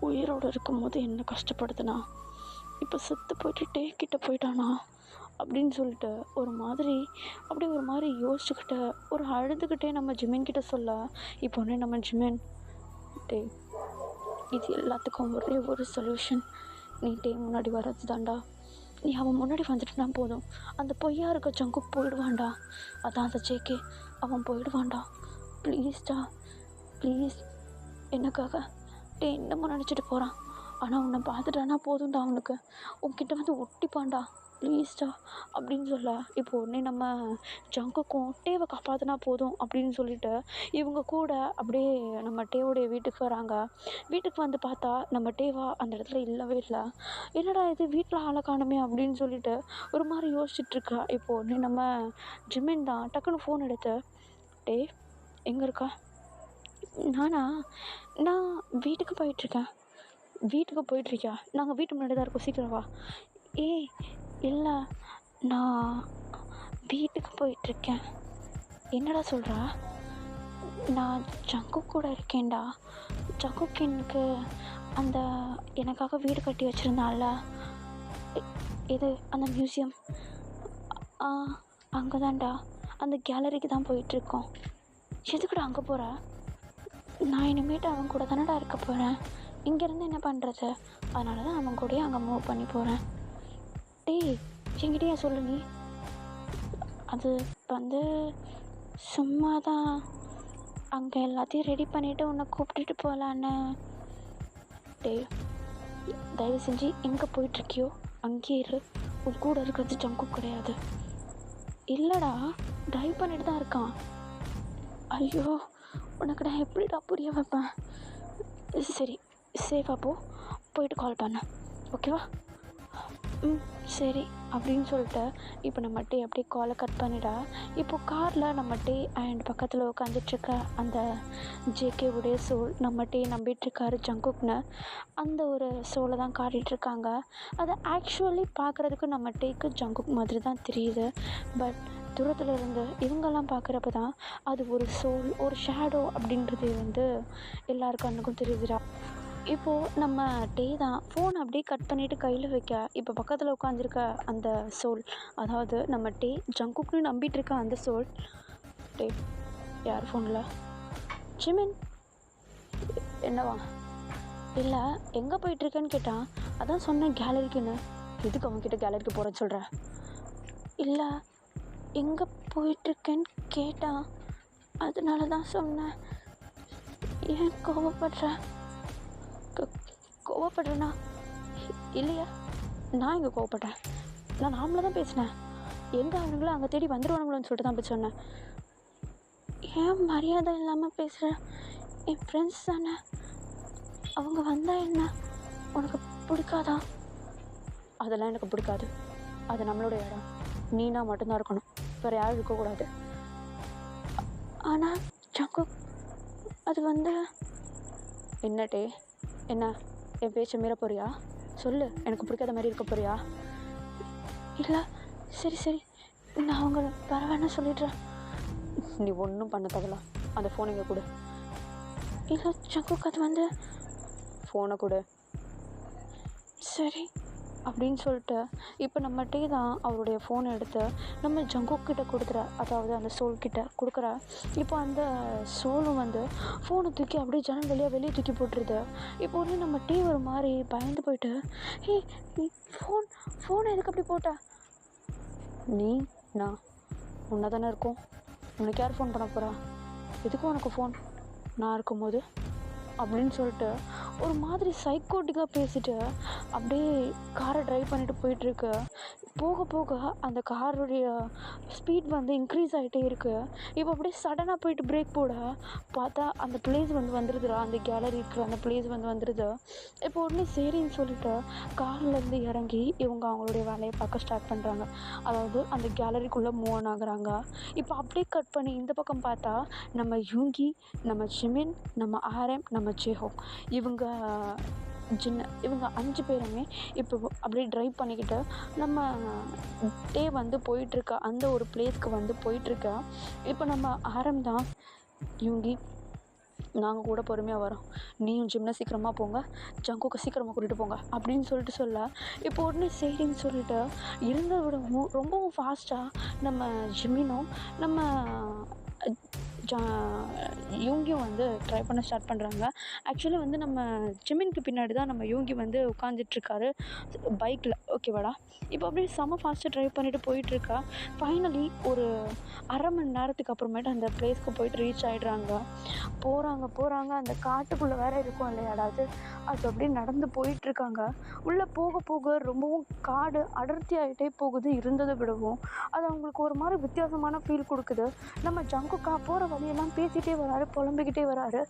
உயிரோடு இருக்கும்போது என்ன கஷ்டப்படுத்துனா, இப்போ செத்து போயிட்டு டே கிட்ட போயிட்டானா அப்படின்னு சொல்லிட்டு ஒரு மாதிரி யோசிச்சுக்கிட்டு ஒரு அழுதுகிட்டே நம்ம ஜிமின் கிட்ட சொல்ல, இப்போ ஒன்று நம்ம ஜிமின், டே இது எல்லாத்துக்கும் ஒரே ஒரு சொல்யூஷன், நீ டே முன்னாடி வர்றது தான்டா. நீ அவன் முன்னாடி வந்துட்டுனா போதும். அந்த பொய்யா இருக்க ஜங்குக் போயிடுவான்டா. அதான் அந்த ஜேகே, அவன் போயிடுவான்டா. ப்ளீஸ்டா, ப்ளீஸ் எனக்காக. டே இன்னமும் நினச்சிட்டு போகிறான். ஆனால் உன்னை பார்த்துட்டானா போதும்டா, அவனுக்கு உன்கிட்ட வந்து ஒட்டிப்பான்டா. ப்ளீஸ்டா அப்படின்னு சொல்ல, இப்போ உடனே நம்ம ஜங்குக்கும் டேவை காப்பாற்றினா போதும் அப்படின்னு சொல்லிட்டு இவங்க கூட அப்படியே நம்ம டேவோடைய வீட்டுக்கு வராங்க. வீட்டுக்கு வந்து பார்த்தா நம்ம டேவா அந்த இடத்துல இல்லவே இல்லை. என்னடா இது, வீட்டில் ஆளை காணுமே அப்படின்னு சொல்லிட்டு ஒரு மாதிரி யோசிச்சுட்ருக்கா. இப்போ உடனே நம்ம ஜிமின் தான் டக்குன்னு ஃபோன் எடுத்து, டே எங்கே இருக்கா? நான் வீட்டுக்கு போயிட்டுருக்கேன். வீட்டுக்கு போயிட்டுருக்கியா? நாங்கள் வீட்டு முன்னாடி தான் இருக்கோம், சீக்கிரம் வா. ஏய் இல்லை, நான் வீட்டுக்கு போயிட்டுருக்கேன். என்னடா சொல்கிறா? நான் ஜங்குக் கூட இருக்கேன்டா. ஜங்குக் எனக்கு எனக்காக வீடு கட்டி வச்சுருந்தான்ல, இது அந்த மியூசியம், அங்கே தான்டா, அந்த கேலரிக்கு தான் போயிட்டுருக்கோம். எதுக்குடா அங்கே போகிற? நான் இனிமேட்டு அவன் கூட தானடா இருக்க போகிறேன். இங்கேருந்து என்ன பண்ணுறது? அதனால தான் அவன் கூடயே அங்கே மூவ் பண்ணி போகிறேன். டேய் என்கிட்டயே சொல்லு நீ. அது வந்து சும்மா தான் அங்கே எல்லாத்தையும் ரெடி பண்ணிவிட்டு உன்னை கூப்பிட்டுட்டு போகலான்னு. டேய் தயவு செஞ்சு எங்கே போயிட்டுருக்கியோ அங்கேயே இரு. உன் கூட இருக்கிறது ஜங்குக் கிடையாது. இல்லைடா, ட்ரைவ் பண்ணிட்டு தான் இருக்கான். ஐயோ, உனக்கு நான் எப்படிடா புரிய வைப்பேன்? சரி, சேஃபாக போயிட்டு கால் பண்ண, ஓகேவா? சரி அப்படின்னு சொல்லிட்டு இப்போ நம்ம டே அப்படியே காலை கட் பண்ணிடா. இப்போது காரில் நம்ம டே அண்ட் பக்கத்தில் உட்காந்துட்ருக்க அந்த ஜேகேவுடைய சோல், நம்ம டே நம்பிட்டுருக்காரு ஜங்குக்னு, அந்த ஒரு சோலை தான் காட்டிகிட்ருக்காங்க. அதை ஆக்சுவலி பார்க்குறதுக்கு நம்ம டேக்கு ஜங்குக் மாதிரி தான் தெரியுது. பட் தூரத்தில் இருந்து இவங்கெல்லாம் பார்க்குறப்ப தான் அது ஒரு சோல், ஒரு ஷேடோ அப்படின்றது வந்து எல்லாருக்கும் கண்ணுக்கும் தெரியுதுடா. இப்போது நம்ம டே தான் ஃபோன் அப்படியே கட் பண்ணிவிட்டு கையில் வைக்க, இப்போ பக்கத்தில் உட்காந்துருக்க அந்த சோல், அதாவது நம்ம டே ஜங்குக்னு நம்பிட்டுருக்க அந்த சோல், டே யார் ஃபோனில்? ஜிமின் என்னவா? இல்லை எங்கே போயிட்டுருக்கேன்னு கேட்டான். அதான் சொன்னேன் கேலரிக்குன்னு. எதுக்கு அவன்கிட்ட கேலரிக்கு போகிறேன்னு சொல்கிறேன்? இல்லை எங்கே போயிட்டுருக்கேன்னு கேட்டான், அதனால தான் சொன்னேன். ஏன் கோவப்படுற? கோவப்படுறேன்னா? இல்லையா, நான் எங்கே கோவப்படுறேன்? நான் நார்மலாக தான் பேசினேன். எங்கே அவனுங்களும் அங்கே தேடி வந்துடுவானுங்களோன்னு சொல்லிட்டு தான் போய் சொன்னேன். ஏன் மரியாதை இல்லாமல் பேசுகிற? என் ஃப்ரெண்ட்ஸ் தானே, அவங்க வந்தால் என்ன உனக்கு பிடிக்காதா? அதெல்லாம் எனக்கு பிடிக்காது. அது நம்மளோட இடம். நீனா மட்டும்தான் இருக்கணும், வேறு யாரும் இருக்கக்கூடாது. ஆனால் ஜங்கு அது என்னட்டே, என்ன என் பேச்சை மீற போறியா? சொல்லு, எனக்கு பிடிக்காத மாதிரி இருக்க போறியா? இல்லை சரி சரி, நான் அவங்கள பரவாயில்ல சொல்லிடுறேன். நீ ஒன்றும் பண்ண தேவையில்ல, அந்த ஃபோனை இங்கே கொடு. இல்லை ஜங்குக்கு அது ஃபோனை கொடு. சரி அப்படின்னு சொல்லிட்டு இப்போ நம்மகிட்டே தான் அவருடைய ஃபோனை எடுத்து நம்ம ஜங்குக்கிட்ட கொடுக்குற, அதாவது அந்த சோல்கிட்ட கொடுக்குற. இப்போ அந்த சோலும் ஃபோனை தூக்கி அப்படியே ஜன்னல் வழியாக வெளியே தூக்கி போட்டுருது. இப்போ ஒன்று நம்ம டீ ஒரு மாதிரி பயந்து போயிட்டு, நீ ஃபோனை எதுக்கு அப்படி போட்ட? நான் உன்னை தானே இருக்கோம், உனக்கு யார் ஃபோன் பண்ண போகிறா? எதுக்கும் உனக்கு ஃபோன் நான் இருக்கும்போது அப்படின்னு சொல்லிட்டு ஒரு மாதிரி சைக்கோட்டிக்காக பேசிட்டு அப்படியே காரை ட்ரைவ் பண்ணிட்டு போயிட்டுருக்கு. போக போக அந்த காருடைய ஸ்பீட் இன்க்ரீஸ் ஆகிட்டே இருக்குது. இப்போ அப்படியே சடனாக போயிட்டு பிரேக் போட பார்த்தா அந்த பிளேஸ் வந்துடுதுடா, அந்த கேலரி இருக்கிற அந்த பிளேஸ் வந்துடுது. இப்போ உடனே சரின்னு சொல்லிட்டு கார்லேருந்து இறங்கி இவங்க அவங்களுடைய வேலையை பார்க்க ஸ்டார்ட் பண்ணுறாங்க. அதாவது அந்த கேலரிக்குள்ளே மூவ் ஆன் ஆகுறாங்க. இப்போ அப்படியே கட் பண்ணி இந்த பக்கம் பார்த்தா நம்ம யூங்கி, நம்ம ஜிமின், நம்ம ஆர்எம், நம்ம ஜேஹோப், இவங்க 5 பேருமே இப்போ அப்படியே ட்ரைவ் பண்ணிக்கிட்டு நம்ம டே போயிட்டுருக்க அந்த ஒரு பிளேஸ்க்கு போயிட்டுருக்க. இப்போ நம்ம ஆரம் தான், யூங்கி நாங்கள் கூட பொறுமையாக வரோம், நீயும் ஜிம்னை சீக்கிரமாக போங்க, ஜங்குக்கு சீக்கிரமாக கூட்டிகிட்டு போங்க அப்படின்னு சொல்ல இப்போ உடனே சரின்னு சொல்லிட்டு இருந்ததை விட ரொம்பவும் ஃபாஸ்ட்டாக நம்ம ஜிம்மினும் நம்ம யூங்கியும் ட்ரை பண்ண ஸ்டார்ட் பண்ணுறாங்க. ஆக்சுவலி நம்ம ஜிம்மினுக்கு பின்னாடி தான் நம்ம யூங்கி உட்காந்துட்ருக்காரு பைக்கில். ஓகேவாடா? இப்போ அப்படியே செம்ம ஃபாஸ்ட்டாக ட்ரைவ் பண்ணிவிட்டு போயிட்டுருக்கா. ஃபைனலி ஒரு அரை மணி நேரத்துக்கு அப்புறமேட்டு அந்த பிளேஸ்க்கு போயிட்டு ரீச் ஆகிடுறாங்க. போகிறாங்க அந்த காட்டுக்குள்ளே வேறு இருக்கும் இல்லையாடா, அது அப்படியே நடந்து போயிட்டுருக்காங்க. உள்ளே போக போக ரொம்பவும் காடு அடர்த்தி ஆகிட்டே போகுது. இருந்ததை விடவும் அது அவங்களுக்கு ஒரு மாதிரி வித்தியாசமான ஃபீல் கொடுக்குது. நம்ம ஜங்குக்கா போகிற வழியெல்லாம் பேசிகிட்டே வராரு, புலம்பிக்கிட்டே வராரு.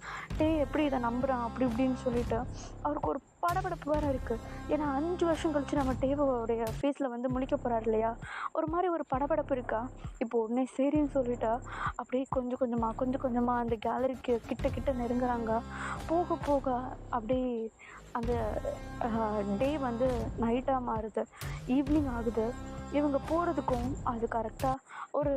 எப்படி இதை நம்புகிறான் அப்படி இப்படின்னு சொல்லிட்டு அவருக்கு ஒரு படபடப்பு வேறு இருக்குது. ஏன்னா 5 வருஷம் கழித்து நம்ம டேவோடைய ஃபேஸில் முழிக்க போகிறாரு இல்லையா, ஒரு மாதிரி ஒரு படபடப்பு இருக்கா. இப்போ உடனே சரின்னு சொல்லிவிட்டு அப்படியே கொஞ்சம் கொஞ்சமாக அந்த கேலரிக்கு கிட்ட நெருங்குறாங்க. போக போக அப்படியே அந்த டே நைட்டாக மாறுது, ஈவினிங் ஆகுது. இவங்க போகிறதுக்கும் அது கரெக்டாக ஒரு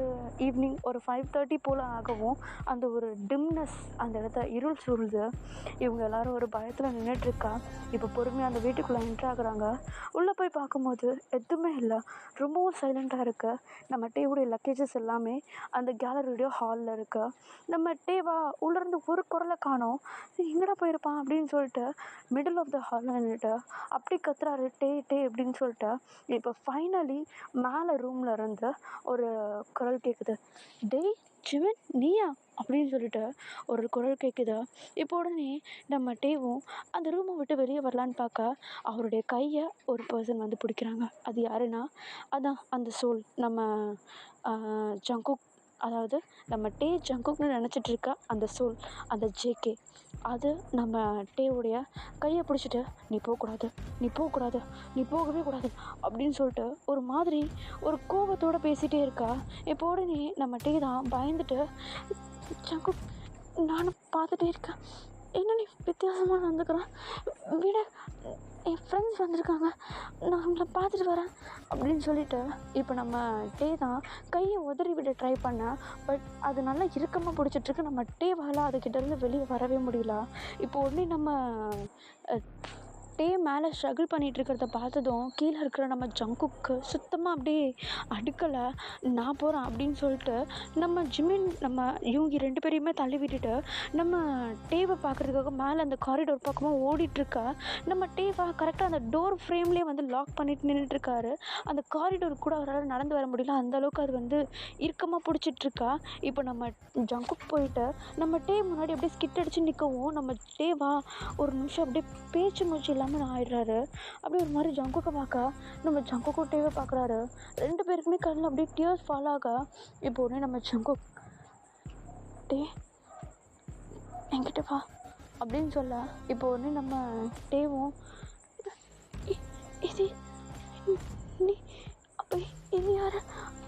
ஈவினிங் ஒரு 5:30 போல் ஆகவும் அந்த ஒரு டிம்னஸ் அந்த இடத்த இருள் சூழ்ந்து இவங்க எல்லோரும் ஒரு பயத்தில் நின்றுட்டுருக்கா. இப்போ பொறுமையாக அந்த வீட்டுக்குள்ளே என்ட்ராகிறாங்க. உள்ளே போய் பார்க்கும்போது எதுவுமே இல்லை, ரொம்பவும் சைலண்ட்டாக இருக்குது. நம்ம டேவுடைய லக்கேஜஸ் எல்லாமே அந்த கேலரியுடைய ஹாலில் இருக்குது. நம்ம டேவா உள்ளேருந்து ஒரு குரலை காணோம், எங்கடா போயிருப்பான் அப்படின்னு சொல்லிட்டு மிடில் ஆஃப் த ஹாலில் நின்றுட்டு அப்படி கத்துறாரு, டே அப்படின்னு சொல்லிட்டு. இப்போ ஃபைனலி மேலே ரூமில் இருந்து ஒரு குரல் கேட்குது, டேய் ஜிமின் நீயா அப்படின்னு சொல்லிட்டு ஒரு குரல் கேட்குது. இப்போ உடனே நம்ம டேவும் அந்த ரூமை விட்டு வெளியே வரலான்னு பார்க்க அவருடைய கையை ஒரு பர்சன் பிடிக்கிறாங்க. அது யாருன்னா அதான் அந்த சோல், நம்ம ஜங்குக், அதாவது நம்ம டே ஜங்குக்னு நினச்சிட்ருக்க அந்த சோல், அந்த ஜேகே. அது நம்ம டேவுடைய கையை பிடிச்சிட்டு நீ போகக்கூடாது, நீ போகவே கூடாது அப்படின்னு சொல்லிட்டு ஒரு மாதிரி ஒரு கோபத்தோடு பேசிகிட்டே இருக்கா. இப்போ உடனே நம்ம டே தான் பயந்துட்டு, ஜங்குக் நானும் பார்த்துட்டே இருக்கேன், என்ன நீ வித்தியாசமாக நடந்துக்கிறேன், விட என் ஃப்ரெண்ட்ஸ் வந்திருக்காங்க, நான் அவங்கள பார்த்துட்டு வரேன் அப்படின்னு சொல்லிட்டு இப்போ நம்ம டே தான் கையை உதறி விட ட்ரை பண்ணேன். பட் அது நல்லா இறுக்கமாக பிடிச்சிட்ருக்கு. நம்ம டேவால் அதுக்கிட்டேருந்து வெளியே வரவே முடியல. இப்போ உடனே நம்ம டே மேலே ஸ்ட்ரகிள் பண்ணிகிட்டு இருக்கிறத பார்த்ததும் கீழே இருக்கிற நம்ம ஜங்குக்கு சுத்தமாக அப்படியே அடுக்கலை. நான் போகிறேன் அப்படின்னு சொல்லிட்டு நம்ம ஜிமின் நம்ம இவங்க 2 பேரையுமே தள்ளி விட்டுட்டு நம்ம டேவை பார்க்குறதுக்காக மேலே அந்த காரிடோர் பக்கமாக ஓடிட்டுருக்கா. நம்ம டேவா கரெக்டாக அந்த டோர் ஃப்ரேம்லேயே வந்து லாக் பண்ணிட்டு நின்றுட்டுருக்காரு. அந்த காரிடோர் கூட அவரால் நடந்து வர முடியல, அந்தளவுக்கு அது வந்து இறுக்கமாக பிடிச்சிட்ருக்கா. இப்போ நம்ம ஜங்குக்கு போயிட்டு நம்ம டே முன்னாடி அப்படியே ஸ்கிட் அடித்து நிற்கவும் நம்ம டேவா ஒரு நிமிஷம் அப்படியே பேச்சு மூச்சு இல்லாமல் ஆயிடுறாரு. அப்படியே ஒரு மாதிரி ஜங்குக்கை பார்க்க நம்ம ஜங்குக்கும் டேவை பார்க்குறாரு. 2 பேருக்குமே கண்ணில் அப்படியே டியர்ஸ் ஃபால் ஆக இப்போ உடனே நம்ம ஜங்குக் டே என்கிட்ட வா அப்படின்னு சொல்ல இப்போ உடனே நம்ம டேவும் இது நீ அப்போ இது யார்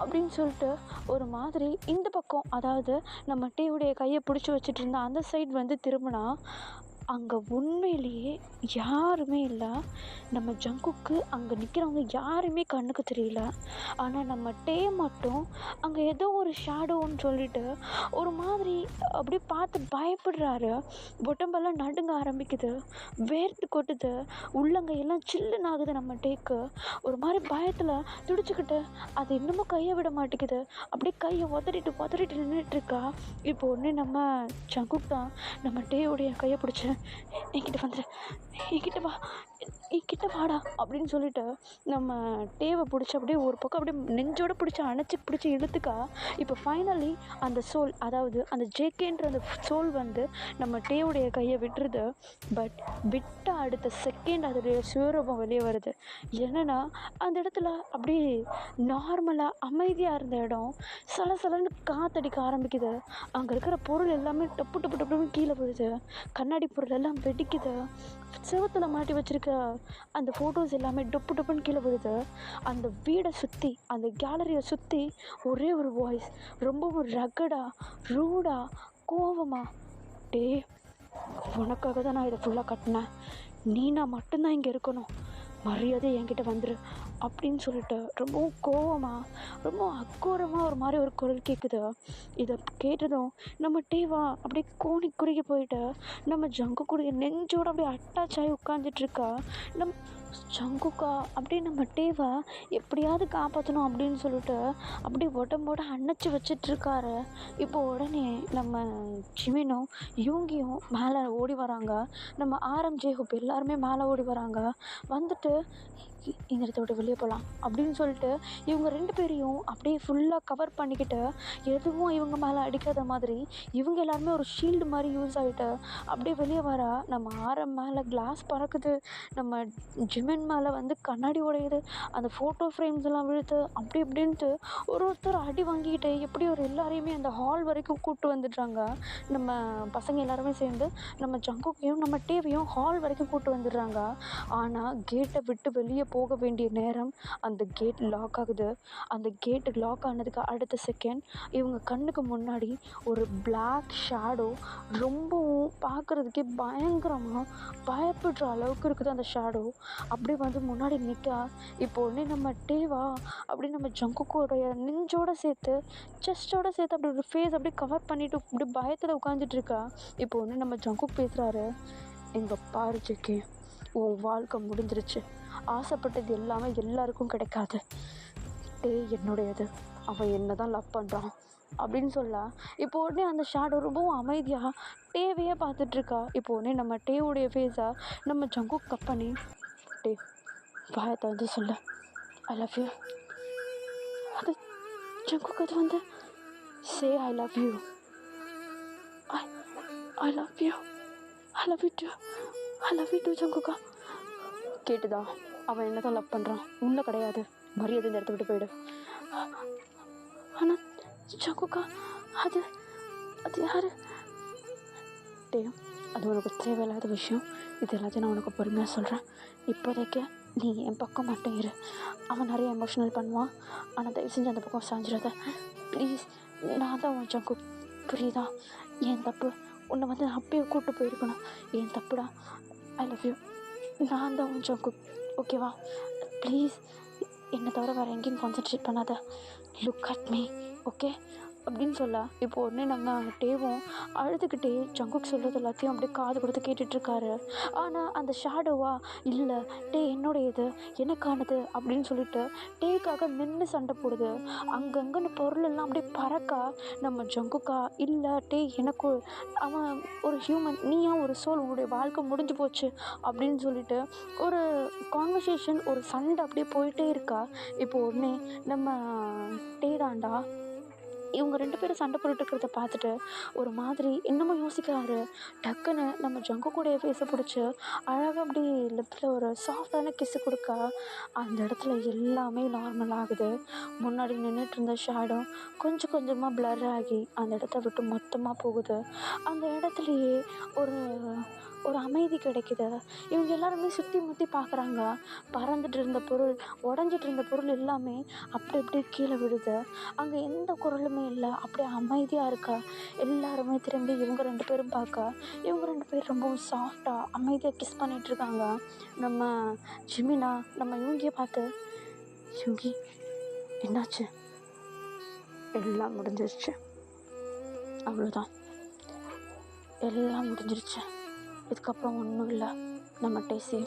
அப்படின்னு சொல்லிட்டு ஒரு மாதிரி இந்த பக்கம், அதாவது நம்ம டேவுடைய கையை பிடிச்சி வச்சுட்டு இருந்தா அந்த சைடு வந்து திரும்பினா அங்கே உண்மையிலேயே யாருமே இல்லை. நம்ம ஜங்குக்கு அங்கே நிற்கிறவங்க யாருமே கண்ணுக்கு தெரியல. ஆனால் நம்ம டே மட்டும் அங்கே ஏதோ ஒரு ஷேடோன்னு சொல்லிட்டு ஒரு மாதிரி அப்படியே பார்த்து பயப்படுறாரு. உடம்பெல்லாம் நடுங்க ஆரம்பிக்குது, வேர்த்து கொட்டுது, உள்ளங்கையெல்லாம் சில்லுன்னு ஆகுது. நம்ம டேக்கு ஒரு மாதிரி பயத்தில் துடிச்சுக்கிட்டு அது இன்னமும் கையை விட மாட்டேங்குது. அப்படியே கையை உதறிட்டு நின்றுட்டுருக்கா. இப்போ ஒன்று நம்ம ஜங்குக் தான் நம்ம டேவுடைய கையை பிடிச்சி என்கிட்ட வந்துடு, என்கிட்ட வாடா அப்படின்னு சொல்லிட்டு நம்ம டேவை பிடிச்சி அப்படியே ஒரு பக்கம் அப்படியே நெஞ்சோடு பிடிச்சி பிடிச்சி இழுத்துக்கா. இப்போ ஃபைனலி அந்த சோல், அதாவது அந்த ஜேகேன்ற அந்த சோல் வந்து நம்ம டேவுடைய கையை விட்டுருது. பட் விட்ட அடுத்த செகண்ட் அதோடைய சுயரூபம் வெளியே வருது. என்னென்னா அந்த இடத்துல அப்படியே நார்மலாக அமைதியாக இருந்த இடம் சலசலன்னு காற்றடிக்க ஆரம்பிக்குது. அங்கே இருக்கிற பொருள் எல்லாமே டப்பு டப்பு டப்புன்னு கீழே விழுது. கண்ணாடி பொருள் எல்லாம் வெடிக்குது. செவத்தில் மாட்டி வச்சுருக்க அந்த ஃபோட்டோஸ் எல்லாமே டொப்பு டொப்புன்னு கீழே விழுது. அந்த வீடை சுற்றி, அந்த கேலரியை சுற்றி ஒரே ஒரு வாய்ஸ், ரொம்பவும் ரகடாக ரூடாக கோவமாக, டே உனக்காக தான் நான் இதை ஃபுல்லாக கட்டினேன், நான் மட்டும்தான் இங்கே இருக்கணும், மரியாதை என்கிட்ட வந்துரு அப்படின்னு சொல்லிட்டு ரொம்பவும் கோவமாக ரொம்ப அக்கோரமாக ஒரு மாதிரி ஒரு குரல் கேட்குது. இதை கேட்டதும் நம்ம டேவா அப்படியே கோணி குறுகி போயிட்டு நம்ம ஜங்குக்குடைய நெஞ்சோடு அப்படியே அட்டாச் ஆகி உட்காந்துட்ருக்கா. ஜங்குக்கா அப்படியே நம்ம டேவா எப்படியாவது காப்பாற்றணும் அப்படின்னு சொல்லிட்டு அப்படியே உடம்போட அணைச்சி வச்சிட்ருக்காரு. இப்போ உடனே நம்ம ஜிமினும் யூங்கியும் மேலே ஓடி வராங்க. நம்ம ஜேஹூப் எல்லாருமே மேலே ஓடி வராங்க. வந்துட்டு இந்த இடத்த விட்டு வெளியே போகலாம் அப்படின்னு சொல்லிட்டு இவங்க 2 பேரையும் அப்படியே ஃபுல்லாக கவர் பண்ணிக்கிட்டு எதுவும் இவங்க மேலே அடிக்காத மாதிரி இவங்க எல்லாருமே ஒரு ஷீல்டு மாதிரி யூஸ் ஆகிட்டு அப்படியே வெளியே வரா. நம்ம மேலே கிளாஸ் பறக்குது, நம்ம ஜிமின் மேலே வந்து கண்ணாடி உடையுது, அந்த ஃபோட்டோ ஃப்ரேம்ஸ் எல்லாம் விழுத்து அப்படி இப்படின்ட்டு ஒருத்தர் அடி வாங்கிக்கிட்டு எப்படி ஒரு எல்லாரையுமே அந்த ஹால் வரைக்கும் கூப்பிட்டு வந்துடுறாங்க. நம்ம பசங்க எல்லாருமே சேர்ந்து நம்ம ஜங்குக்கையும் நம்ம டேவையும் ஹால் வரைக்கும் கூப்பிட்டு வந்துடுறாங்க. ஆனால் கேட்டை விட்டு வெளியே போக வேண்டிய நேரம் அந்த கேட் லாக் ஆகுது. அந்த கேட்டு லாக் ஆனதுக்கு அடுத்த செகண்ட் இவங்க கண்ணுக்கு முன்னாடி ஒரு பிளாக் ஷேடோ, ரொம்பவும் பார்க்குறதுக்கே பயங்கரமாக பயப்படுற அளவுக்கு இருக்குது அந்த ஷேடோ. அப்படியே வந்து முன்னாடி நிற்கா. இப்போ ஒன்றே நம்ம டேவா அப்படி நம்ம ஜங்குக்கோடைய நெஞ்சோடு சேர்த்து செஸ்டோடு சேர்த்து அப்படி ஒரு ஃபேஸ் அப்படியே கவர் பண்ணிவிட்டு இப்படி பயத்தில் உட்காந்துட்ருக்கா. இப்போ ஒன்று நம்ம ஜங்குக் பேசுகிறாரு, எங்கள் பாரு ஜெகே, உன் வாழ்க்கை முடிஞ்சிருச்சு, ஆசைப்பட்டது எல்லாமே எல்லாருக்கும் கிடைக்காது, டே என்னுடையது, அவன் என்ன தான் லவ் பண்ணுறான் அப்படின்னு சொல்ல இப்போ உடனே அந்த ஷேடோ ரொம்பவும் அமைதியாக டேவையே பார்த்துட்ருக்கா. இப்போ உடனே நம்ம டேவுடைய ஃபேஸை நம்ம ஜங்குக் கப் பண்ணி, டே வாயத்தை வந்து சொல்ல ஐ லவ் யூ. அது ஜங்குக் அது வந்து say I love you, I love you, I love you too, I love you too ஜங்குக்கா. கேட்டுதா, அவன் என்ன தான் லவ் பண்ணுறான், உன்னை கிடையாது, மரியாதை இந்த இடத்த விட்டு போயிடு. ஆனால் ஜங்குக்கா அது அது யார்? டே அது உனக்கு தேவையில்லாத விஷயம், இது எல்லாத்தையும் நான் உனக்கு பொறுமையாக சொல்கிறேன். இப்போதைக்கு நீ என் பக்கம் மட்டும் இரு. அவன் நிறைய எமோஷ்னல் பண்ணுவான், ஆனால் தயவு செஞ்சு அந்த பக்கம் சாஞ்சிடாத ப்ளீஸ். நான் தான் உன் ஜங்குக், புரியுதா? என் தப்பு, உன்னை வந்து அப்பயே கூப்பிட்டு போயிருக்கணும், என் தப்புடா. ஐ லவ் யூ, நான் தான் உன் ஜங்குக், ஓகேவா? ப்ளீஸ் என்னை தவிர வேறு எங்கேயும் கான்சன்ட்ரேட் பண்ணாத. Look at me, okay? அப்படின்னு சொல்ல இப்போ உடனே நம்ம டேவும் அழுதுகிட்டே ஜங்குக் சொல்கிறது எல்லாத்தையும் அப்படியே காது கொடுத்து கேட்டுட்ருக்காரு. ஆனால் அந்த ஷேடோவா இல்லை டே என்னுடையது எனக்கானது அப்படின்னு சொல்லிட்டு டேக்காக நின்று சண்டை போடுது. அங்கங்கன்னு பொருள் எல்லாம் அப்படியே பறக்கா நம்ம ஜங்குக்கா இல்லை டே எனக்கு அவன் ஒரு ஹியூமன் நீயா ஒரு சோல் உன்னுடைய வாழ்க்கை முடிஞ்சு போச்சு அப்படின்னு சொல்லிட்டு ஒரு கான்வர்சேஷன் ஒரு சண்டை அப்படியே போயிட்டே இருக்கா. இப்போ உடனே நம்ம டேதாண்டா இவங்க 2 பேரும் சண்டை போட்டுட்டு இருக்கிறத பார்த்துட்டு ஒரு மாதிரி இன்னமும் யோசிக்கிறாரு. டக்குன்னு நம்ம ஜங்குக்குடைய ஃபேஸை பிடிச்சி அழகாக அப்படி லிப்ஸில் ஒரு சாஃப்டான கிஸ்ஸு கொடுக்க அந்த இடத்துல எல்லாமே நார்மல் ஆகுது. முன்னாடி நின்றுட்டு இருந்த ஷேடோ கொஞ்சம் கொஞ்சமாக பிளர் ஆகி அந்த இடத்த விட்டு மொத்தமாக போகுது. அந்த இடத்துலையே ஒரு ஒரு அமைதி கிடைக்குது. இவங்க எல்லாருமே சுற்றி முற்றி பார்க்குறாங்க. பறந்துட்டு இருந்த பொருள் உடஞ்சிட்டு இருந்த பொருள் எல்லாமே அப்படி அப்படியே கீழே விழுது. அங்கே எந்த குரலுமே இல்லை. அப்படியே அமைதியாக இருக்கா. எல்லாருமே திரும்பி இவங்க 2 பேரும் பார்க்க இவங்க 2 பேர் ரொம்பவும் சாஃப்டாக அமைதியாக கிஸ் பண்ணிகிட்ருக்காங்க. நம்ம ஜிமினா நம்ம இவங்கிய பார்த்து யுங்கி என்னாச்சு? எல்லாம் முடிஞ்சிருச்சு, அவ்வளோதான், எல்லாம் முடிஞ்சிருச்சு, இதுக்கப்புறம் ஒன்றும் இல்லை. நம்ம டேசி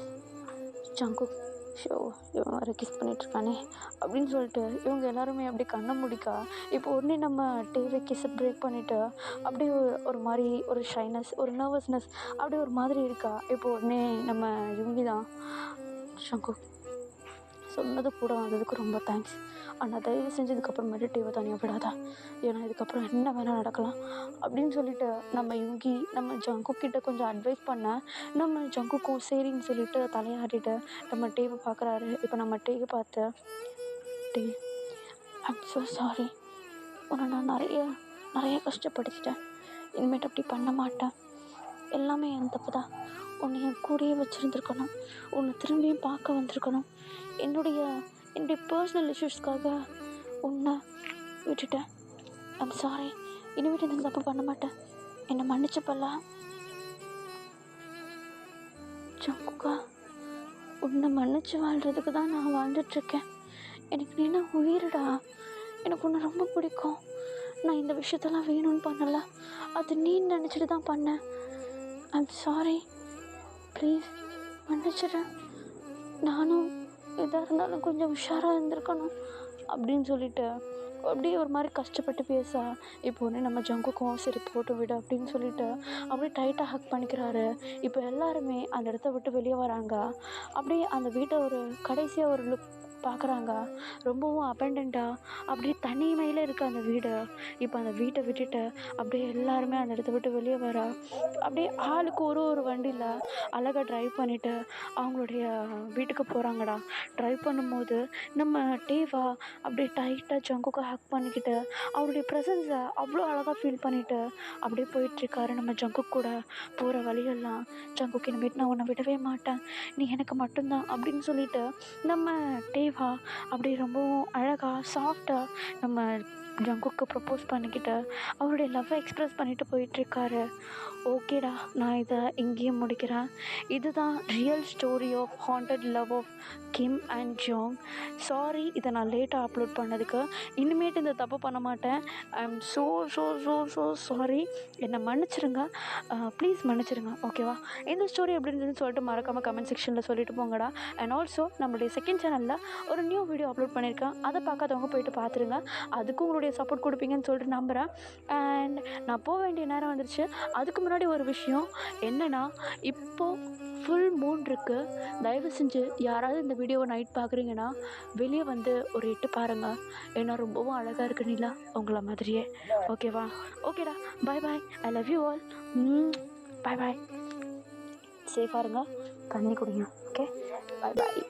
ஜங்குக் ஷோ இவன் வேறு கிஸ் பண்ணிகிட்ருக்கானே அப்படின்னு சொல்லிட்டு இவங்க எல்லாருமே அப்படி கண்ணை முடிக்கா. இப்போ உடனே நம்ம டேவை கிஸ்ஸை பிரேக் பண்ணிவிட்டு அப்படியே ஒரு மாதிரி ஒரு ஷைனஸ் ஒரு நர்வஸ்னஸ் அப்படியே ஒரு மாதிரி இருக்கா. இப்போ உடனே நம்ம இவங்கி தான் ஜங்குக் சொன்னது கூட வந்ததுக்கு ரொம்ப தேங்க்ஸ். ஆனால் தயவு செஞ்சு இதுக்கப்புறமேட்டு டேவை தனியாக விடாதா, ஏன்னா இதுக்கப்புறம் என்ன வேணால் நடக்கலாம் அப்படின்னு சொல்லிட்டு நம்ம இவங்கி நம்ம ஜங்குக் கிட்ட கொஞ்சம் அட்வைஸ் பண்ண நம்ம ஜங்குக்கும் சரின்னு சொல்லிட்டு தலையாடிட்டு நம்ம டேவை பார்க்குறாரு. இப்போ நம்ம டேவை பார்த்து டே ஐம் ஸோ சாரி, உன்னை நான் நிறைய கஷ்டப்படுத்திட்டேன். இனிமேட்டு அப்படி பண்ண மாட்டேன். எல்லாமே என் தப்பு தான். உன்னை என் கூடயே வச்சுருந்துருக்கணும், உன்னை திரும்பியும் பார்க்க வந்திருக்கணும். என்னுடைய பர்சனல் இஷ்யூஸ்க்காக உன்னை விட்டுட்டேன். I'm sorry. இனிமேட்டு இந்த தப்பு பண்ண மாட்டேன். என்னை மன்னிச்சப்பல்ல. ஜங்குக்கா, உன்னை மன்னிச்சு வாழ்கிறதுக்கு தான் நான் வாழ்ந்துட்டுருக்கேன். எனக்கு நீ என்ன உயிரடா. எனக்கு உன்னை ரொம்ப பிடிக்கும். நான் இந்த விஷயத்தெல்லாம் வேணும்னு பண்ணலை, அது நீ நினச்சிட்டு தான் பண்ணேன். ஐம் சாரி, ப்ளீஸ் மன்னிச்சிடு. நானும் எதாக இருந்தாலும் கொஞ்சம் உஷாராக இருந்திருக்கணும் அப்படின்னு சொல்லிட்டு அப்படியே ஒரு மாதிரி கஷ்டப்பட்டு பேச இப்போ ஒன்று நம்ம ஜங்குக்கும் சரி போட்டு விடு அப்படின்னு சொல்லிட்டு அப்படியே டைட்டாக ஹக் பண்ணிக்கிறாரு. இப்போ எல்லாருமே அந்த இடத்த விட்டு வெளியே வராங்க. அப்படியே அந்த வீட்டை ஒரு கடைசியாக ஒரு லுக் பார்க்குறாங்க. ரொம்பவும் அபண்டண்ட்டாக அப்படியே தனிமையில் இருக்க அந்த வீடு. இப்போ அந்த வீட்டை விட்டுட்டு அப்படியே எல்லாருமே அந்த இடத்த விட்டு வெளியே வர அப்படியே ஆளுக்கு ஒரு வண்டியில் அழகாக ட்ரைவ் பண்ணிவிட்டு அவங்களுடைய வீட்டுக்கு போகிறாங்கடா. ட்ரைவ் பண்ணும்போது நம்ம டேவா அப்படியே டைட்டாக ஜங்குக்கு ஹக் பண்ணிக்கிட்டு அவருடைய ப்ரெசன்ஸை அவ்வளோ அழகாக ஃபீல் பண்ணிவிட்டு அப்படியே போயிட்டுருக்காரு. நம்ம ஜங்குக் கூட போகிற வழியெல்லாம் ஜங்குக்கு இனிமேட்டு நான் உன்னை விடவே மாட்டேன், நீ எனக்கு மட்டும்தான் அப்படின்னு சொல்லிட்டு நம்ம டேவா அப்படியே ரொம்பவும் அழகாக சாஃப்டாக நம்ம ஜங்குக்கு ப்ரப்போஸ் பண்ணிக்கிட்டு அவருடைய லவ்வை எக்ஸ்ப்ரெஸ் பண்ணிட்டு போயிட்டுருக்காரு. ஓகேடா, நான் இதை இங்கேயும் முடிக்கிறேன். இதுதான் real story of haunted love of Kim and Jang. Sorry, இதை நான் லேட்டாக அப்லோட் பண்ணதுக்கு. இனிமேட்டு இந்த தப்பு பண்ண மாட்டேன். I am so so so so sorry. என்னை மன்னிச்சிருங்க, ப்ளீஸ் மன்னிச்சிருங்க. ஓகேவா? இந்த ஸ்டோரி எப்படி இருந்ததுன்னு சொல்லிட்டு மறக்காமல் கமெண்ட் செக்ஷனில் சொல்லிட்டு போங்கடா. அண்ட் ஆல்சோ நம்மளுடைய செகண்ட் சேனலில் ஒரு நியூ வீடியோ அப்லோட் பண்ணியிருக்கேன். அதை பார்க்காதவங்க போயிட்டு பார்த்துருங்க. அதுக்கும் உங்களுடைய சப்போர்ட் கொடுப்பீங்கன்னு சொல்லிட்டு நம்புகிறேன். அண்ட் நான் போக வேண்டிய நேரம் வந்துருச்சு. அதுக்கு முன்னாடி ஒரு விஷயம் என்னென்னா, இப்போது ஃபுல் மூன் இருக்குது. தயவு செஞ்சு யாராவது இந்த வீடியோவை நைட் பார்க்குறீங்கன்னா வெளியே வந்து ஒரு எட்டு பாருங்கள். ஏன்னா ரொம்பவும் அழகாக இருக்கு நிலா உங்களை மாதிரியே. ஓகேவா? ஓகேடா, bye bye. I love you all. Bye bye. சேஃபாக இருங்க, தண்ணி குடிங்க. ஓகே, பாய் பாய்.